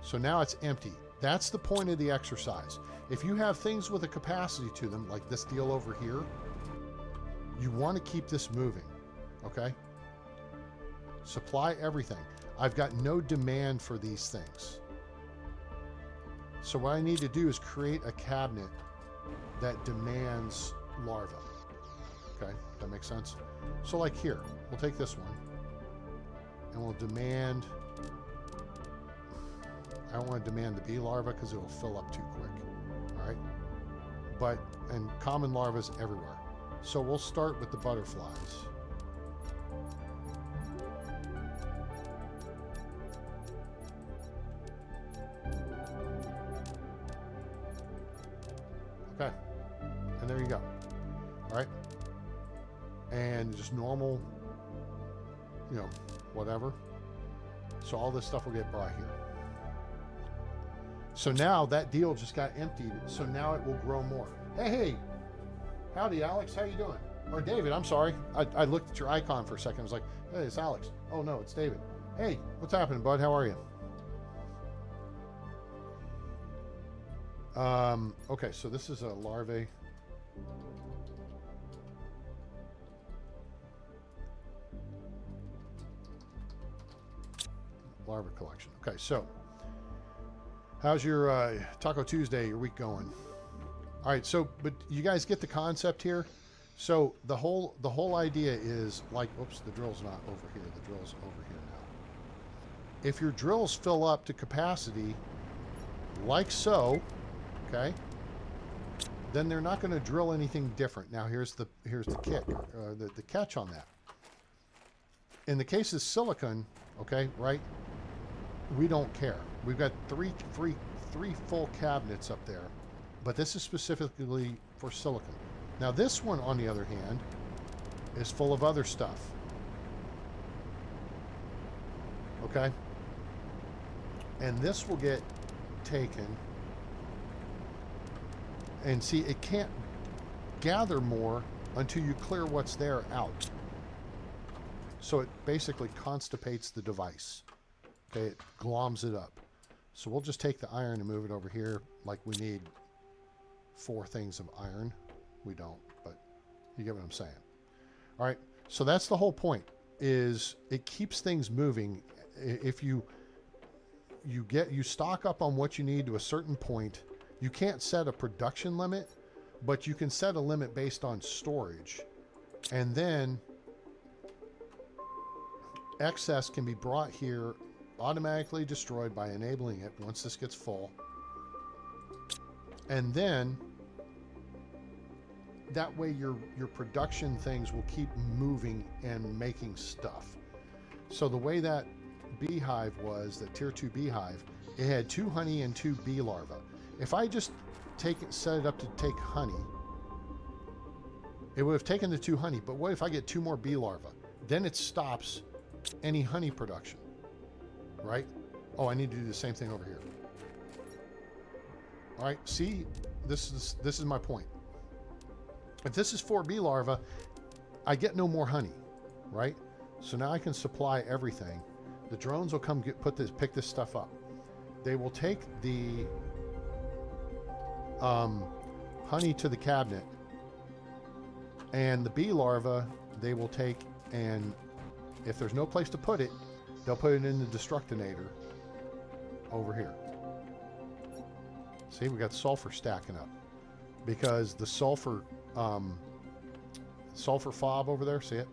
B: So now it's empty. That's the point of the exercise. If you have things with a capacity to them, like this deal over here, you want to keep this moving, okay? Supply everything. I've got no demand for these things. So what I need to do is create a cabinet that demands larvae. Okay, that makes sense? So like here, we'll take this one and we'll demand, I don't want to demand the bee larva because it will fill up too quick, all right? But, and common larvae everywhere. So we'll start with the butterflies. Okay, and there you go. All right, and just normal, you know, whatever. So all this stuff will get brought here. So now that deal just got emptied. So now it will grow more. Hey, howdy, Alex. How you doing? Or David, I'm sorry. I looked at your icon for a second. I was like, hey, it's Alex. Oh no, it's David. Hey, what's happening, bud? How are you? Okay, so this is a larvae. Larva collection. Okay, so how's your Taco Tuesday, your week going? All right, so but you guys get the concept here. So the whole idea is like, oops, the drill's not over here. The drill's over here now. If your drills fill up to capacity, like so, okay, then they're not going to drill anything different. Now here's the kick, the catch on that. In the case of silicon, okay, right? We don't care. We've got three full cabinets up there, but this is specifically for silicon. Now this one, on the other hand, is full of other stuff. Okay? And this will get taken. And see, it can't gather more until you clear what's there out. So it basically constipates the device. Okay, it gloms it up. So we'll just take the iron and move it over here like we need 4 things of iron. We don't, but you get what I'm saying. All right, so that's the whole point, is it keeps things moving. If you stock up on what you need to a certain point, you can't set a production limit, but you can set a limit based on storage. And then excess can be brought here, automatically destroyed by enabling it once this gets full. And then that way your production things will keep moving and making stuff. So the way that beehive was, that tier 2 beehive, it had 2 honey and 2 bee larvae. If I just set it up to take honey, it would have taken the 2 honey, but what if I get 2 more bee larvae? Then it stops any honey production, right? Oh, I need to do the same thing over here. All right, see, this is my point. If this is 4 bee larvae, I get no more honey, right? So now I can supply everything. The drones will come pick this stuff up. They will take the honey to the cabinet, and the bee larvae they will take, and if there's no place to put it, they'll put it in the destructinator over here. See, we got sulfur stacking up because the sulfur fob over there, see it?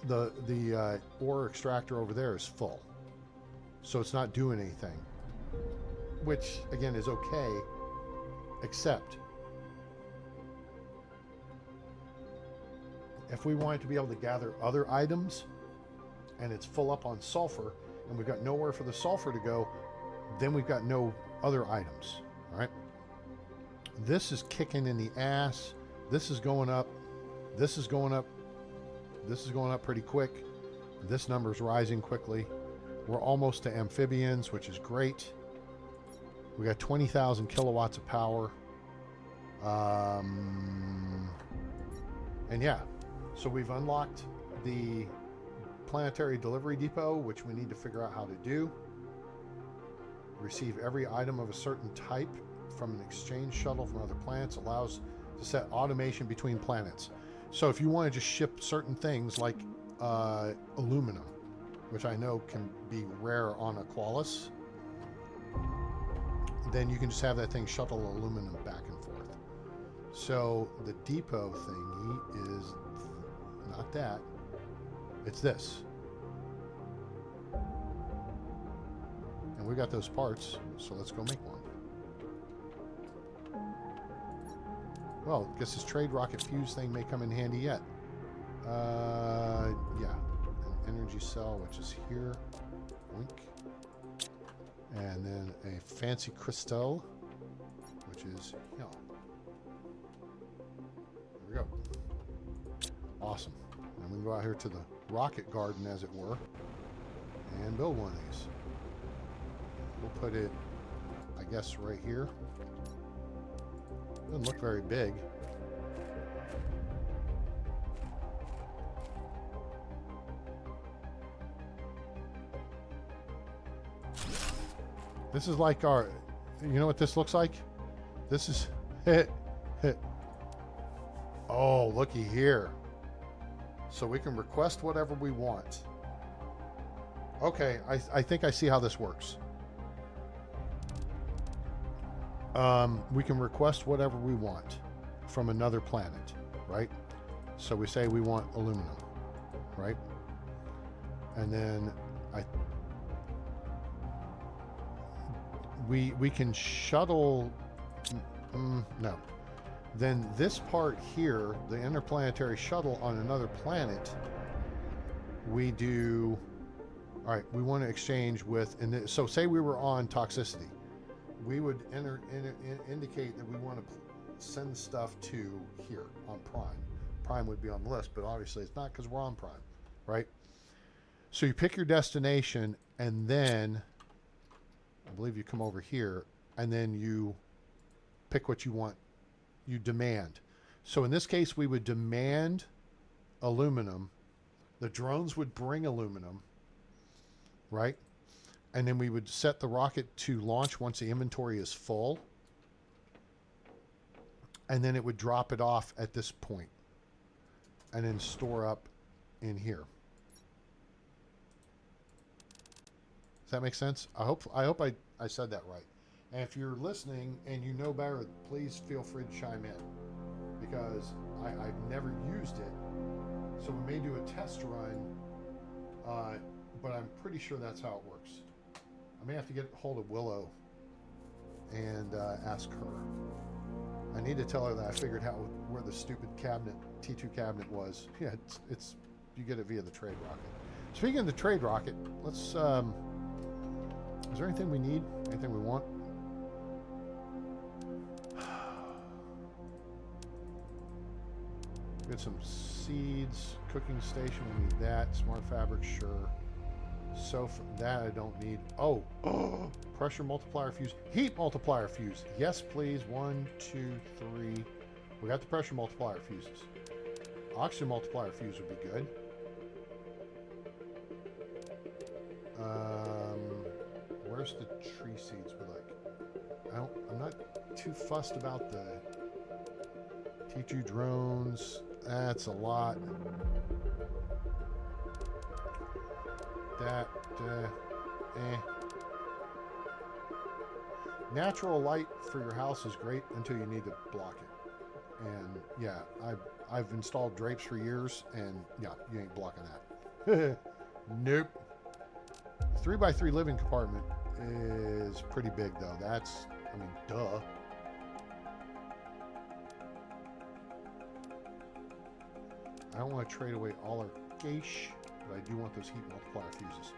B: The ore extractor over there is full, so it's not doing anything, which again is okay, except if we wanted to be able to gather other items and it's full up on sulfur and we've got nowhere for the sulfur to go, then we've got no other items. All right, this is kicking in the ass. This is going up. This is going up. This is going up pretty quick. This number's rising quickly. We're almost to amphibians, which is great. We got 20,000 kilowatts of power. And yeah, so we've unlocked the planetary delivery depot, which we need to figure out how to do. Receive every item of a certain type from an exchange shuttle from other planets. Allows to set automation between planets. So if you want to just ship certain things like aluminum, which I know can be rare on a Qualis, then you can just have that thing shuttle aluminum back and forth. So the depot thingy is not that, it's this. And we got those parts, so let's go make one. Well, I guess this trade rocket fuse thing may come in handy yet. Yeah, an energy cell, which is here. Wink. And then a fancy crystal, which is here. There we go. Awesome. And we can go out here to the rocket garden, as it were, and build one of these. We'll put it, I guess, right here. Doesn't look very big. This is like our, you know what this looks like? This is, oh, looky here. So we can request whatever we want. Okay, I think I see how this works. We can request whatever we want from another planet, right? So we say we want aluminum, right? And then we can shuttle, no. Then this part here, the interplanetary shuttle on another planet, we do, all right, we want to exchange with, and so say we were on Toxicity. We would indicate that we want to send stuff to here on Prime. Prime would be on the list, but obviously it's not because we're on Prime, right? So you pick your destination, and then I believe you come over here, and then you pick what you want. You demand. So in this case, we would demand aluminum. The drones would bring aluminum, right? And then we would set the rocket to launch once the inventory is full. And then it would drop it off at this point and then store up in here. Does that make sense? I hope I said that right. And if you're listening and you know better, please feel free to chime in, because I've never used it. So we may do a test run, but I'm pretty sure that's how it works. I may have to get hold of Willow and ask her. I need to tell her that I figured out where the stupid cabinet, T2 cabinet was. Yeah, it's you get it via the trade rocket. Speaking of the trade rocket, let's, is there anything we need? Anything we want? Get some seeds, cooking station, we need that. Smart fabric, sure. So that I don't need. Oh, pressure multiplier fuse, heat multiplier fuse. Yes, please. 1, 2, 3. We got the pressure multiplier fuses. Oxygen multiplier fuse would be good. Where's the tree seeds? I'm not too fussed about the T2 drones. That's a lot. That, Natural light for your house is great until you need to block it. And yeah, I've installed drapes for years, and yeah, you ain't blocking that. Nope. 3x3 living compartment is pretty big though. That's, I mean, duh. I don't want to trade away all our gauche, but I do want those heat multiplier fuses.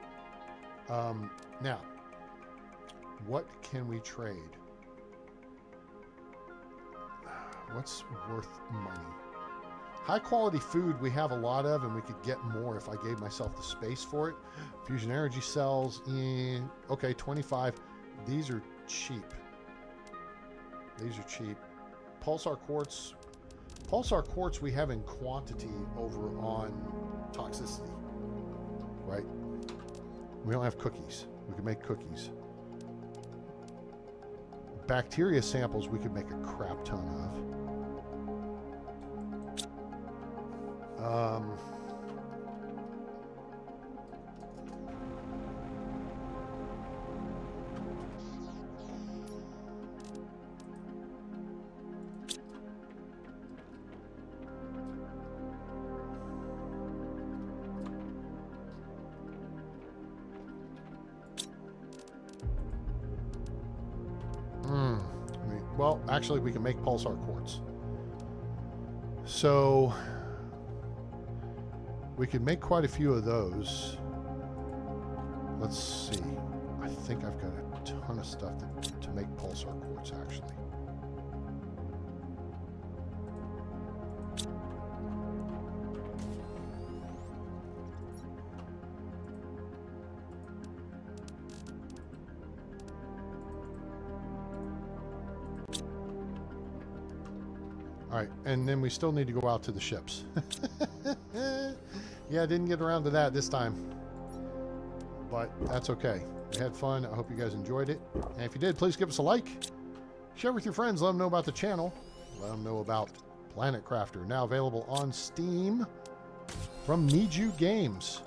B: Now, what can we trade? What's worth money? High quality food we have a lot of, and we could get more if I gave myself the space for it. Fusion energy cells, okay, 25. These are cheap. These are cheap. Pulsar quartz. Pulsar quartz we have in quantity over on Toxicity, right? We don't have cookies. We can make cookies. Bacteria samples we could make a crap ton of. Well, actually, we can make pulsar quartz. So we could make quite a few of those. Let's see. I think I've got a ton of stuff to make pulsar quartz, actually. All right, and then we still need to go out to the ships. Yeah, I didn't get around to that this time, but that's okay. We had fun. I hope you guys enjoyed it. And if you did, please give us a like. Share with your friends. Let them know about the channel. Let them know about PlanetCrafter, now available on Steam from Miju Games.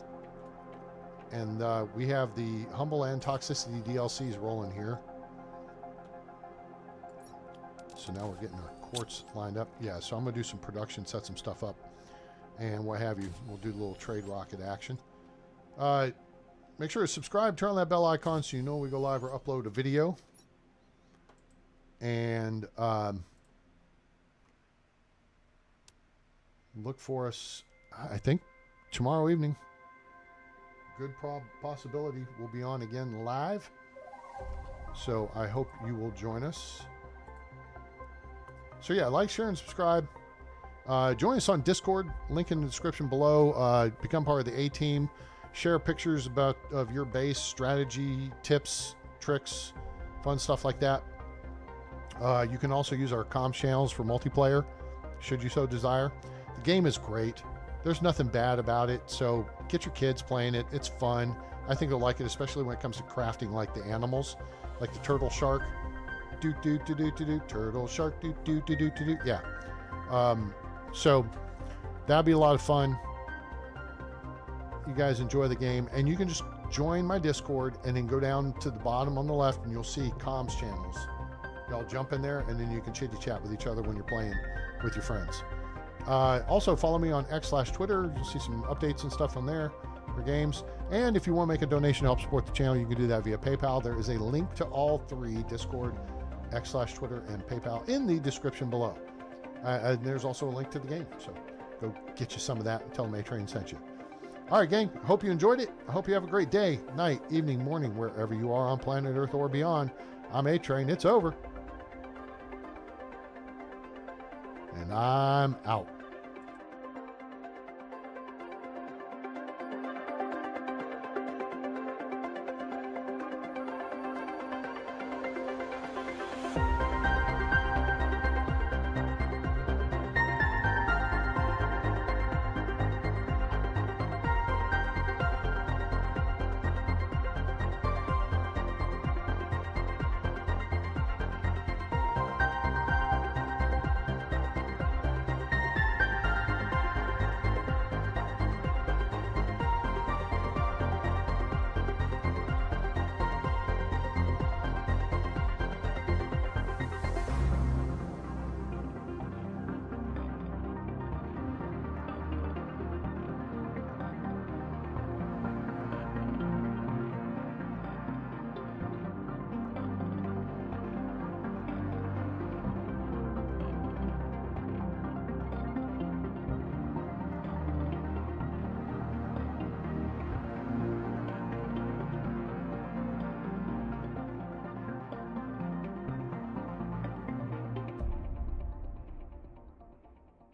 B: And we have the Humble and Toxicity DLCs rolling here. So now we're getting our quartz lined up. Yeah, so I'm going to do some production, set some stuff up, and what have you. We'll do a little trade rocket action. Make sure to subscribe, turn on that bell icon so you know when we go live or upload a video. And look for us, I think, tomorrow evening. Good possibility we'll be on again live. So I hope you will join us. So yeah, like, share, and subscribe. Join us on Discord. Link in the description below. Become part of the A-team. Share pictures of your base, strategy, tips, tricks, fun stuff like that. You can also use our comm channels for multiplayer, should you so desire. The game is great. There's nothing bad about it, so get your kids playing it. It's fun. I think they'll like it, especially when it comes to crafting like the animals, like the turtle shark. Turtle shark, yeah. So that'll be a lot of fun. You guys enjoy the game, and you can just join my Discord and then go down to the bottom on the left and you'll see comms channels. Y'all jump in there and then you can chitty chat with each other when you're playing with your friends. Also follow me on X/Twitter. You'll see some updates and stuff on there for games. And if you want to make a donation to help support the channel, you can do that via PayPal. There is a link to all three: Discord, X/Twitter, and PayPal in the description below. And there's also a link to the game, so go get you some of that and tell them A-Train sent you. All right, gang, I hope you enjoyed it. I hope you have a great day, night, evening, morning, wherever you are on planet Earth or beyond. I'm A-Train. It's over. And I'm out.